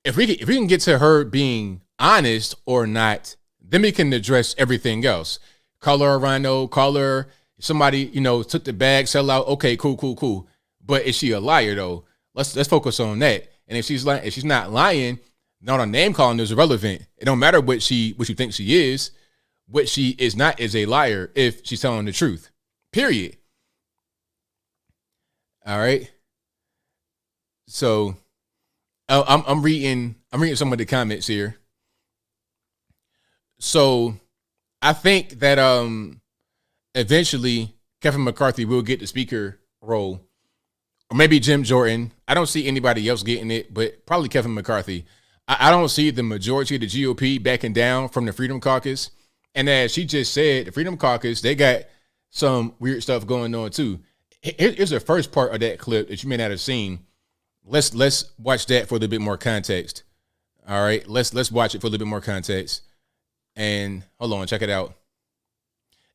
If we can get to her being honest or not, then we can address everything else. Call her a rhino, call her somebody, you know, took the bag, sell out. Okay, cool. But is she a liar though? Let's focus on that. And if she's lying, if she's not lying, not a name calling is irrelevant. It don't matter what she thinks she is. What she is not is a liar if she's telling the truth. Period. All right. So I'm reading some of the comments here. So I think that eventually Kevin McCarthy will get the speaker role, or maybe Jim Jordan. I don't see anybody else getting it, but probably Kevin McCarthy. I don't see the majority of the GOP backing down from the Freedom Caucus. And as she just said, the Freedom Caucus, they got some weird stuff going on too. Here's the first part of that clip that you may not have seen. Let's watch that for a little bit more context. All right, let's watch it for a little bit more context. And hold on, check it out.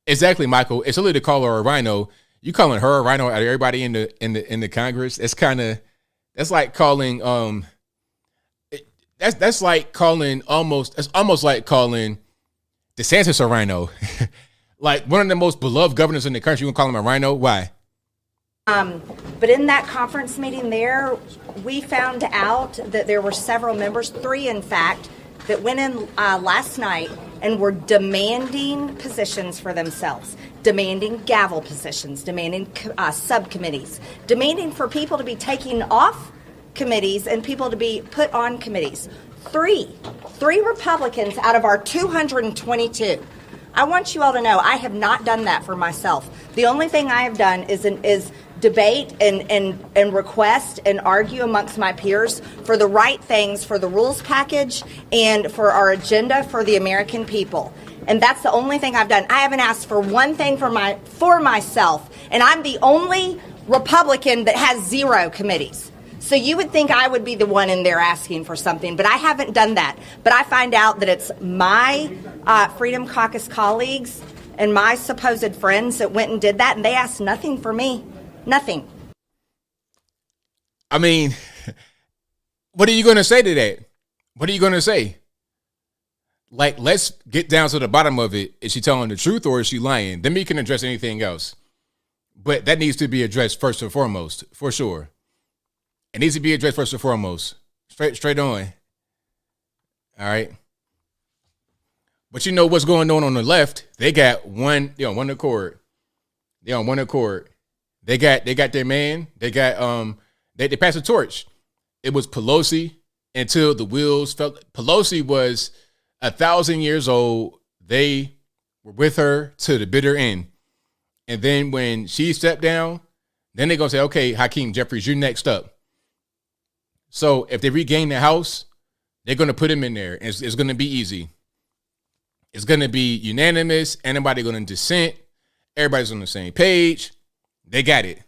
Exactly, Michael. It's only to call her a rhino. You calling her a rhino out of everybody in the Congress? That's like calling that's like calling almost like calling DeSantis a rhino. Like one of the most beloved governors in the country, you gonna call him a rhino? Why? But in that conference meeting there, we found out that there were several members, 3 in fact, that went in last night and were demanding positions for themselves, demanding gavel positions, demanding subcommittees, demanding for people to be taken off committees and people to be put on committees. Three Republicans out of our 222. I want you all to know I have not done that for myself. The only thing I have done is debate and request and argue amongst my peers for the right things, for the rules package and for our agenda for the American people. And that's the only thing I've done. I haven't asked for one thing for myself, and I'm the only Republican that has 0 committees. So you would think I would be the one in there asking for something, but I haven't done that. But I find out that it's my Freedom Caucus colleagues and my supposed friends that went and did that, and they asked nothing for me. Nothing. I mean, what are you going to say to that? What are you going to say? Like, let's get down to the bottom of it. Is she telling the truth or is she lying? Then we can address anything else. But that needs to be addressed first and foremost, for sure. It needs to be addressed first and foremost. Straight on. All right. But you know what's going on the left? They got one accord. They're on one accord. They got their man. They got they passed the torch. It was Pelosi until the wheels fell. Pelosi was 1,000 years old. They were with her to the bitter end. And then when she stepped down, then they're gonna say, okay, Hakeem Jeffries, you're next up. So if they regain the House, they're gonna put him in there. And it's gonna be easy. It's gonna be unanimous. Anybody gonna dissent. Everybody's on the same page. They got it.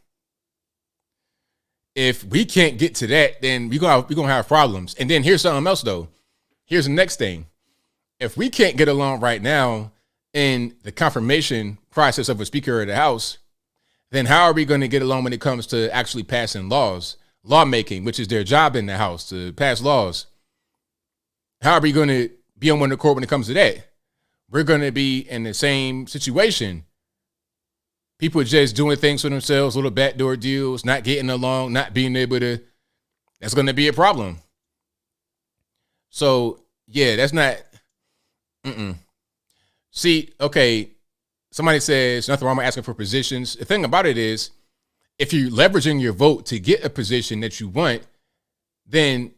If we can't get to that, then we're gonna have problems. And then here's something else though. Here's the next thing. If we can't get along right now in the confirmation process of a Speaker of the House, then how are we going to get along when it comes to actually passing laws, lawmaking, which is their job in the House, to pass laws? How are we going to be on one accord when it comes to that? We're going to be in the same situation. People just doing things for themselves, little backdoor deals, not getting along, not being able to. That's going to be a problem. So, yeah, that's not. See, okay, somebody says nothing wrong with asking for positions. The thing about it is, if you're leveraging your vote to get a position that you want, then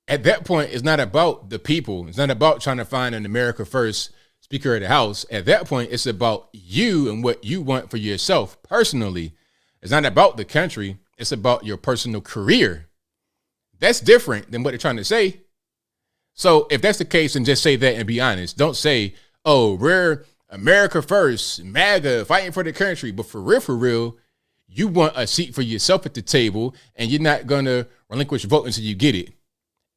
at that point, it's not about the people. It's not about trying to find an America First Speaker of the House, at that point, it's about you and what you want for yourself personally. It's not about the country. It's about your personal career. That's different than what they're trying to say. So if that's the case, then just say that and be honest. Don't say, oh, we're America first, MAGA, fighting for the country. But for real, you want a seat for yourself at the table, and you're not going to relinquish vote until you get it.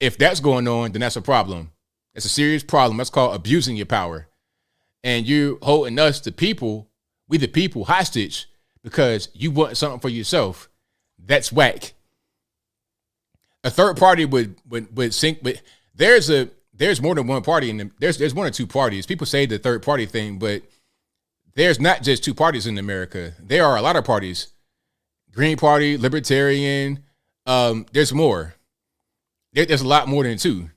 If that's going on, then that's a problem. It's a serious problem. That's called abusing your power. And you're holding us, the people, we the people, hostage because you want something for yourself. That's whack. A third party would sink, but there's more than one party, and there's one or two parties. People say the third party thing, but there's not just two parties in America. There are a lot of parties. Green Party, Libertarian. There's more. There's a lot more than two.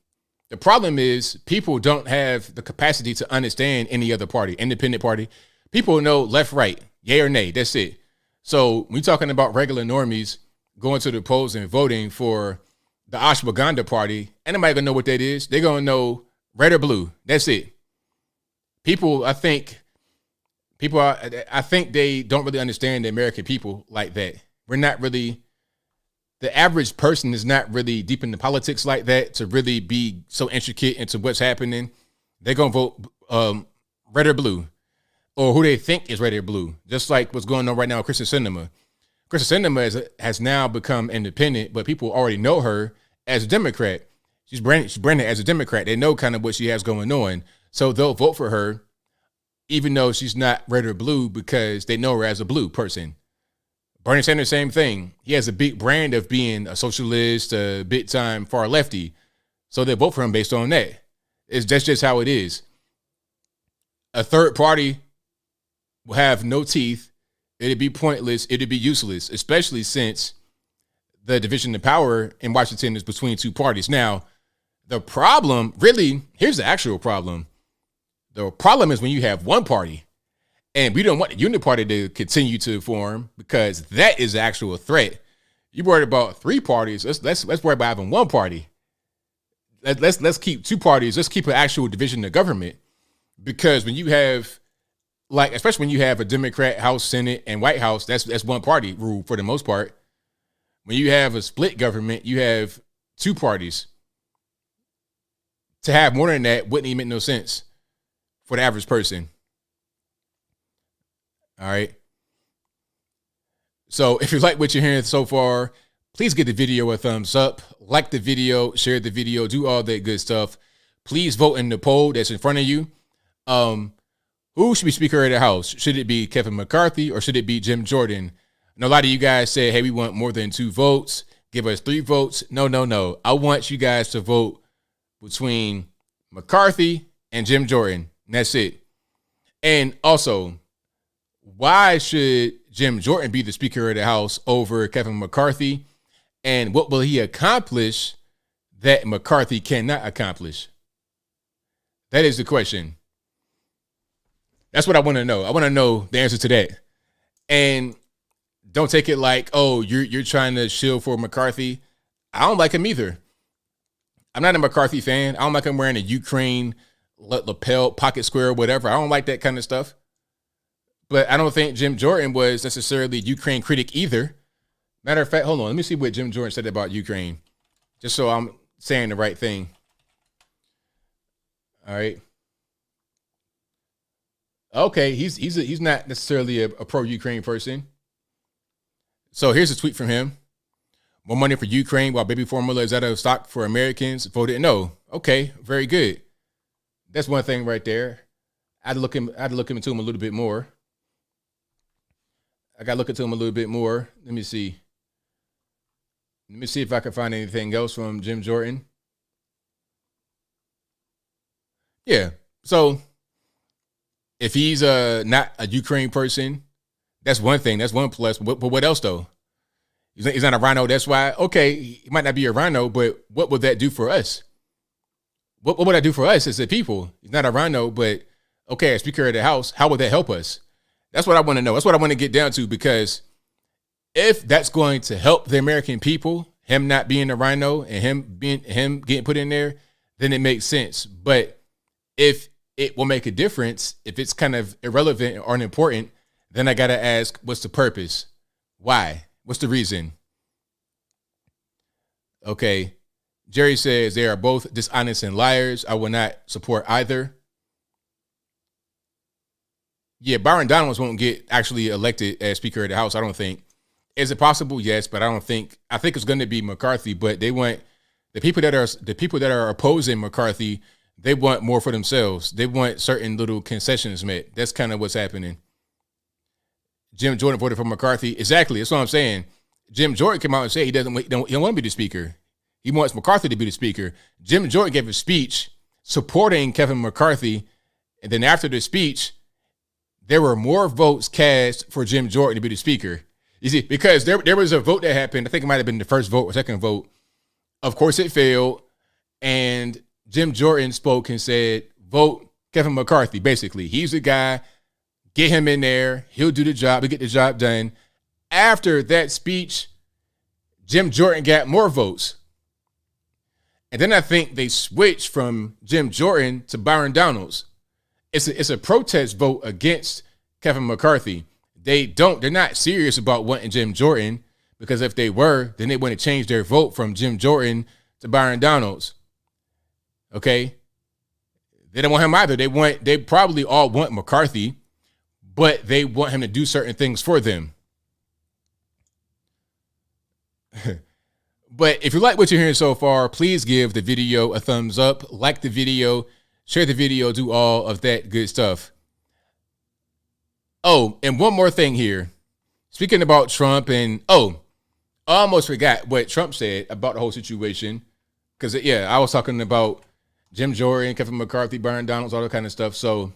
The problem is people don't have the capacity to understand any other party, independent party. People know left, right, yay or nay. That's it. So we're talking about regular normies going to the polls and voting for the Ashwagandha party. Ain't nobody gonna know what that is. They're gonna know red or blue. That's it. I think they don't really understand the American people like that. We're not really, the average person is not really deep into politics like that to really be so intricate into what's happening. They're going to vote red or blue, or who they think is red or blue, just like what's going on right now with Kristen Sinema. Kristen Sinema has now become independent, but people already know her as a Democrat. She's branded as a Democrat. They know kind of what she has going on. So they'll vote for her, even though she's not red or blue, because they know her as a blue person. Bernie Sanders, same thing. He has a big brand of being a socialist, a big-time far lefty. So they vote for him based on that. That's just how it is. A third party will have no teeth. It'd be pointless. It'd be useless, especially since the division of power in Washington is between two parties. Now, the problem, really, here's the actual problem. The problem is when you have one party, and we don't want the Union Party to continue to form, because that is the actual threat. You worried about three parties. Let's worry about having one party. Let's keep two parties. Let's keep an actual division of government, because when you have, like, especially when you have a Democrat House, Senate, and White House, that's one party rule for the most part. When you have a split government, you have two parties. To have more than that wouldn't even make no sense for the average person. All right. So if you like what you're hearing so far, please give the video a thumbs up, like the video, share the video, do all that good stuff. Please vote in the poll that's in front of you. Who should be Speaker of the House? Should it be Kevin McCarthy or should it be Jim Jordan? And a lot of you guys say, hey, we want more than 2 votes. Give us 3 votes. No. I want you guys to vote between McCarthy and Jim Jordan. And that's it. And also, why should Jim Jordan be the Speaker of the House over Kevin McCarthy? And what will he accomplish that McCarthy cannot accomplish? That is the question. That's what I want to know. I want to know the answer to that. And don't take it like, oh, you're trying to shield for McCarthy. I don't like him either. I'm not a McCarthy fan. I don't like him wearing a Ukraine lapel, pocket square, whatever. I don't like that kind of stuff. But I don't think Jim Jordan was necessarily a Ukraine critic either. Matter of fact, hold on. Let me see what Jim Jordan said about Ukraine, just so I'm saying the right thing. All right. Okay, he's not necessarily a pro-Ukraine person. So here's a tweet from him. More money for Ukraine while baby formula is out of stock for Americans. Voted no. Okay, very good. That's one thing right there. I had to look into him a little bit more. I got to look into him a little bit more. Let me see. Let me see if I can find anything else from Jim Jordan. Yeah. So if he's not a Ukraine person, that's one thing. That's one plus. But what else, though? He's not a rhino. That's why. Okay, he might not be a rhino, but what would that do for us? What would that do for us as the people? He's not a rhino, but okay, as Speaker of the House, how would that help us? That's what I want to know. That's what I want to get down to, because if that's going to help the American people, him not being a rhino and him getting put in there, then it makes sense. But if it will make a difference. If it's kind of irrelevant or unimportant, then I got to ask, what's the purpose? Why? What's the reason? Okay. Jerry says they are both dishonest and liars. I will not support either. Yeah, Byron Donalds won't get actually elected as Speaker of the House, I don't think. Is it possible? Yes, but I think it's going to be McCarthy, but they want the people that are opposing McCarthy, they want more for themselves. They want certain little concessions met. That's kind of what's happening. Jim Jordan voted for McCarthy. Exactly. That's what I'm saying. Jim Jordan came out and said he don't want to be the Speaker. He wants McCarthy to be the Speaker. Jim Jordan gave a speech supporting Kevin McCarthy, and then after the speech, there were more votes cast for Jim Jordan to be the Speaker. You see, because there was a vote that happened. I think it might have been the first vote or second vote. Of course, it failed, and Jim Jordan spoke and said, vote Kevin McCarthy, basically. He's the guy. Get him in there. He'll do the job. He'll get the job done. After that speech, Jim Jordan got more votes. And then I think they switched from Jim Jordan to Byron Donalds. It's a protest vote against Kevin McCarthy. They're not serious about wanting Jim Jordan, because if they were, then they wouldn't change their vote from Jim Jordan to Byron Donalds. Okay? They don't want him either. They probably all want McCarthy, but they want him to do certain things for them. But if you like what you're hearing so far, please give the video a thumbs up, like the video, share the video, do all of that good stuff. Oh, and one more thing here. Speaking about Trump and, I almost forgot what Trump said about the whole situation. Because, I was talking about Jim Jordan, Kevin McCarthy, Byron Donalds, all that kind of stuff. So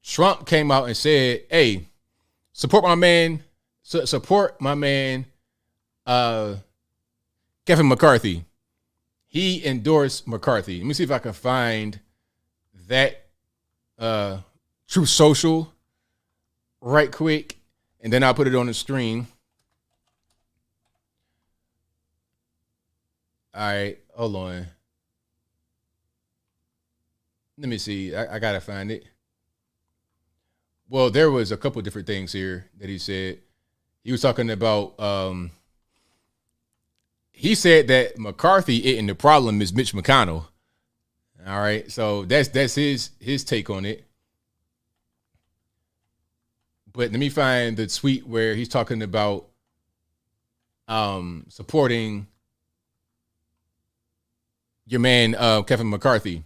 Trump came out and said, hey, support my man, Kevin McCarthy. He endorsed McCarthy. Let me see if I can find that Truth Social right quick, and then I'll put it on the screen. All right, hold on. Let me see. I gotta find it. Well, there was a couple different things here that he said. He was talking about he said that McCarthy and the problem is Mitch McConnell. All right, so that's his take on it. But let me find the tweet where he's talking about supporting your man Kevin McCarthy.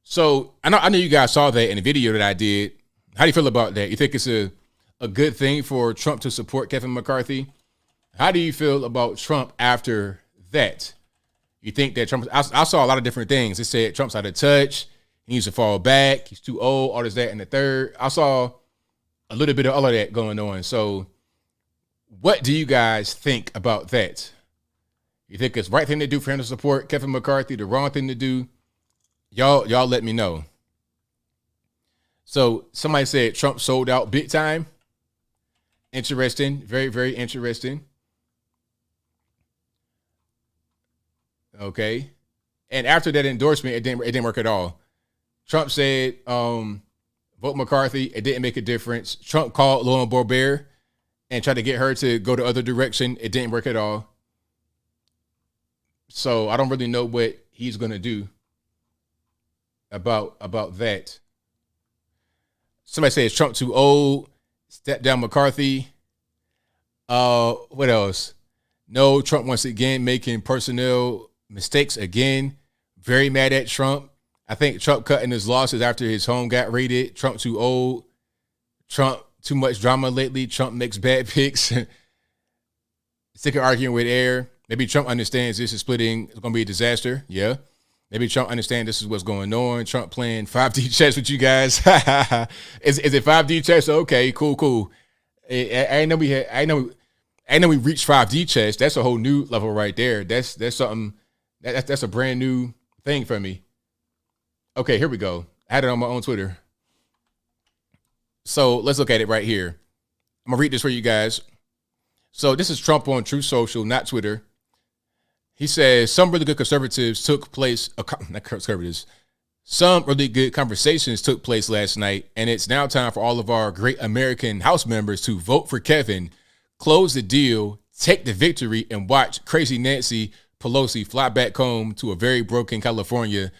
So I know you guys saw that in the video that I did. How do you feel about that? You think it's a good thing for Trump to support Kevin McCarthy? How do you feel about Trump after that? You think that Trump, I saw a lot of different things. It said Trump's out of touch. He needs to fall back. He's too old. All this, that, and the third. I saw a little bit of all of that going on. So what do you guys think about that? You think it's the right thing to do for him to support Kevin McCarthy, the wrong thing to do? Y'all let me know. So somebody said Trump sold out big time. Interesting. Very, very interesting. Okay. And after that endorsement, it didn't work at all. Trump said, vote McCarthy. It didn't make a difference. Trump called Lauren Boebert and tried to get her to go the other direction. It didn't work at all. So I don't really know what he's going to do about that. Somebody says Trump too old. Step down McCarthy. What else? No, Trump once again making personnel mistakes again. Very mad at Trump. I think Trump cutting his losses after his home got raided. Trump too old. Trump too much drama lately. Trump makes bad picks. Sick of arguing with air. Maybe Trump understands this is splitting. It's going to be a disaster. Yeah. Maybe Trump understands this is what's going on. Trump playing 5D chess with you guys. Is it 5D chess? Okay, cool. I know we reached 5D chess. That's a whole new level right there. That's something that's a brand new thing for me. Okay, here we go. I had it on my own Twitter. So let's look at it right here. I'm gonna read this for you guys. So this is Trump on Truth Social, not Twitter. He says some really good conservatives took place. Not conservatives. Some really good conversations took place last night, and it's now time for all of our great American House members to vote for Kevin, close the deal, take the victory, and watch crazy Nancy Pelosi fly back home to a very broken California,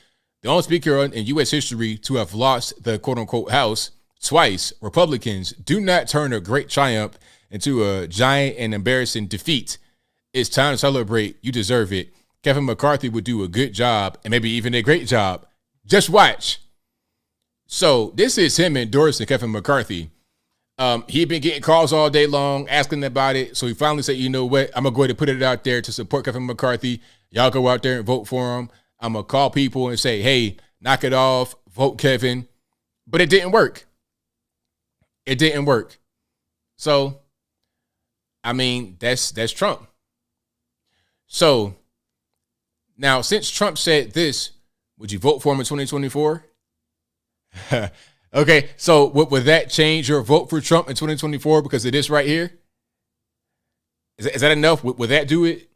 the only speaker in U.S. history to have lost the quote-unquote House twice. Republicans, do not turn a great triumph into a giant and embarrassing defeat. It's time to celebrate. You deserve it. Kevin McCarthy would do a good job, and maybe even a great job. Just watch. So this is him endorsing Kevin McCarthy. He'd been getting calls all day long asking about it. So he finally said, you know what? I'm going to go ahead and put it out there to support Kevin McCarthy. Y'all go out there and vote for him. I'm going to call people and say, hey, knock it off. Vote Kevin. But it didn't work. It didn't work. So, I mean, that's Trump. So now, since Trump said this, would you vote for him in 2024? Okay, so would that change your vote for Trump in 2024 because of this right here? Is that enough? Would that do it?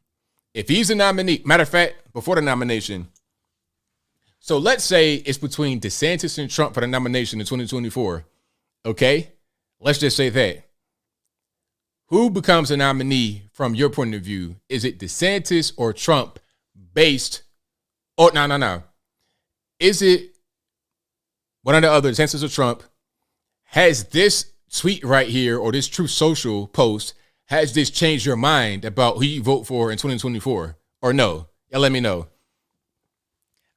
If he's a nominee, matter of fact, before the nomination, so let's say it's between DeSantis and Trump for the nomination in 2024. Okay, let's just say that. Who becomes a nominee from your point of view? Is it DeSantis or Trump based? Oh, no. Is it one or the other, DeSantis or Trump? Has this tweet right here or this Truth Social post, has this changed your mind about who you vote for in 2024 or no? Y'all let me know.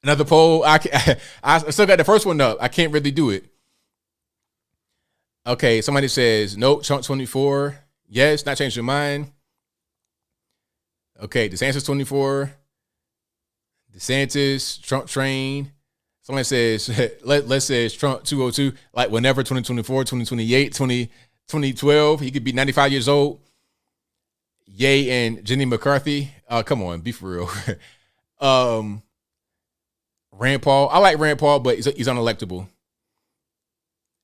Another poll. I still got the first one up. I can't really do it. Okay, somebody says, nope, Trump 24. Yes, not change your mind. Okay, DeSantis 24. DeSantis, Trump train. Someone says, let's say Trump 202, like whenever, 2024, 2028, 2012, he could be 95 years old. Ye and Jenny McCarthy. Come on, be for real. Rand Paul. I like Rand Paul, but he's unelectable.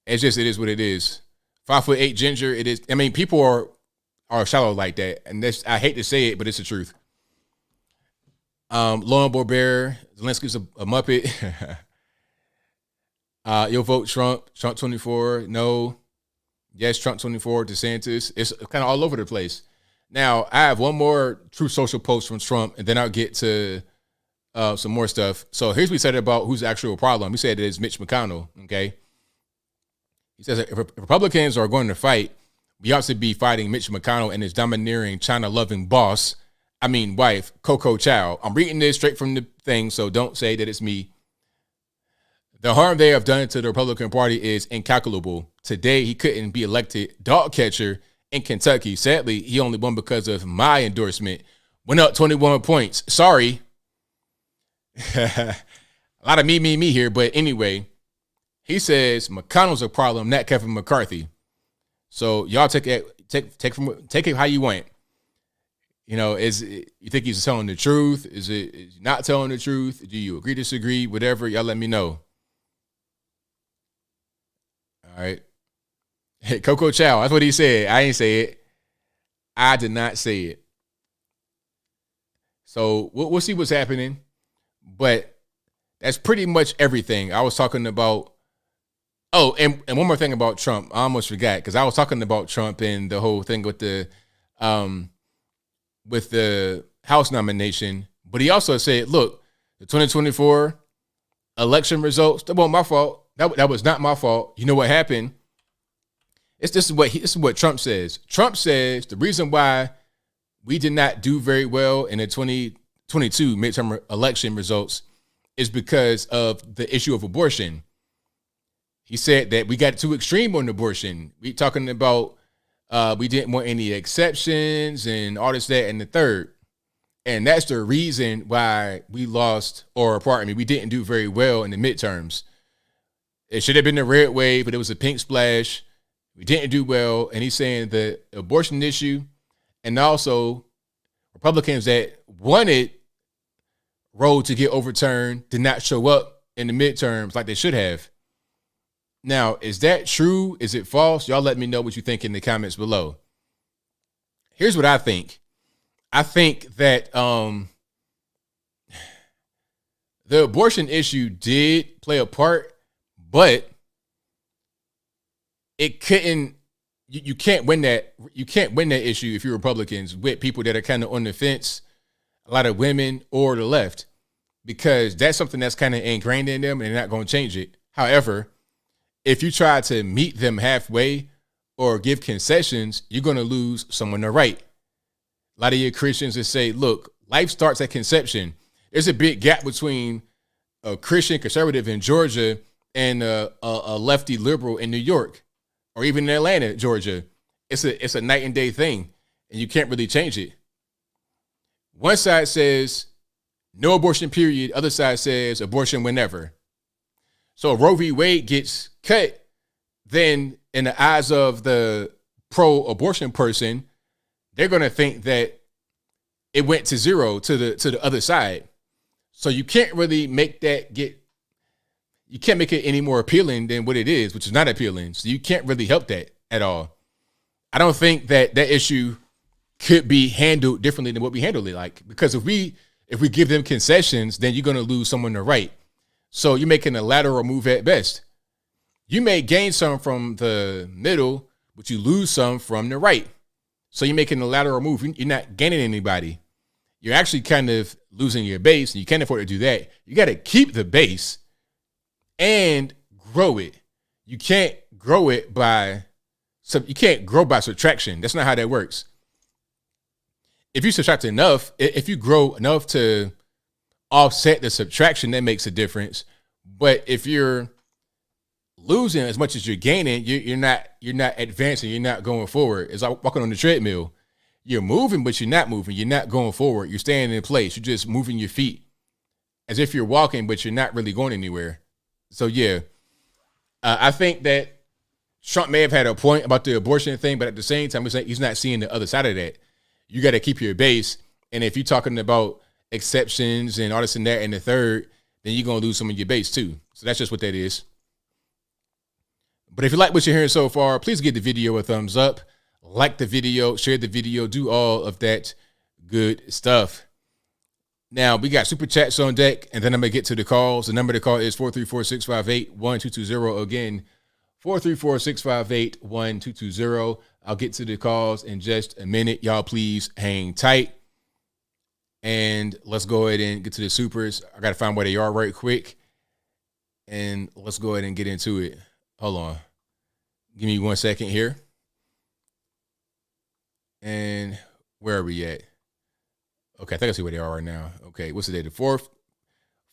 It is what it is. 5'8" ginger. It is. I mean, people are shallow like that, and this, I hate to say it, but it's the truth. Lauren Boebert, Zelensky's a Muppet. You'll vote Trump 24. No. Yes, Trump 24. DeSantis. It's kind of all over the place. Now, I have one more Truth Social post from Trump, and then I'll get to some more stuff. So here's what he said about who's the actual problem. He said it is Mitch McConnell, okay? He says if Republicans are going to fight, we ought to be fighting Mitch McConnell and his domineering, China-loving wife, Coco Chow. I'm reading this straight from the thing, so don't say that it's me. The harm they have done to the Republican Party is incalculable. Today, he couldn't be elected dog catcher in Kentucky. Sadly, he only won because of my endorsement. Went up 21 points. Sorry. A lot of me here, but anyway, he says McConnell's a problem, not Kevin McCarthy. So y'all take it how you want. You know, you think he's telling the truth? Is he not telling the truth? Do you agree, disagree, whatever? Y'all let me know. All right. Hey, Coco Chow, that's what he said. I ain't say it. I did not say it. So we'll see what's happening. But that's pretty much everything. I was talking about. Oh, and one more thing about Trump. I almost forgot because I was talking about Trump and the whole thing with the House nomination. But he also said, look, the 2024 election results, that wasn't my fault. That was not my fault. You know what happened? This is what Trump says. Trump says the reason why we did not do very well in the 2022 midterm election results is because of the issue of abortion. He said that we got too extreme on abortion. We talking about we didn't want any exceptions and all this, that, and the third. And that's the reason why we lost, we didn't do very well in the midterms. It should have been the red wave, but it was a pink splash. We didn't do well. And he's saying the abortion issue and also Republicans that wanted Roe to get overturned did not show up in the midterms like they should have. Now, is that true? Is it false? Y'all let me know what you think in the comments below. Here's what I think. I think that the abortion issue did play a part, but it couldn't. You can't win that. You can't win that issue if you're Republicans with people that are kind of on the fence, a lot of women or the left, because that's something that's kind of ingrained in them and they're not going to change it. However, if you try to meet them halfway or give concessions, you're going to lose someone to right. A lot of your Christians that say, look, life starts at conception. There's a big gap between a Christian conservative in Georgia and a lefty liberal in New York, or even in Atlanta, Georgia. It's a night and day thing, and you can't really change it. One side says no abortion period. Other side says abortion whenever. So Roe v. Wade gets cut, then in the eyes of the pro-abortion person, they're going to think that it went to zero to the other side. So you can't really make that you can't make it any more appealing than what it is, which is not appealing. So you can't really help that at all. I don't think that issue could be handled differently than what we handled it like, because if we give them concessions, then you're going to lose someone to right. So you're making a lateral move at best. You may gain some from the middle, but you lose some from the right. So you're making a lateral move. You're not gaining anybody. You're actually kind of losing your base, and you can't afford to do that. You got to keep the base and grow it. You can't grow it by subtraction. That's not how that works. If you subtract enough, if you grow enough to offset the subtraction, that makes a difference. But if you're losing as much as you're gaining, you're not advancing. You're not going forward. It's like walking on the treadmill. You're moving, but you're not moving. You're not going forward. You're staying in place. You're just moving your feet as if you're walking, but you're not really going anywhere. So yeah, I think that Trump may have had a point about the abortion thing, but at the same time, he's not seeing the other side of that. You got to keep your base, and if you're talking about exceptions and all this and that and the third, then you're going to lose some of your base too. So that's just what that is. But if you like what you're hearing so far, please give the video a thumbs up, like the video, share the video, do all of that good stuff. Now, we got super chats on deck, and then I'm going to get to the calls. The number to call is 434-658-1220. Again, 434-658-1220. I'll get to the calls in just a minute. Y'all please hang tight. And let's go ahead and get to the supers. I got to find where they are right quick. And let's go ahead and get into it. Hold on. Give me 1 second here. And where are we at? Okay, I think I see where they are right now. Okay, what's the day? The 4th.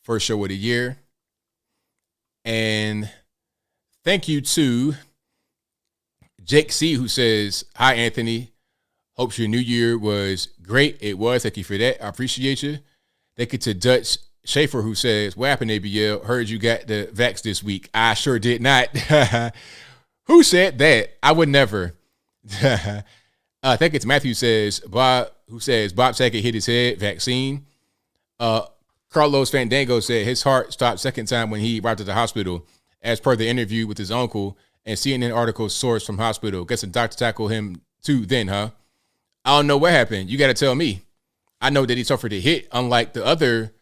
First show of the year. And thank you to Jake C, who says, hi, Anthony. Hopes your new year was great. It was. Thank you for that. I appreciate you. Thank you to Dutch Schaefer, who says, what happened, ABL? Heard you got the vax this week. I sure did not. Who said that? I would never. I think it's Matthew says, Bob, who says, Bob Saget hit his head, vaccine. Carlos Fandango said his heart stopped second time when he arrived at the hospital, as per the interview with his uncle and CNN article source from hospital. Guess the doctor tackled him too then, huh? I don't know what happened. You got to tell me. I know that he suffered a hit, unlike the other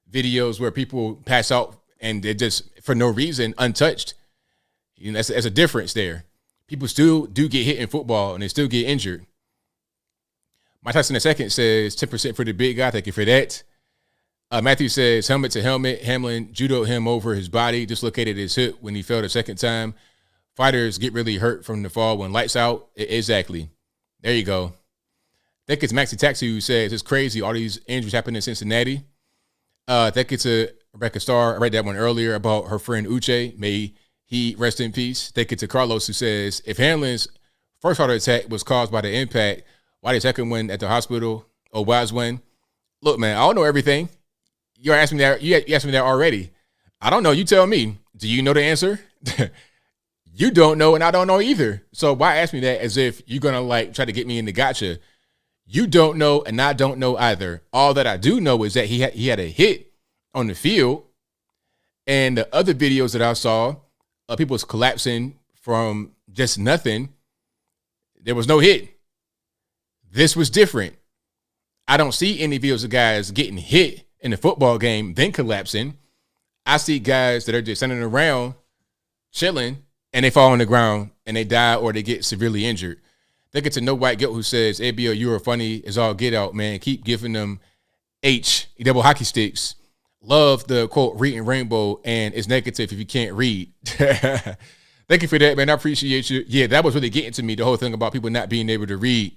videos where people pass out and they're just for no reason untouched. You know, that's a difference there. People still do get hit in football and they still get injured. Mike Tyson II says 10% for the big guy. Thank you for that. Matthew says helmet to helmet. Hamlin judoed him over his body, dislocated his hip when he fell the second time. Fighters get really hurt from the fall when lights out. Exactly. There you go. I think it's Maxi Taxi who says it's crazy. All these injuries happen in Cincinnati. I think it's a Rebecca Starr. I read that one earlier about her friend Uche. May he rest in peace. I think it's a Carlos who says if Hamlin's first heart attack was caused by the impact, why the second one at the hospital? Oh, wise one. Look, man, I don't know everything. You asked me that. You asked me that already. I don't know. You tell me. Do you know the answer? You don't know, and I don't know either. So why ask me that as if you're gonna like try to get me in the gotcha? You don't know, and I don't know either. All that I do know is that he had a hit on the field, and the other videos that I saw, people was collapsing from just nothing. There was no hit. This was different. I don't see any videos of guys getting hit in the football game, then collapsing. I see guys that are just standing around chilling and they fall on the ground and they die or they get severely injured. They get to No White Guilt who says, ABL, you are funny as all get out, man. Keep giving them double hockey sticks. Love the quote reading rainbow and it's negative if you can't read. Thank you for that, man. I appreciate you. Yeah, that was really getting to me, the whole thing about people not being able to read.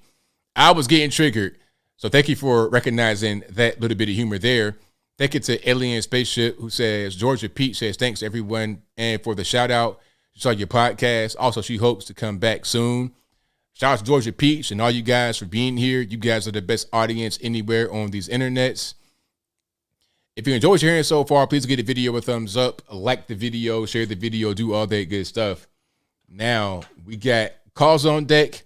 I was getting triggered. So thank you for recognizing that little bit of humor there. Thank you to Alien Spaceship who says, Georgia Pete says, thanks everyone and for the shout out. She saw your podcast. Also, she hopes to come back soon. Shout out to Georgia Peach and all you guys for being here. You guys are the best audience anywhere on these internets. If you enjoyed what you're hearing so far, please give the video a thumbs up, like the video, share the video, do all that good stuff. Now, we got calls on deck.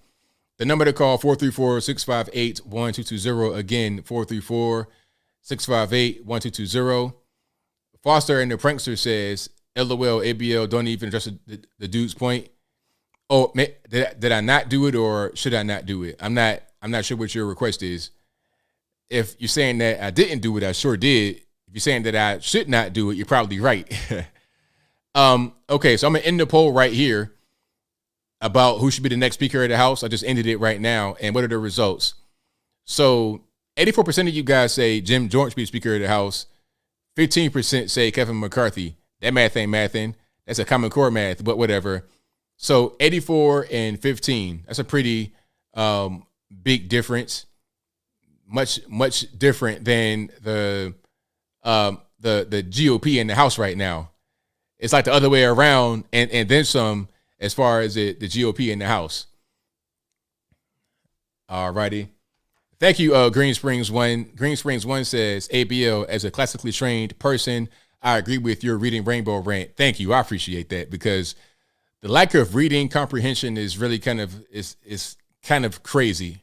The number to call, 434-658-1220. Again, 434-658-1220. Foster and the Prankster says, LOL, ABL, don't even address the dude's point. Oh, did I not do it or should I not do it? I'm not sure what your request is. If you're saying that I didn't do it, I sure did. If you're saying that I should not do it, you're probably right. Okay, so I'm going to end the poll right here about who should be the next Speaker of the House. I just ended it right now. And what are the results? So 84% of you guys say Jim Jordan should be Speaker of the House. 15% say Kevin McCarthy. That math ain't mathing. That's a Common Core math, but whatever. So 84 and 15. That's a pretty big difference. Much different than the GOP in the House right now. It's like the other way around, and then some as far as the GOP in the House. All righty. Thank you, Green Springs 1. Green Springs 1 says, ABL, as a classically trained person, I agree with your reading rainbow rant. Thank you. I appreciate that because the lack of reading comprehension is really kind of crazy.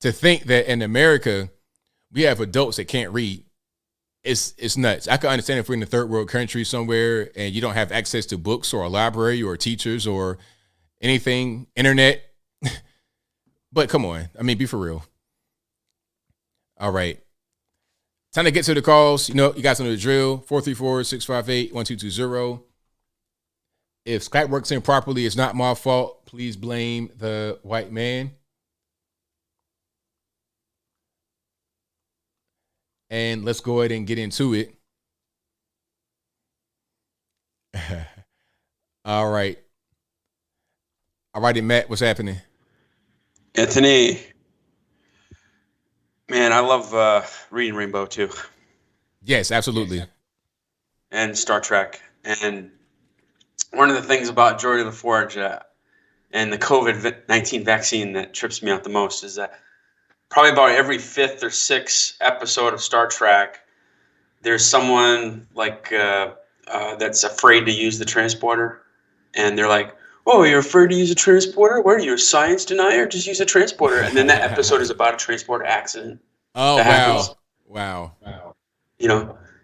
To think that in America, we have adults that can't read. It's nuts. I can understand if we're in a third world country somewhere and you don't have access to books or a library or teachers or anything, internet. But come on. I mean, be for real. All right. Time to get to the calls. You guys know the drill. 434-658-1220. If Skype works improperly, it's not my fault. Please blame the white man. And let's go ahead and get into it. All right. All righty, Matt, what's happening? Anthony. Man, I love reading Rainbow too. Yes, absolutely. And Star Trek. And one of the things about Geordi LaForge and the COVID-19 vaccine that trips me out the most is that probably about every fifth or sixth episode of Star Trek, there's someone like that's afraid to use the transporter. And they're like, oh, you're afraid to use a transporter? What are you, a science denier? Just use a transporter. And then that episode is about a transporter accident. Oh, wow.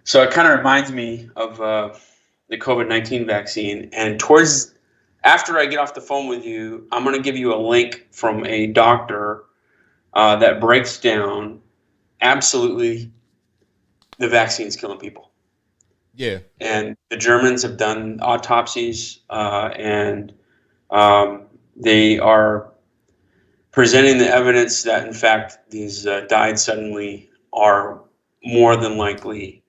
So it kind of reminds me of the COVID-19 vaccine. And after I get off the phone with you, I'm going to give you a link from a doctor that breaks down absolutely the vaccine's killing people. Yeah. And the Germans have done autopsies and they are presenting the evidence that, in fact, these died suddenly are more than likely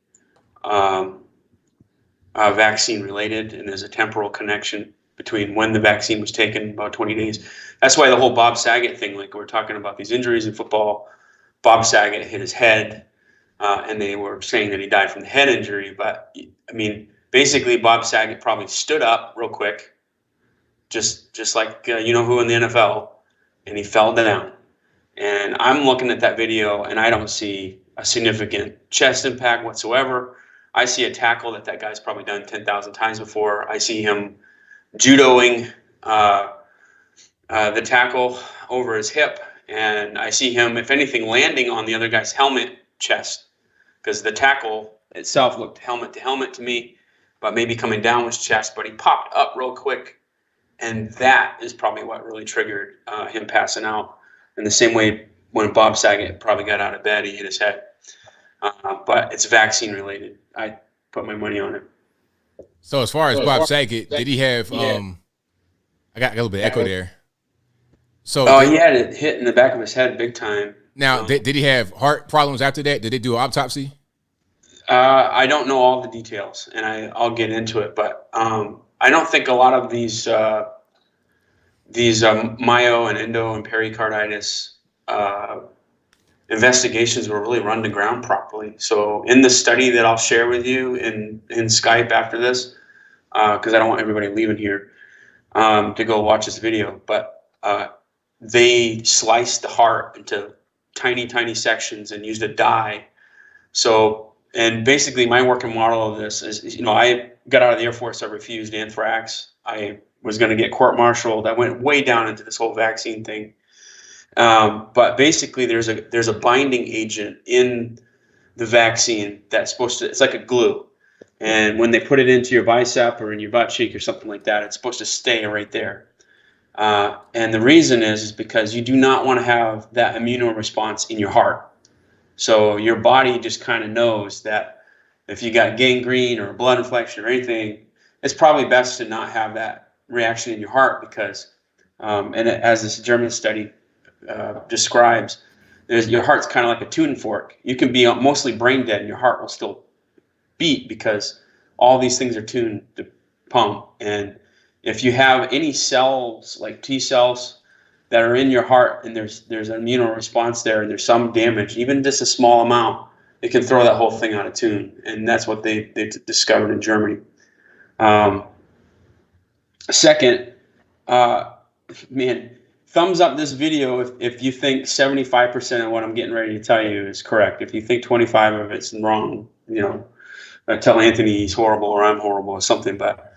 vaccine related, and there's a temporal connection between when the vaccine was taken, about 20 days. That's why the whole Bob Saget thing, like we're talking about these injuries in football, Bob Saget hit his head, and they were saying that he died from the head injury. But, I mean, basically Bob Saget probably stood up real quick, just like who in the NFL, and he fell down. And I'm looking at that video, and I don't see a significant chest impact whatsoever. I see a tackle that guy's probably done 10,000 times before. I see him judoing the tackle over his hip, and I see him, if anything, landing on the other guy's helmet chest, because the tackle itself looked helmet to helmet to me, but maybe coming down was chest, but he popped up real quick, and that is probably what really triggered him passing out. In the same way when Bob Saget probably got out of bed, he hit his head. But it's vaccine related. put my money on it. So as far as Bob Saget, did he have? I got a little bit of echo there. So he had it hit in the back of his head big time. Now, did he have heart problems after that? Did they do an autopsy? I don't know all the details, and I'll get into it, but I don't think a lot of these myo and endo and pericarditis investigations were really run to ground properly. So in the study that I'll share with you in Skype after this, because I don't want everybody leaving here to go watch this video, but they sliced the heart into tiny sections and used a dye. So, and basically my working model of this is, I got out of the Air Force, I refused anthrax. I was going to get court-martialed. I went way down into this whole vaccine thing. But basically there's a binding agent in the vaccine that's supposed to, it's like a glue. And when they put it into your bicep or in your butt cheek or something like that, it's supposed to stay right there. And the reason is because you do not want to have that immune response in your heart. So your body just kind of knows that if you got gangrene or a blood infection or anything, it's probably best to not have that reaction in your heart because, as this German study describes, your heart's kind of like a tuning fork. You can be mostly brain dead and your heart will still beat because all these things are tuned to pump. And if you have any cells like T cells that are in your heart and there's an immune response there and there's some damage, even just a small amount, it can throw that whole thing out of tune. And that's what they discovered in Germany. Second, thumbs up this video if you think 75% of what I'm getting ready to tell you is correct. If you think 25 of it's wrong, tell Anthony he's horrible or I'm horrible or something. But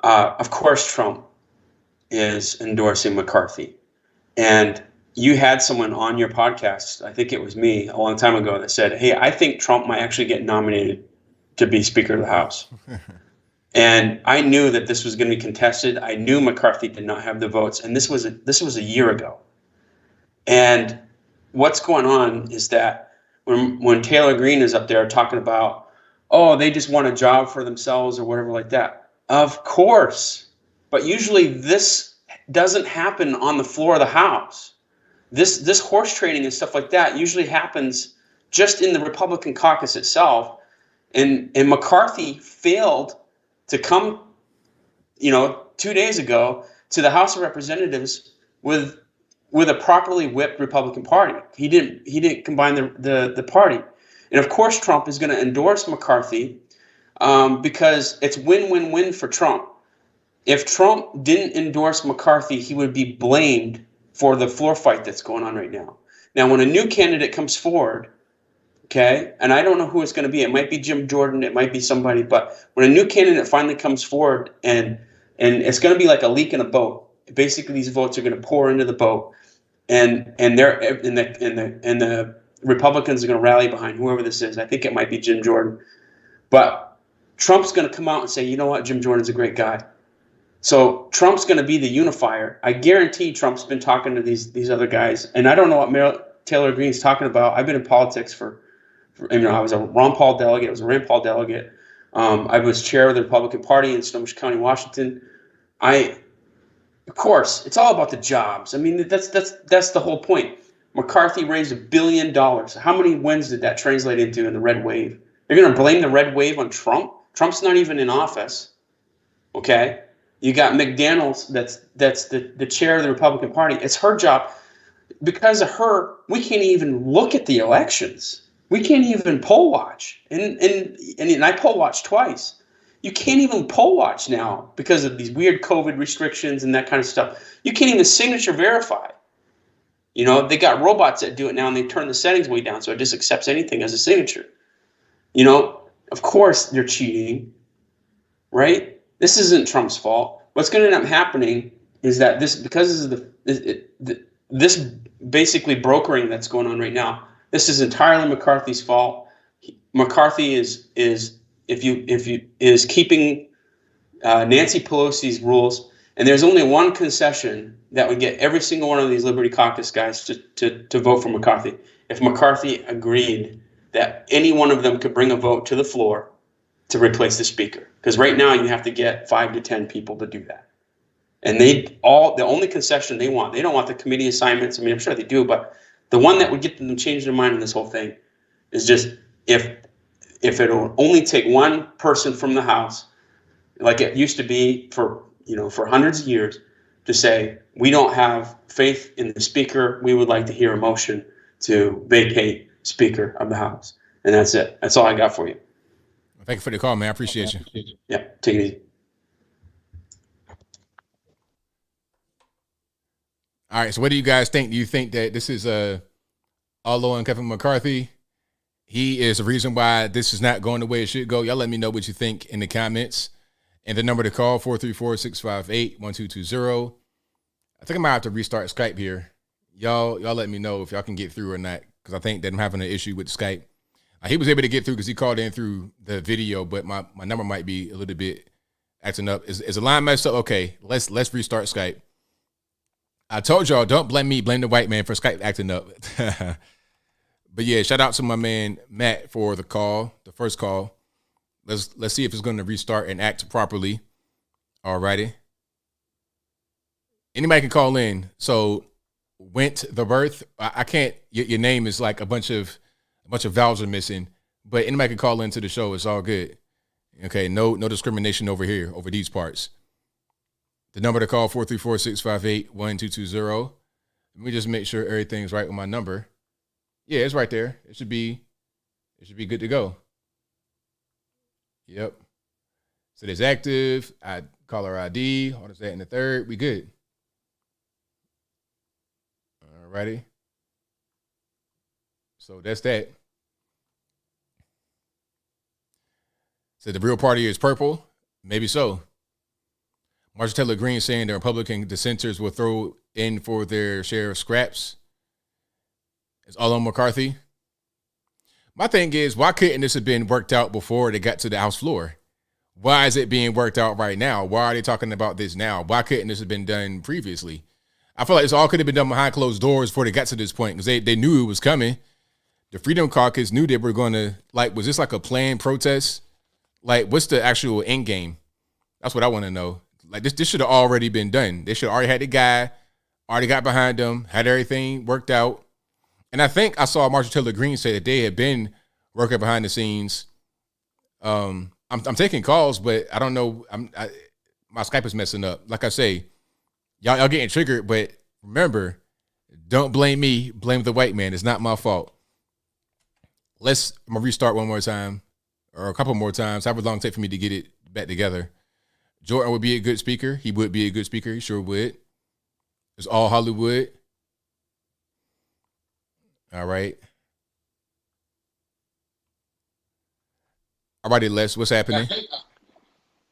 of course, Trump is endorsing McCarthy. And you had someone on your podcast, I think it was me, a long time ago that said, hey, I think Trump might actually get nominated to be Speaker of the House. And I knew that this was going to be contested. I knew McCarthy did not have the votes. And this was a year ago. And what's going on is that when Taylor Greene is up there talking about, oh, they just want a job for themselves or whatever like that. Of course. But usually this doesn't happen on the floor of the House. This horse trading and stuff like that usually happens just in the Republican caucus itself. And McCarthy failed to come, 2 days ago to the House of Representatives with a properly whipped Republican Party. He didn't combine the party. And of course Trump is going to endorse McCarthy because it's win-win-win for Trump. If Trump didn't endorse McCarthy, he would be blamed for the floor fight that's going on right now. Now, when a new candidate comes forward, okay, and I don't know who it's going to be. It might be Jim Jordan. It might be somebody. But when a new candidate finally comes forward and it's going to be like a leak in a boat, basically these votes are going to pour into the boat, and the Republicans are going to rally behind whoever this is. I think it might be Jim Jordan. But Trump's going to come out and say, you know what, Jim Jordan's a great guy. So Trump's going to be the unifier. I guarantee Trump's been talking to these other guys, and I don't know what Taylor Greene's talking about. I've been in politics for I was a Ron Paul delegate. I was a Rand Paul delegate. I was chair of the Republican Party in Snohomish County, Washington. Of course, it's all about the jobs. I mean, that's the whole point. McCarthy raised $1 billion. How many wins did that translate into in the red wave? You're going to blame the red wave on Trump? Trump's not even in office. Okay? You got McDaniels, that's the chair of the Republican Party. It's her job. Because of her, we can't even look at the elections. We can't even poll watch. And I poll watched twice. You can't even poll watch now because of these weird COVID restrictions and that kind of stuff. You can't even signature verify. They got robots that do it now and they turn the settings way down so it just accepts anything as a signature. Of course they're cheating, right? This isn't Trump's fault. What's going to end up happening is that because this basically brokering that's going on right now, this is entirely McCarthy's fault. McCarthy is keeping Nancy Pelosi's rules, and there's only one concession that would get every single one of these Liberty Caucus guys to vote for McCarthy. If McCarthy agreed that any one of them could bring a vote to the floor to replace the speaker. Because right now you have to get 5 to 10 people to do that. And the only concession they don't want the committee assignments. I mean, I'm sure they do, but the one that would get them to change their mind on this whole thing is just if it'll only take one person from the House, like it used to be for hundreds of years, to say, we don't have faith in the speaker. We would like to hear a motion to vacate Speaker of the House. And that's it. That's all I got for you. Thank you for the call, man. I appreciate you. Yeah, take it easy. All right, so what do you guys think? Do you think that this is all on Kevin McCarthy? He is the reason why this is not going the way it should go. Y'all let me know what you think in the comments. And the number to call, 434-658-1220. I think I might have to restart Skype here. Y'all let me know if y'all can get through or not, because I think that I'm having an issue with Skype. He was able to get through because he called in through the video, but my number might be a little bit acting up. Is the line messed up? Okay, let's restart Skype. I told y'all, don't blame me, blame the white man for Skype acting up. But yeah, shout out to my man Matt for the call, the first call. Let's see if it's going to restart and act properly. All righty. Anybody can call in. So went the birth. I can't. Your name is like a bunch of vowels are missing. But anybody can call into the show. It's all good. Okay. No discrimination over here over these parts. The number to call, 434-658-1220. Let me just make sure everything's right with my number. Yeah, it's right there. It should be good to go. Yep. So it's active. I caller ID. All this, that, and the third. We good. All righty. So that's that. So the real party is purple. Maybe so. Marjorie Taylor Greene saying the Republican dissenters will throw in for their share of scraps. It's all on McCarthy. My thing is, why couldn't this have been worked out before they got to the House floor? Why is it being worked out right now? Why are they talking about this now? Why couldn't this have been done previously? I feel like this all could have been done behind closed doors before they got to this point, because they knew it was coming. The Freedom Caucus knew they were going to, was this like a planned protest? What's the actual end game? That's what I want to know. This should have already been done. They should have already had the guy, already got behind them, had everything worked out. And I think I saw Marjorie Taylor Greene say that they had been working behind the scenes. I'm taking calls, but I don't know. My Skype is messing up. Like I say, y'all getting triggered, but remember, don't blame me. Blame the white man. It's not my fault. I'm gonna restart one more time, or a couple more times. However long it take for me to get it back together. Jordan would be a good speaker. He would be a good speaker. He sure would. It's all Hollywood. All right. All righty, Les, what's happening?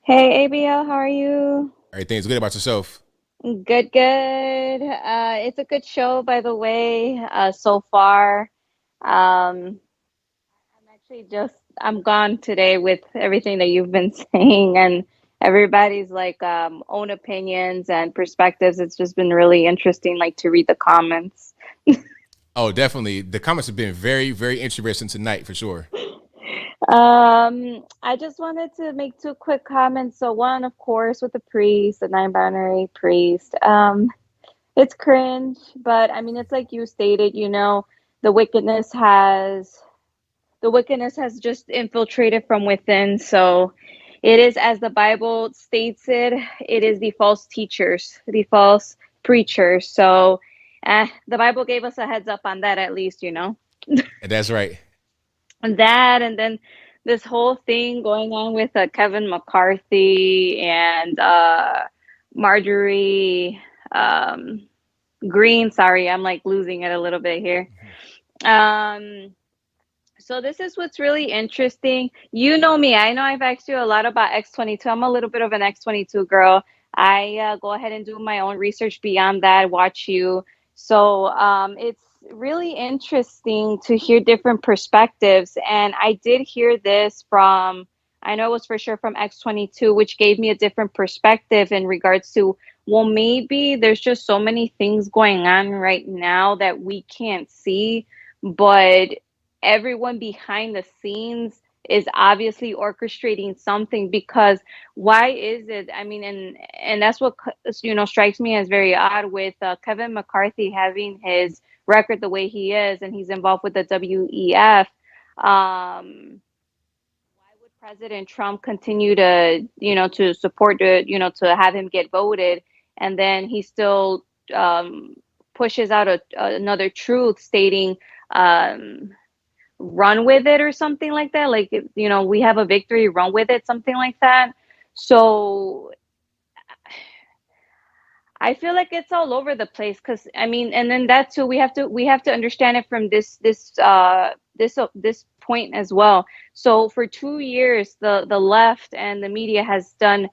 Hey, ABL, how are you? Everything's good about yourself. Good. It's a good show, by the way, so far. I'm gone today with everything that you've been saying, and everybody's own opinions and perspectives. It's just been really interesting, to read the comments. Oh, definitely. The comments have been very, very interesting tonight, for sure. I just wanted to make two quick comments. So one, of course, with the priest, the non-binary priest, it's cringe, but I mean, it's like you stated, the wickedness has just infiltrated from within. So it is, as the Bible states it is the false teachers, the false preachers. So the Bible gave us a heads up on that, at least, That's right. And then this whole thing going on with Kevin McCarthy and Marjorie Greene. Sorry, I'm losing it a little bit here. So this is what's really interesting. You know me. I know I've asked you a lot about X-22. I'm a little bit of an X-22 girl. I go ahead and do my own research beyond that, watch you. So it's really interesting to hear different perspectives. And I did hear this from, I know it was for sure from X-22, which gave me a different perspective in regards to, well, maybe there's just so many things going on right now that we can't see, but everyone behind the scenes is obviously orchestrating something, because why is it? I mean, and that's what strikes me as very odd with Kevin McCarthy having his record the way he is, and he's involved with the WEF. Why would President Trump continue to, to support to have him get voted, and then he still pushes out another truth stating, run with it or something like that. Like, we have a victory, run with it, something like that. So I feel like it's all over the place, because I mean, and then that too, we have to understand it from this point as well. So for 2 years, the left and the media has done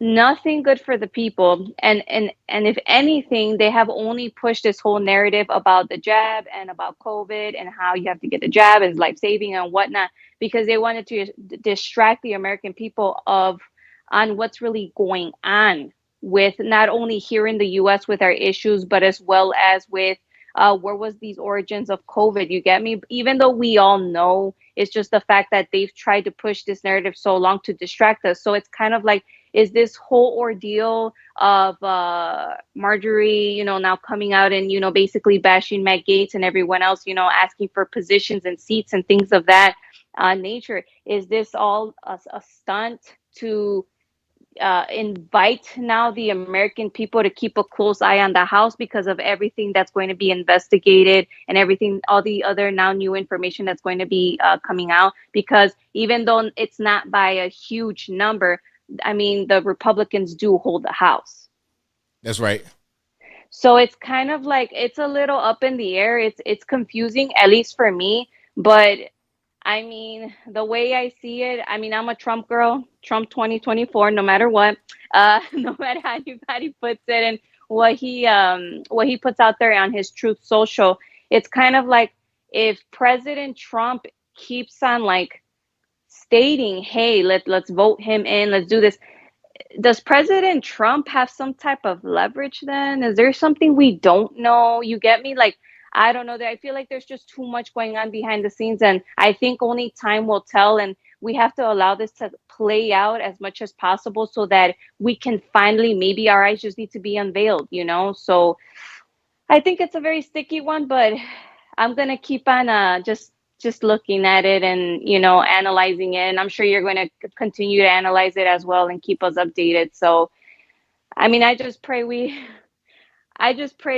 nothing good for the people, and if anything, they have only pushed this whole narrative about the jab and about COVID and how you have to get the jab and life saving and whatnot, because they wanted to distract the American people on what's really going on with not only here in the US with our issues, but as well as with where was these origins of COVID. You get me? Even though we all know, it's just the fact that they've tried to push this narrative so long to distract us. So it's kind of like, is this whole ordeal of Marjorie, now coming out and, basically bashing Matt Gaetz and everyone else, asking for positions and seats and things of that nature, is this all a stunt to invite now the American people to keep a close eye on the House because of everything that's going to be investigated and everything, all the other now new information that's going to be coming out? Because even though it's not by a huge number, I mean, the Republicans do hold the House. That's right. So it's kind of like, it's a little up in the air. It's confusing, at least for me. But I mean, the way I see it, I mean, I'm a Trump girl, Trump 2024, no matter what, no matter how anybody puts it and what he puts out there on his Truth Social. It's kind of like, if President Trump keeps on like stating, hey, let's vote him in, let's do this, does President Trump have some type of leverage then? Is there something we don't know? You get me? Like, I don't know. I feel like there's just too much going on behind the scenes, and I think only time will tell, and we have to allow this to play out as much as possible so that we can finally, maybe our eyes just need to be unveiled, So I think it's a very sticky one, but I'm going to keep on just looking at it and, analyzing it. And I'm sure you're going to continue to analyze it as well and keep us updated. So, I mean, I just pray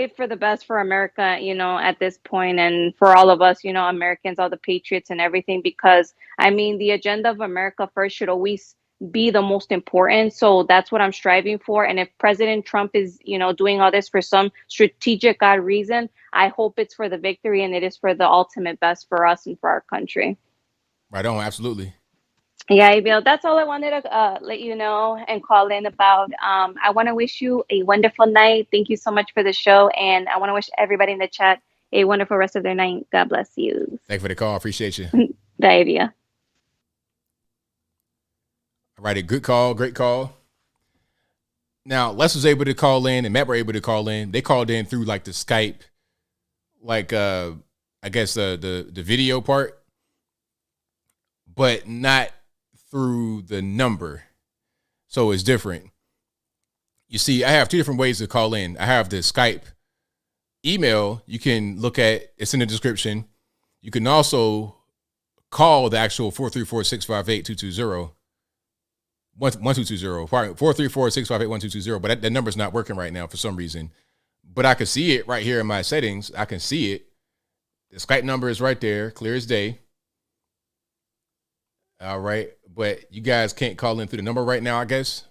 for the best for America, at this point, and for all of us, Americans, all the patriots and everything, because I mean, the agenda of America first should always be the most important. So that's what I'm striving for. And if President Trump is, doing all this for some strategic reason, I hope it's for the victory and it is for the ultimate best for us and for our country. Right on. Absolutely. Yeah, ABL, that's all I wanted to let you know and call in about. I want to wish you a wonderful night. Thank you so much for the show. And I want to wish everybody in the chat a wonderful rest of their night. God bless you. Thank you for the call. Appreciate you. Bye, ABL. All righty. Good call. Great call. Now, Les was able to call in and Matt were able to call in. They called in through like the Skype, like I guess the video part, but not through the number. So it's different. You see, I have two different ways to call in. I have the Skype email. You can look at, it's in the description. You can also call the actual 434-658-220. 1220, 434-658-1220, but that number's not working right now for some reason. But I can see it right here in my settings. I can see it. The Skype number is right there, clear as day. All right, but you guys can't call in through the number right now, I guess.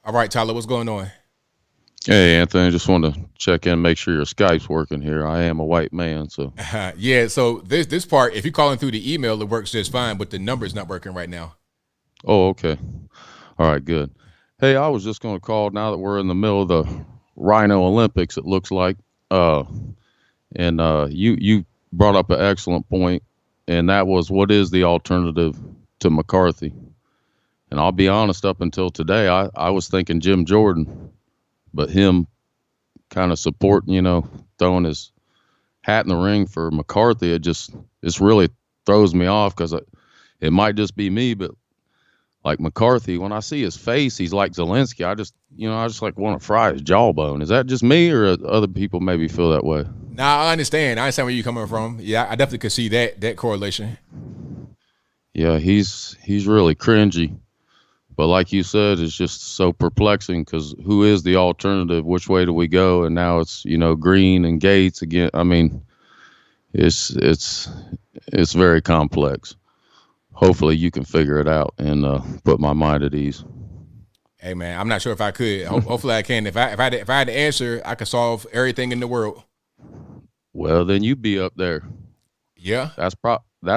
All right, Tyler, what's going on? Hey, Anthony, I just wanted to check in, make sure your Skype's working here. I am a white man, so. Yeah, so this part, if you're calling through the email, it works just fine, but the number's not working right now. Oh, okay. All right, good. Hey, I was just going to call now that we're in the middle of the Rhino Olympics, it looks like. And you brought up an excellent point, and that was, what is the alternative to McCarthy? And I'll be honest, up until today, I was thinking Jim Jordan, but him kind of supporting, throwing his hat in the ring for McCarthy, it's really throws me off because it might just be me, but like McCarthy, when I see his face, he's like Zelensky. I just like want to fry his jawbone. Is that just me, or other people maybe feel that way? Nah, I understand. I understand where you're coming from. Yeah, I definitely could see that correlation. Yeah, he's really cringy. But like you said, it's just so perplexing because who is the alternative? Which way do we go? And now it's, Green and Gates again. I mean, it's very complex. Hopefully you can figure it out and put my mind at ease. Hey man, I'm not sure if I could. Hopefully I can. If I had the answer, I could solve everything in the world. Well, then you'd be up there. Yeah, that's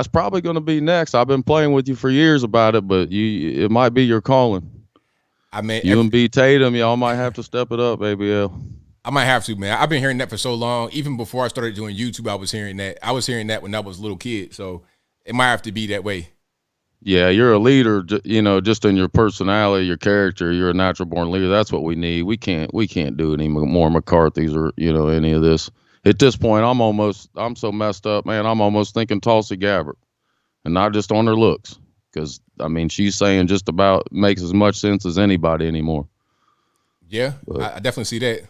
probably going to be next. I've been playing with you for years about it, but it might be your calling. I mean, you and B Tatum, y'all might have to step it up, ABL. I might have to, man. I've been hearing that for so long. Even before I started doing YouTube, I was hearing that. I was hearing that when I was a little kid, so it might have to be that way. Yeah, you're a leader, just in your personality, your character. You're a natural born leader. That's what we need. We can't do any more McCarthy's or, any of this. At this point, I'm so messed up, man. I'm almost thinking Tulsi Gabbard, and not just on her looks, because I mean, she's saying just about makes as much sense as anybody anymore. Yeah, but I definitely see that.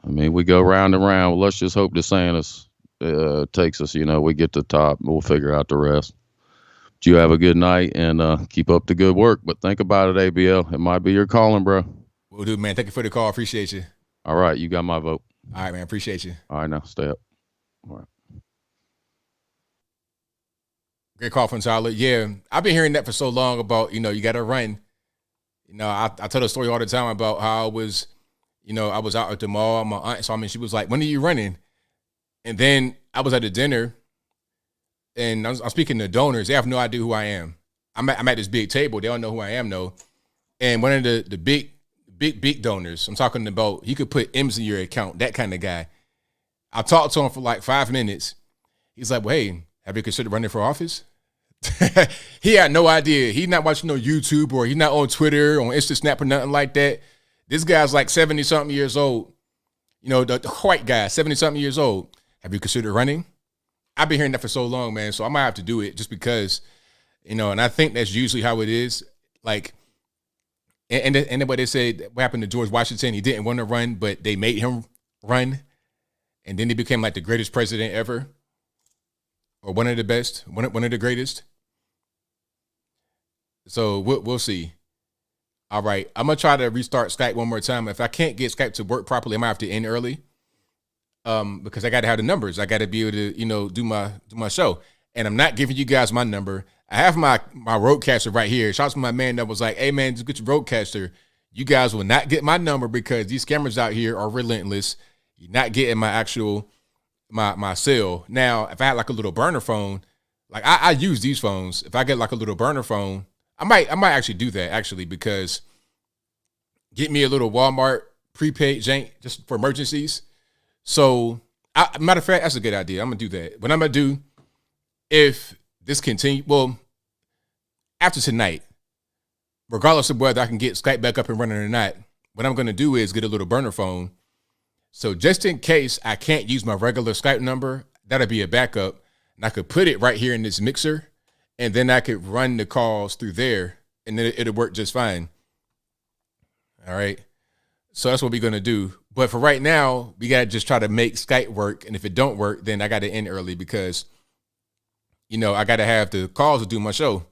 I mean, we go round and round. Well, let's just hope DeSantis takes us. We get to the top. We'll figure out the rest. But you have a good night and keep up the good work. But think about it, ABL. It might be your calling, bro. Will do, man. Thank you for the call. Appreciate you. All right, you got my vote. All right, man. Appreciate you. All right, now stay up. All right. Great call from Tyler. Yeah, I've been hearing that for so long about, you got to run. I tell a story all the time about how I was, I was out at the mall. My aunt saw me. She was like, "When are you running?" And then I was at a dinner, and I'm speaking to donors. They have no idea who I am. I'm at this big table. They don't know who I am, though. And one of the big donors, I'm talking about, he could put M's in your account, that kind of guy. I talked to him for like 5 minutes. He's like, "Well, hey, have you considered running for office?" He had no idea. He's not watching no YouTube, or he's not on Twitter, on Insta Snap, or nothing like that. This guy's like 70-something years old. The white guy, 70-something years old. "Have you considered running?" I've been hearing that for so long, man. So I might have to do it just because, and I think that's usually how it is. Like, and what they said, what happened to George Washington, he didn't want to run, but they made him run. And then he became like the greatest president ever, or one of the best, one of the greatest. So we'll see. All right, I'm gonna try to restart Skype one more time. If I can't get Skype to work properly, I might have to end early. Because I got to have the numbers. I got to be able to, do my show. And I'm not giving you guys my number. I have my roadcaster right here. Shout out to my man that was like, "Hey man, just get your roadcaster." You guys will not get my number because these scammers out here are relentless. You're not getting my actual my cell. Now, if I had like a little burner phone, like I use these phones. If I get like a little burner phone, I might actually do that actually, because get me a little Walmart prepaid jank just for emergencies. So, matter of fact, that's a good idea. I'm going to do that. What I'm going to do, if this continues, well, after tonight, regardless of whether I can get Skype back up and running or not, what I'm going to do is get a little burner phone. So just in case I can't use my regular Skype number, that'll be a backup. And I could put it right here in this mixer, and then I could run the calls through there, and then it'll work just fine. All right. So that's what we're going to do. But for right now, we got to just try to make Skype work. And if it don't work, then I got to end early because, I got to have the calls to do my show.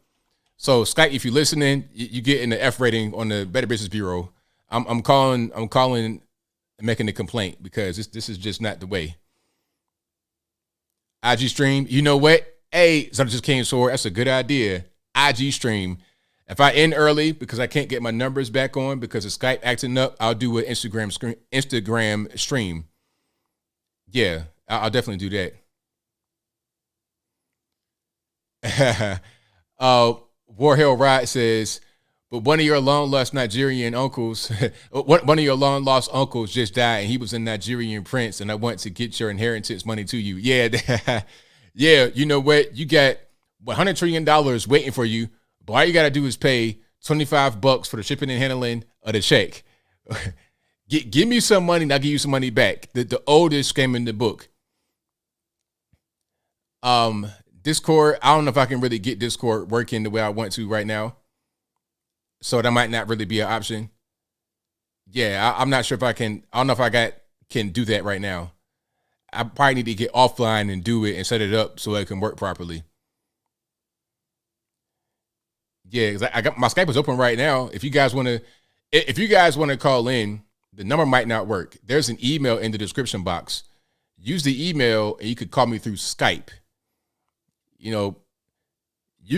So Skype, if you're listening, you get in the F rating on the Better Business Bureau. I'm calling and making a complaint because this is just not the way. IG stream, you know what? Hey, something just came sore. That's a good idea. IG stream. If I end early because I can't get my numbers back on because of Skype acting up, I'll do an Instagram stream. Yeah, I'll definitely do that. Warhill Rod says, but one of your long-lost Nigerian uncles, one of your long-lost uncles just died, and he was a Nigerian prince, and I want to get your inheritance money to you. Yeah, yeah, you know what? You got $100 trillion waiting for you. But all you got to do is pay $25 for the shipping and handling of the check. Give me some money and I'll give you some money back. The oldest scam in the book. Discord, I don't know if I can really get Discord working the way I want to right now. So that might not really be an option. Yeah, I'm not sure if I can. I don't know if can do that right now. I probably need to get offline and do it and set it up so it can work properly. Yeah, because I got my Skype is open right now. If you guys want to call in, the number might not work. There's an email in the description box. Use the email and you could call me through Skype. You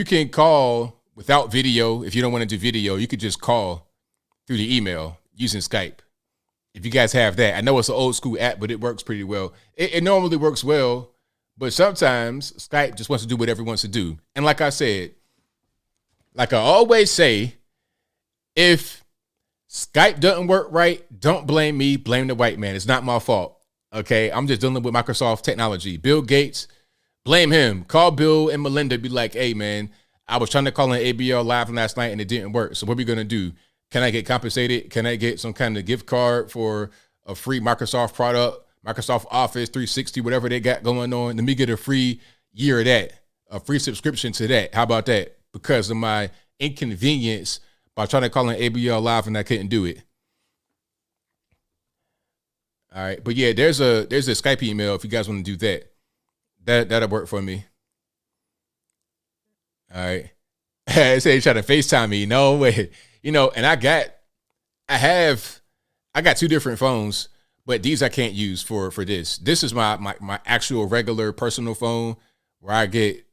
can call without video. If you don't want to do video, you could just call through the email using Skype. If you guys have that, I know it's an old school app, but it works pretty well. It normally works well, but sometimes Skype just wants to do whatever it wants to do. And like I said, like I always say, if Skype doesn't work right, don't blame me, blame the white man. It's not my fault. Okay, I'm just dealing with Microsoft technology. Bill Gates, blame him. Call Bill and Melinda, be like, hey man, I was trying to call an ABL live last night and it didn't work. So what are we gonna do? Can I get compensated? Can I get some kind of gift card for a free Microsoft product, Microsoft Office 360, whatever they got going on? Let me get a free year of that, a free subscription to that. How about that? Because of my inconvenience by trying to call an ABL live and I couldn't do it. All right, but yeah, there's a Skype email if you guys want to do that. That'll work for me. All right. Say try to FaceTime me. No way. And I got 2 different phones, but these I can't use for this. This is my actual regular personal phone where I get,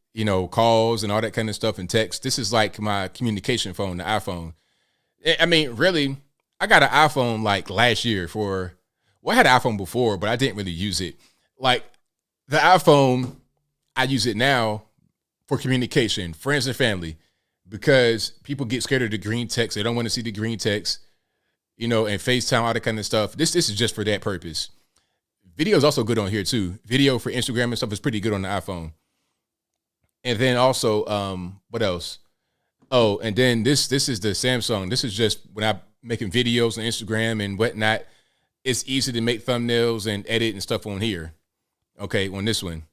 calls and all that kind of stuff and text. This is like my communication phone, the iPhone. I mean, really, I got an iPhone like last year I had an iPhone before, but I didn't really use it. Like the iPhone, I use it now for communication, friends and family, because people get scared of the green text. They don't want to see the green text, and FaceTime, all that kind of stuff. This is just for that purpose. Video is also good on here too. Video for Instagram and stuff is pretty good on the iPhone. And then also, what else? Oh, and then this is the Samsung. This is just when I'm making videos on Instagram and whatnot. It's easy to make thumbnails and edit and stuff on here. Okay, on this one.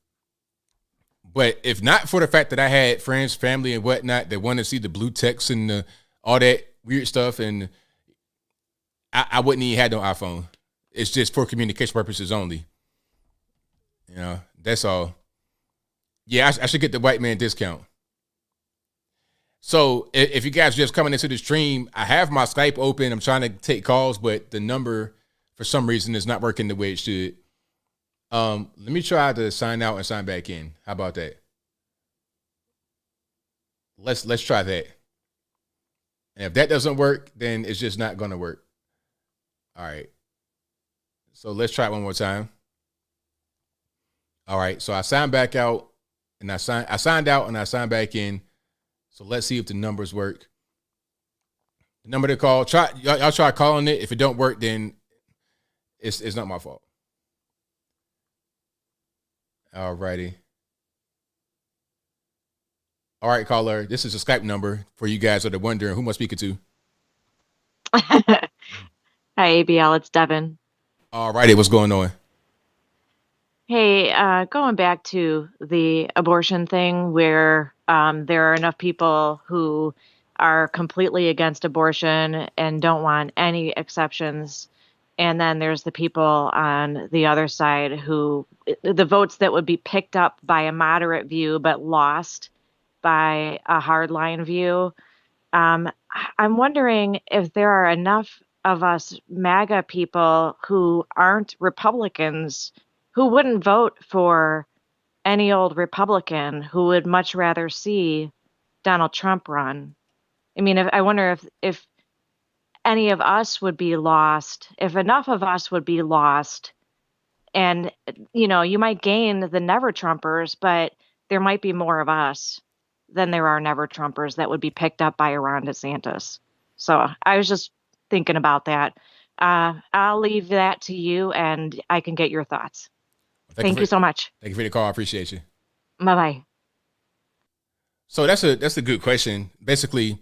But if not for the fact that I had friends, family, and whatnot that want to see the blue text and all that weird stuff, and I wouldn't even have no iPhone. It's just for communication purposes only. That's all. Yeah, I should get the white man discount. So if you guys are just coming into the stream, I have my Skype open. I'm trying to take calls, but the number for some reason is not working the way it should. Let me try to sign out and sign back in. How about that? Let's try that. And if that doesn't work, then it's just not going to work. All right. So let's try it one more time. All right. So I signed back out and I signed out and I signed back in. So let's see if the numbers work. The number to call, y'all try calling it. If it don't work, then it's not my fault. All righty. All right, caller. This is a Skype number for you guys that are wondering who am I speaking to. Hi, ABL. It's Devin. All righty. What's going on? Hey, going back to the abortion thing where there are enough people who are completely against abortion and don't want any exceptions. And then there's the people on the other side who the votes that would be picked up by a moderate view but lost by a hardline view. I'm wondering if there are enough of us MAGA people who aren't Republicans who wouldn't vote for any old Republican, who would much rather see Donald Trump run. I mean, I wonder if any of us would be lost, if enough of us would be lost, and, you might gain the never Trumpers, but there might be more of us than there are never Trumpers that would be picked up by Ron DeSantis. So I was just thinking about that. I'll leave that to you and I can get your thoughts. Thank you so much. Thank you for the call. I appreciate you. Bye-bye. So that's a good question. Basically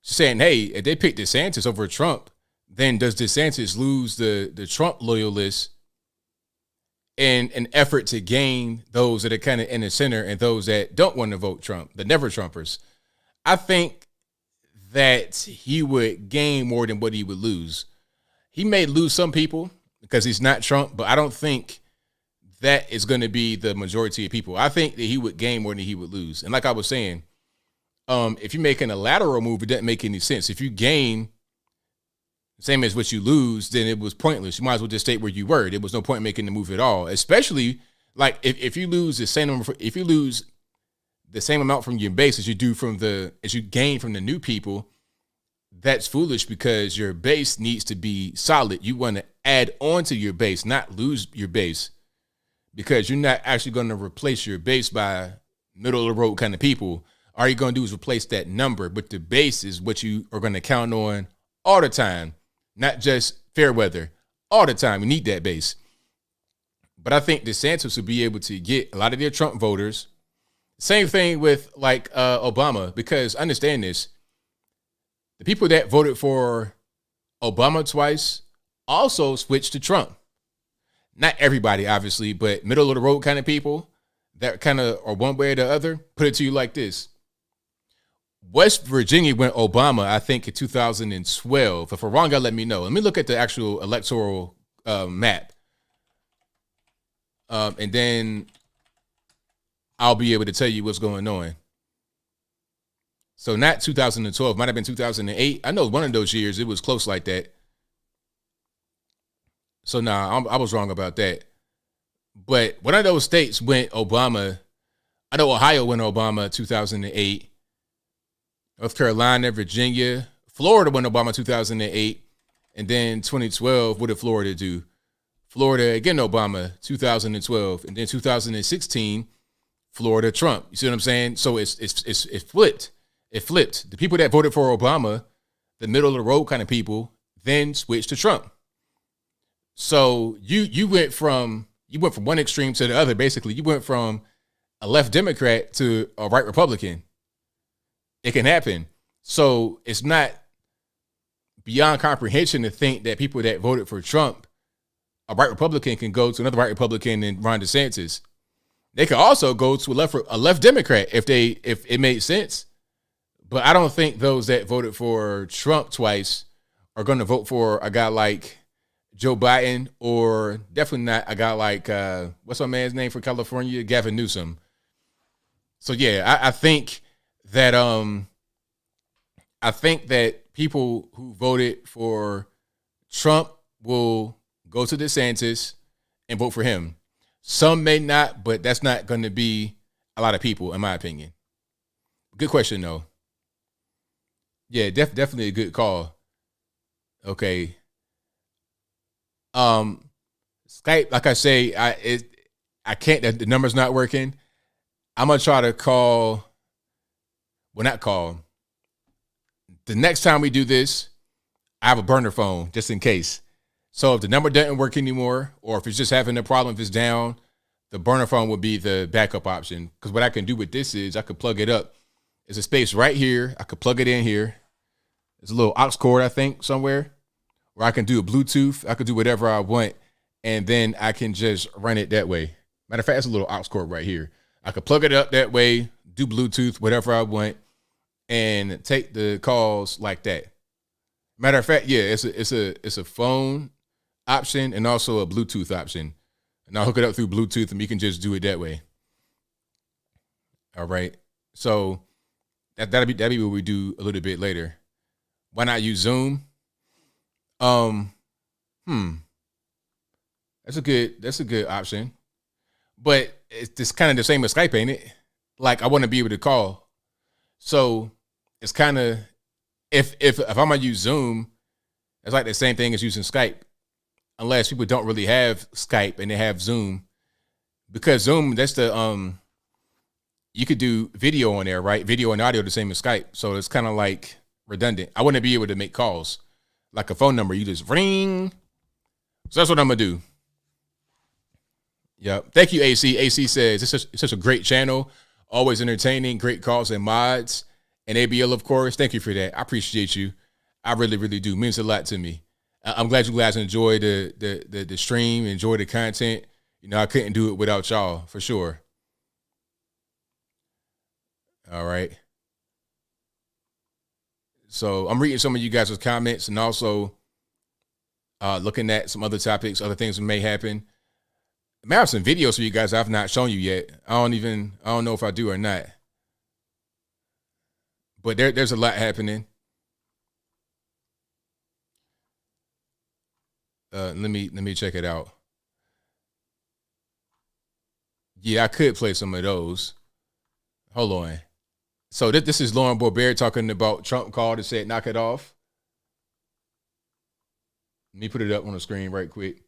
saying, hey, if they pick DeSantis over Trump, then does DeSantis lose the Trump loyalists in an effort to gain those that are kind of in the center and those that don't want to vote Trump, the never Trumpers. I think that he would gain more than what he would lose. He may lose some people because he's not Trump, but I don't think that is going to be the majority of people. I think that he would gain more than he would lose. And like I was saying, if you're making a lateral move, it doesn't make any sense. If you gain same as what you lose, then it was pointless. You might as well just stay where you were. There was no point in making the move at all. Especially like if you lose the same number, if you lose the same amount from your base as you do as you gain from the new people, that's foolish because your base needs to be solid. You want to add on to your base, not lose your base, because you're not actually going to replace your base by middle of the road kind of people. All you're going to do is replace that number, but the base is what you are going to count on all the time. Not just fair weather, all the time. We need that base. But I think DeSantis would be able to get a lot of their Trump voters. Same thing with like Obama, because understand this. The people that voted for Obama twice also switched to Trump. Not everybody, obviously, but middle of the road kind of people that kind of are one way or the other. Put it to you like this. West Virginia went Obama, I think, in 2012. If I'm wrong, y'all let me know. Let me look at the actual electoral map. And then I'll be able to tell you what's going on. So not 2012, might have been 2008. I know one of those years it was close like that. So I was wrong about that. But one of those states went Obama. I know Ohio went Obama 2008. North Carolina, Virginia, Florida went Obama 2008. And then 2012, what did Florida do? Florida, again, Obama 2012. And then 2016, Florida, Trump. You see what I'm saying? So it's flipped. It flipped. The people that voted for Obama, the middle of the road kind of people, then switched to Trump. So you went from one extreme to the other, basically. You went from a left Democrat to a right Republican. It can happen. So it's not beyond comprehension to think that people that voted for Trump, a right Republican, can go to another right Republican and Ron DeSantis. They could also go to a left Democrat if it made sense. But I don't think those that voted for Trump twice are going to vote for a guy like Joe Biden, or definitely not a guy like, what's my man's name for California? Gavin Newsom. So yeah, I think that people who voted for Trump will go to DeSantis and vote for him. Some may not, but that's not going to be a lot of people, in my opinion. Good question, though. Yeah, definitely a good call. Okay. Skype, like I say, I can't. The number's not working. I'm gonna try to call. Well, not call. The next time we do this, I have a burner phone just in case. So if the number doesn't work anymore, or if it's just having a problem, if it's down, the burner phone would be the backup option. Because what I can do with this is I could plug it up. There's a space right here. I could plug it in here. There's a little aux cord, I think, somewhere where I can do a Bluetooth. I could do whatever I want, and then I can just run it that way. Matter of fact, there's a little aux cord right here. I could plug it up that way, do Bluetooth, whatever I want, and take the calls like that. Matter of fact, yeah, it's a phone option and also a Bluetooth option. And I'll hook it up through Bluetooth, and you can just do it that way. All right. So that'll be what we do a little bit later. Why not use Zoom? That's a good option. But it's just kind of the same as Skype, ain't it? Like, I want to be able to call. So it's kind of, if I'm gonna use Zoom, it's like the same thing as using Skype, unless people don't really have Skype and they have Zoom, because Zoom, that's the you could do video on there, right? Video and audio the same as Skype, so it's kind of like redundant. I want to be able to make calls like a phone number. You just ring. So that's what I'm gonna do. Yeah. Thank you, AC. AC says it's such a great channel, always entertaining, great calls and mods. And ABL, of course, thank you for that. I appreciate you. I really, really do. It means a lot to me. I'm glad you guys enjoy the stream, enjoy the content. I couldn't do it without y'all for sure. All right. So I'm reading some of you guys' comments and also looking at some other topics, other things that may happen. I may have some videos for you guys I've not shown you yet. I don't know if I do or not. But there's a lot happening. Let me check it out. Yeah, I could play some of those. Hold on. So this is Lauren Boebert talking about Trump called and said, knock it off. Let me put it up on the screen right quick.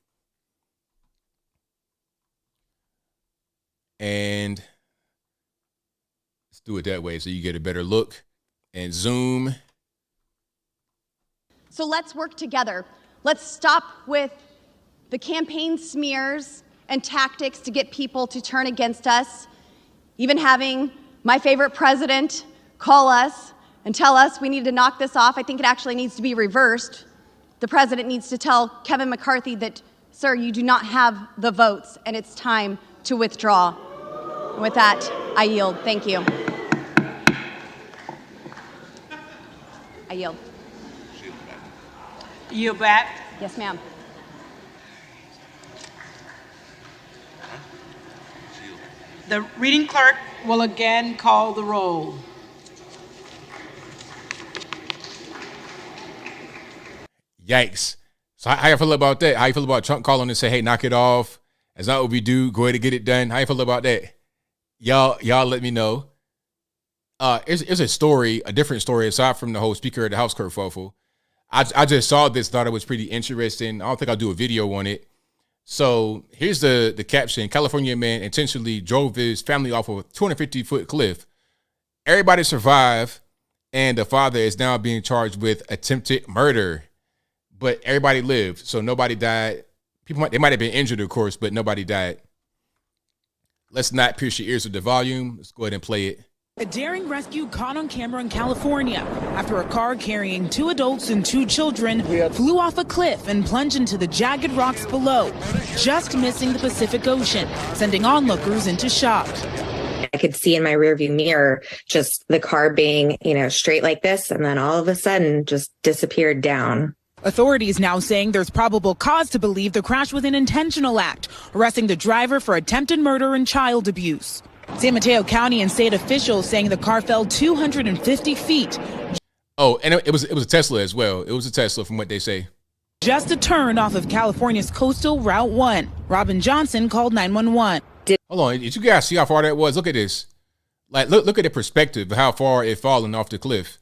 And let's do it that way so you get a better look. And zoom. So let's work together. Let's stop with the campaign smears and tactics to get people to turn against us. Even having my favorite president call us and tell us we need to knock this off. I think it actually needs to be reversed. The president needs to tell Kevin McCarthy that, sir, you do not have the votes and it's time to withdraw. And with that, I yield. Thank you. I yield. Yield back. Yes, ma'am. The reading clerk will again call the roll. Yikes. So how you feel about that? How you feel about Trump calling and say, hey, knock it off? That's not what we do. Go ahead and get it done. How you feel about that? Y'all let me know. It's a story, a different story aside from the whole Speaker of the House kerfuffle. I just saw this, thought it was pretty interesting. I don't think I'll do a video on it. So here's the caption. California man intentionally drove his family off of a 250-foot cliff. Everybody survived, and the father is now being charged with attempted murder. But everybody lived, so nobody died. They might have been injured, of course, but nobody died. Let's not pierce your ears with the volume. Let's go ahead and play it. A daring rescue caught on camera in California after a car carrying 2 adults and 2 children flew off a cliff and plunged into the jagged rocks below, just missing the Pacific Ocean, sending onlookers into shock. I could see in my rearview mirror just the car being, straight like this, and then all of a sudden just disappeared down. Authorities now saying there's probable cause to believe the crash was an intentional act, arresting the driver for attempted murder and child abuse. San Mateo County and state officials saying the car fell 250 feet. Oh, and it was a Tesla as well. It was a Tesla from what they say. Just a turn off of California's coastal Route 1. Robin Johnson called 911. Hold on, did you guys see how far that was? Look at this. Like, look at the perspective of how far it fallen off the cliff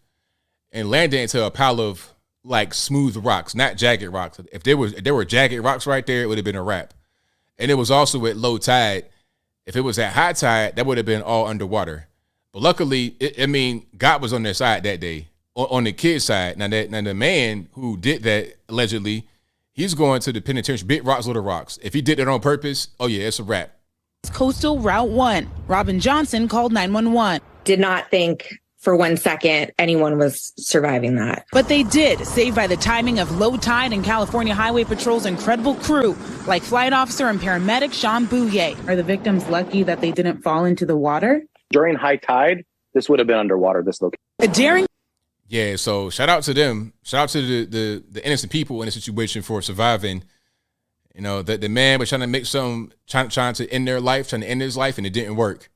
and landed into a pile of like smooth rocks, not jagged rocks. If there were jagged rocks right there, it would have been a wrap. And it was also at low tide. If it was at high tide, that would have been all underwater. But luckily, God was on their side that day, on the kid's side. Now the man who did that, allegedly, he's going to the penitentiary. Big rocks, little rocks. If he did it on purpose, oh yeah, it's a wrap. Coastal Route 1. Robin Johnson called 911. Did not think for 1 second anyone was surviving that. But they did, saved by the timing of low tide and California Highway Patrol's incredible crew, like flight officer and paramedic Sean Bouye. Are the victims lucky that they didn't fall into the water? During high tide, this would have been underwater, this location. A daring. Yeah, so shout out to them. Shout out to the innocent people in the situation for surviving. The man was trying to make trying to end their life, trying to end his life, and it didn't work.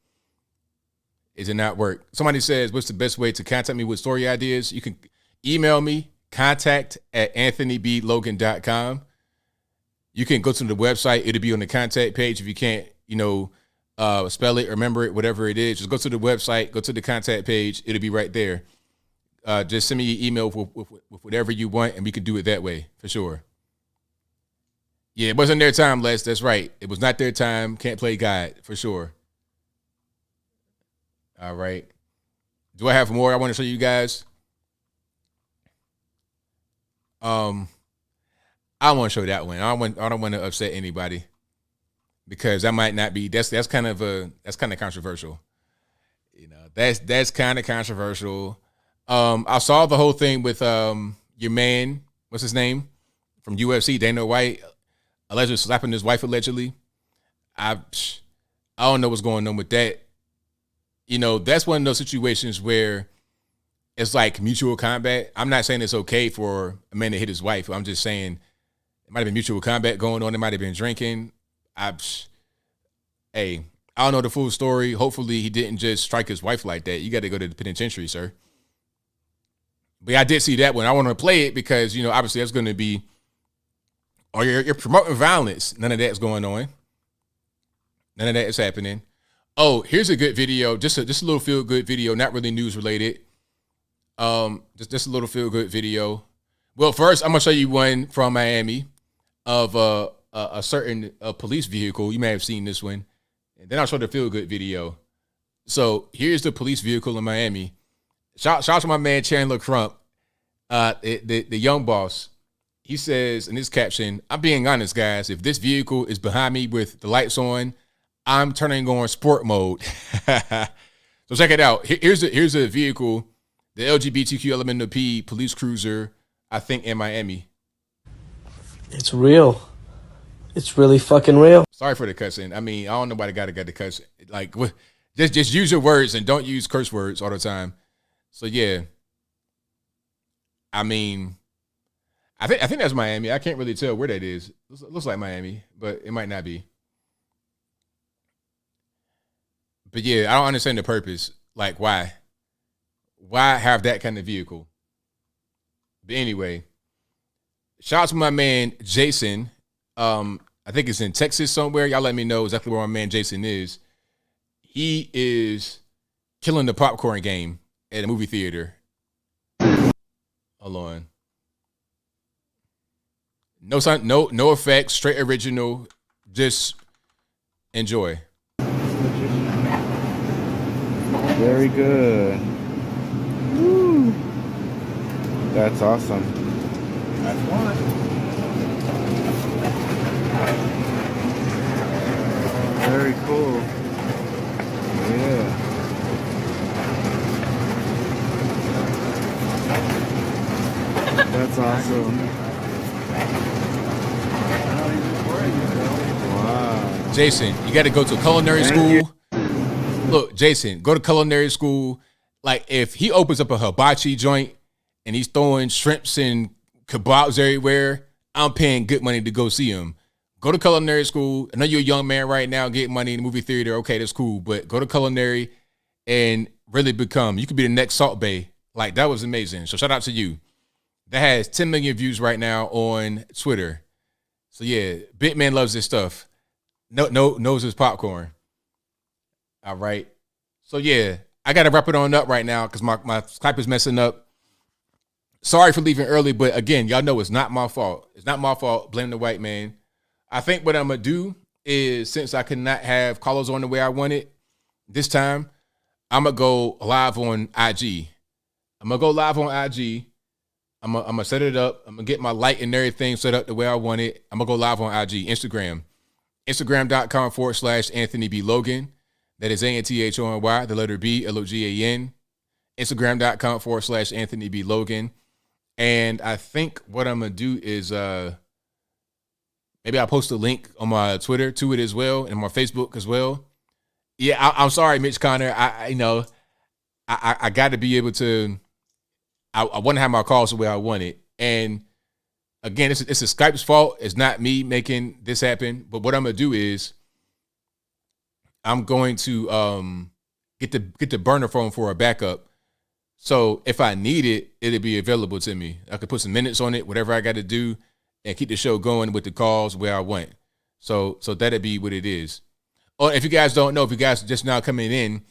It did not work. Somebody says, what's the best way to contact me with story ideas? You can email me, contact@anthonyblogan.com. You can go to the website. It'll be on the contact page. If you can't, spell it, remember it, whatever it is, just go to the website, go to the contact page. It'll be right there. Just send me an email with whatever you want, and we can do it that way for sure. Yeah, it wasn't their time, Les. That's right. It was not their time. Can't play God for sure. All right. Do I have more I want to show you guys? I want to show that one. I don't want to upset anybody because that might not be. That's kind of controversial. That's kind of controversial. I saw the whole thing with your man. What's his name from UFC? Dana White allegedly slapping his wife allegedly. I don't know what's going on with that. You know, that's one of those situations where it's like mutual combat. I'm not saying it's okay for a man to hit his wife. I'm just saying it might have been mutual combat going on. It might have been drinking. Hey, I don't know the full story. Hopefully he didn't just strike his wife like that. You got to go to the penitentiary, sir. But yeah, I did see that one. I want to play it because, you know, obviously that's going to be, or you're promoting violence. None of that's going on. None of that is happening. Oh, here's a good video. Just a little feel good video, not really news related. Just a little feel good video. Well, first I'm gonna show you one from Miami of a certain police vehicle. You may have seen this one, and then I'll show the feel good video. So here's the police vehicle in Miami. Shout out to my man Chandler Crump, the young boss. He says in his caption, "I'm being honest, guys. If this vehicle is behind me with the lights on, I'm turning on sport mode." So check it out. Here's a vehicle, the LGBTQ element of P police cruiser, I think in Miami. It's real. It's really fucking real. Sorry for the cussing. I mean, I don't know why the guy got to cuss. Like, just use your words and don't use curse words all the time. So yeah, I mean, I think that's Miami. I can't really tell where that is. It looks like Miami, but it might not be. But yeah, I don't understand the purpose. Like, why? Why have that kind of vehicle? But anyway, shout out to my man Jason. I think it's in Texas somewhere. Y'all let me know exactly where my man Jason is. He is killing the popcorn game at a movie theater. Hold on. No effects, straight original. Just enjoy. Very good. Woo. That's awesome. That's one. Very cool. Yeah. That's awesome. Wow. Jason, you got to go to culinary school. Look, Jason, go to culinary school. Like, if he opens up a hibachi joint and he's throwing shrimps and kebabs everywhere, I'm paying good money to go see him. Go to culinary school. I know you're a young man right now getting money in the movie theater. Okay, that's cool. But go to culinary and really you could be the next Salt Bae. Like, that was amazing. So shout out to you. That has 10 million views right now on Twitter. So yeah, Big Man loves this stuff. Knows his popcorn. All right. So yeah, I got to wrap it on up right now because my Skype is messing up. Sorry for leaving early, but again, y'all know it's not my fault. It's not my fault. Blame the white man. I think what I'm going to do is, since I could not have callers on the way I wanted this time, I'm going to go live on IG. I'm going to go live on IG. I'm going to set it up. I'm going to get my light and everything set up the way I want it. I'm going to go live on IG, Instagram. Instagram.com/Anthony B. Logan. That is ANTHONY, the letter B, LOGAN. Instagram.com/Anthony B. Logan. And I think what I'm going to do is maybe I'll post a link on my Twitter to it as well and my Facebook as well. Yeah, I'm sorry, Mitch Connor. I got to be able to, I want to have my calls the way I want it. And again, it's a Skype's fault. It's not me making this happen. But what I'm going to do is I'm going to get the burner phone for a backup. So if I need it, it'll be available to me. I could put some minutes on it, whatever I got to do, and keep the show going with the calls where I want. So that'll be what it is. Or if you guys don't know, if you guys are just now coming in,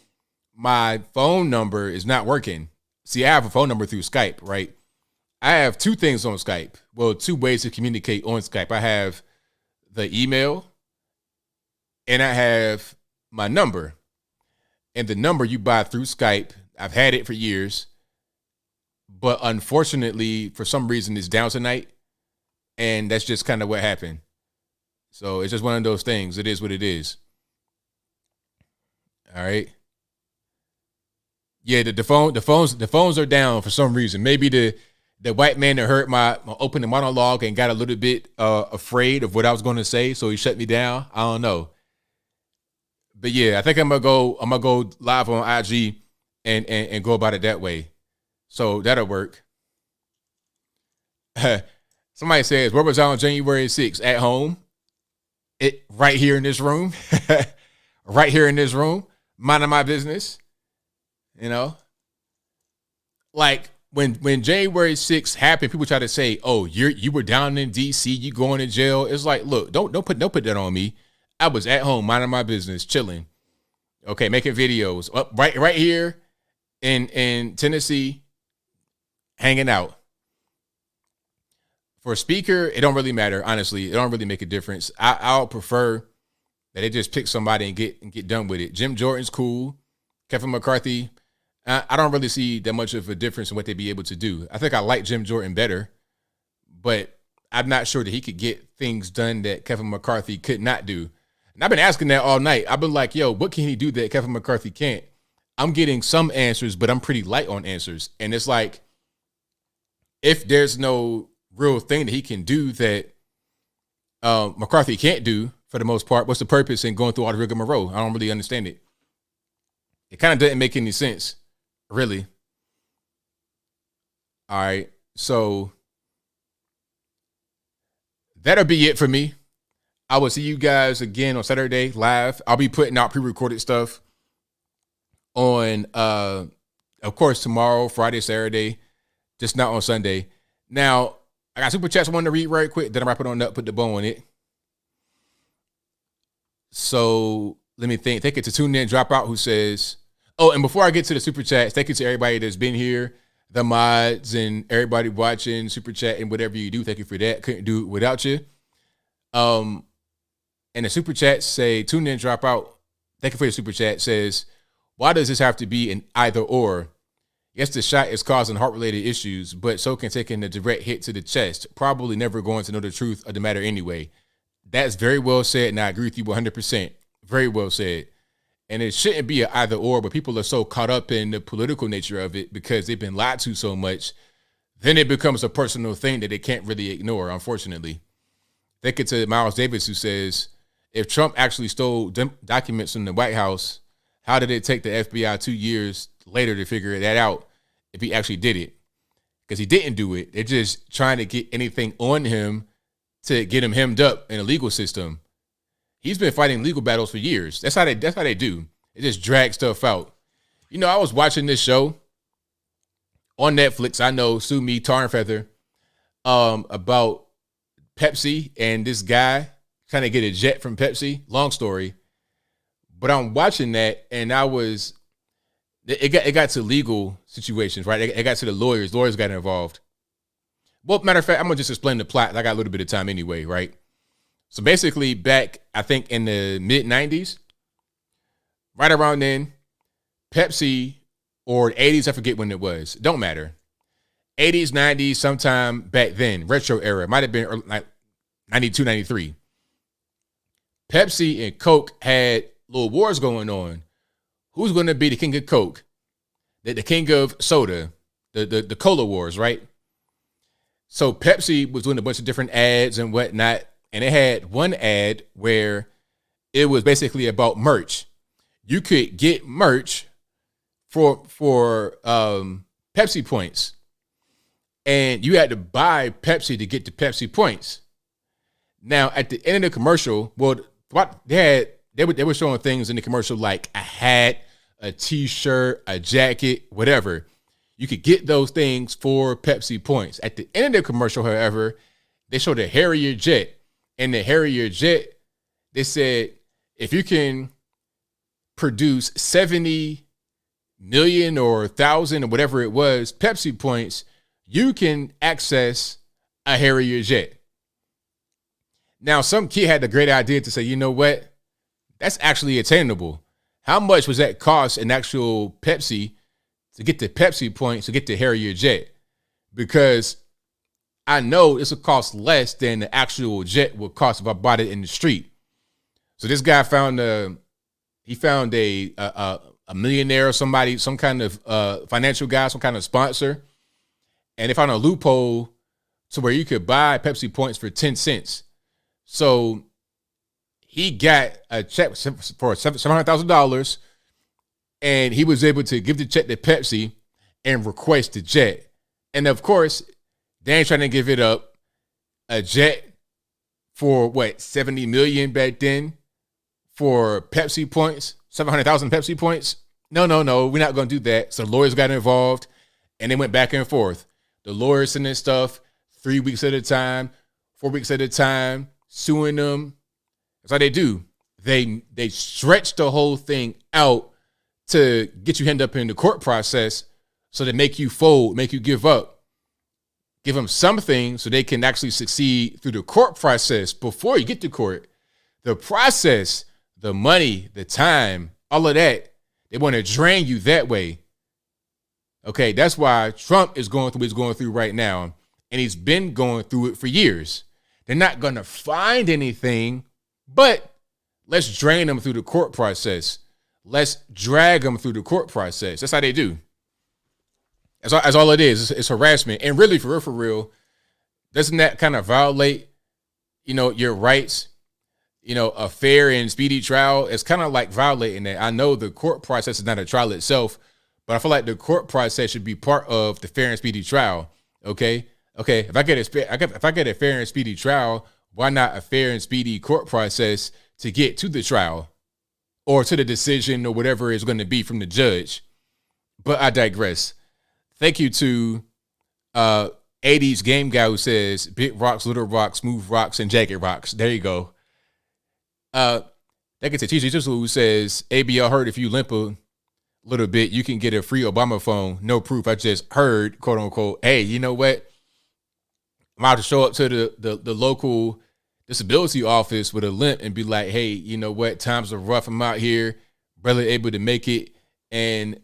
my phone number is not working. See, I have a phone number through Skype, right? I have two things on Skype. Well, two ways to communicate on Skype. I have the email and I have my number. And the number you buy through Skype, I've had it for years, but unfortunately, for some reason, it's down tonight. And that's just kind of what happened. So it's just one of those things. It is what it is. All right. Yeah, the phones are down for some reason. Maybe the white man that heard my opening monologue and got a little bit afraid of what I was going to say, so he shut me down. I don't know. But yeah, I think I'm gonna go live on IG and go about it that way. So that'll work. Somebody says, where was I on January 6th? At home. Right here in this room. Right here in this room. Minding my business. You know? Like when January 6th happened, people try to say, oh, you were down in DC, you going to jail. It's like, look, don't put that on me. I was at home minding my business, chilling. Okay, making videos. Right here in Tennessee, hanging out. For a speaker, it don't really matter, honestly. It don't really make a difference. I'll prefer that they just pick somebody and get done with it. Jim Jordan's cool. Kevin McCarthy, I don't really see that much of a difference in what they'd be able to do. I think I like Jim Jordan better, but I'm not sure that he could get things done that Kevin McCarthy could not do. And I've been asking that all night. I've been like, yo, what can he do that Kevin McCarthy can't? I'm getting some answers, but I'm pretty light on answers. And it's like, if there's no real thing that he can do that McCarthy can't do for the most part, what's the purpose in going through all the rigmarole? I don't really understand it. It kind of doesn't make any sense, really. All right, so that'll be it for me. I will see you guys again on Saturday live. I'll be putting out pre-recorded stuff on, of course, tomorrow, Friday, Saturday, just not on Sunday. Now, I got super chats I wanted to read right quick. Then I wrap it on up, put the bow on it. So let me think. Thank you to Tune In Dropout who says, oh, and before I get to the super chats, thank you to everybody that's been here, the mods and everybody watching, super chat and whatever you do. Thank you for that. Couldn't do it without you. And the super chats say, Tune In Dropout. Thank you for your super chat. Says, why does this have to be an either or? Yes, the shot is causing heart-related issues, but so can taking a direct hit to the chest. Probably never going to know the truth of the matter anyway. That's very well said, and I agree with you 100%. Very well said. And it shouldn't be an either or, but people are so caught up in the political nature of it because they've been lied to so much, then it becomes a personal thing that they can't really ignore, unfortunately. Thank you to Miles Davis who says, if Trump actually stole documents from the White House, how did it take the FBI 2 years later to figure that out if he actually did it? Because he didn't do it. They're just trying to get anything on him to get him hemmed up in a legal system. He's been fighting legal battles for years. That's how they do. They just drag stuff out. You know, I was watching this show on Netflix. I know, sue me, tar and feather, about Pepsi and this guy trying to get a jet from Pepsi. Long story. But I'm watching that and it got to legal situations, right? It got to the lawyers. Lawyers got involved. Well, matter of fact, I'm going to just explain the plot. I got a little bit of time anyway, right? So basically back, I think in the mid-90s, right around then, Pepsi, or the 80s, I forget when it was. Don't matter. 80s, 90s, sometime back then, retro era. Might have been like 92, 93. Pepsi and Coke had little wars going on. Who's going to be the king of Coke? The king of soda, the cola wars, right? So Pepsi was doing a bunch of different ads and whatnot, and it had one ad where it was basically about merch. You could get merch for Pepsi points, and you had to buy Pepsi to get the Pepsi points. Now, at the end of the commercial, well, what they were showing things in the commercial like a hat, a T-shirt, a jacket, whatever. You could get those things for Pepsi points. At the end of the commercial, however, they showed a Harrier jet. And the Harrier jet, they said, if you can produce 70 million or 1,000 or whatever it was, Pepsi points, you can access a Harrier jet. Now, some kid had the great idea to say, you know what? That's actually attainable. How much was that cost in actual Pepsi to get the Pepsi points, to get the Harrier jet? Because I know this will cost less than the actual jet would cost if I bought it in the street. So this guy found a millionaire or somebody, some kind of financial guy, some kind of sponsor. And they found a loophole to where you could buy Pepsi points for 10 cents. So he got a check for $700,000, and he was able to give the check to Pepsi and request the jet. And of course, they ain't trying to give it up. A jet for what, 70 million back then for Pepsi points, 700,000 Pepsi points. No, we're not going to do that. So lawyers got involved, and they went back and forth. The lawyers sending stuff 3 weeks at a time, 4 weeks at a time, suing them. That's how they do. They stretch the whole thing out to get you end up in the court process, so they make you fold, make you give up. Give them something so they can actually succeed through the court process before you get to court. The process, the money, the time, all of that, they want to drain you that way. Okay, that's why Trump is going through what he's going through right now, and he's been going through it for years. They're not going to find anything, but let's drain them through the court process. Let's drag them through the court process. That's how they do. That's all it is. It's harassment. And really, for real, doesn't that kind of violate, your rights? A fair and speedy trial. It's kind of like violating that. I know the court process is not a trial itself, but I feel like the court process should be part of the fair and speedy trial. Okay. If I get a fair and speedy trial, why not a fair and speedy court process to get to the trial or to the decision or whatever it's going to be from the judge? But I digress. Thank you to 80s game guy who says big rocks, little rocks, smooth rocks, and jagged rocks. There you go. That gets to TJ who says ABL heard if you limp a little bit, you can get a free Obama phone. No proof. I just heard, quote unquote. Hey, you know what? I'm about to show up to the local disability office with a limp and be like, hey, you know what? Times are rough. I'm out here, barely able to make it, and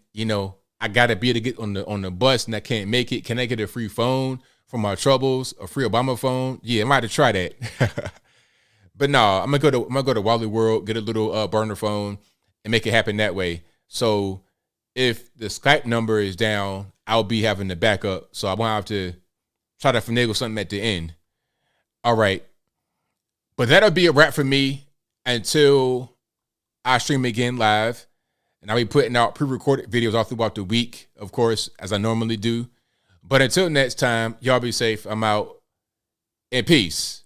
I gotta be able to get on the bus and I can't make it. Can I get a free phone for my troubles? A free Obama phone? Yeah, I might have to try that. But no, I'm gonna go to Wally World, get a little burner phone, and make it happen that way. So if the Skype number is down, I'll be having the backup, so I won't have to try to finagle something at the end. All right, but that'll be a wrap for me until I stream again live. And I'll be putting out pre-recorded videos all throughout the week, of course, as I normally do. But until next time, y'all be safe. I'm out. In peace.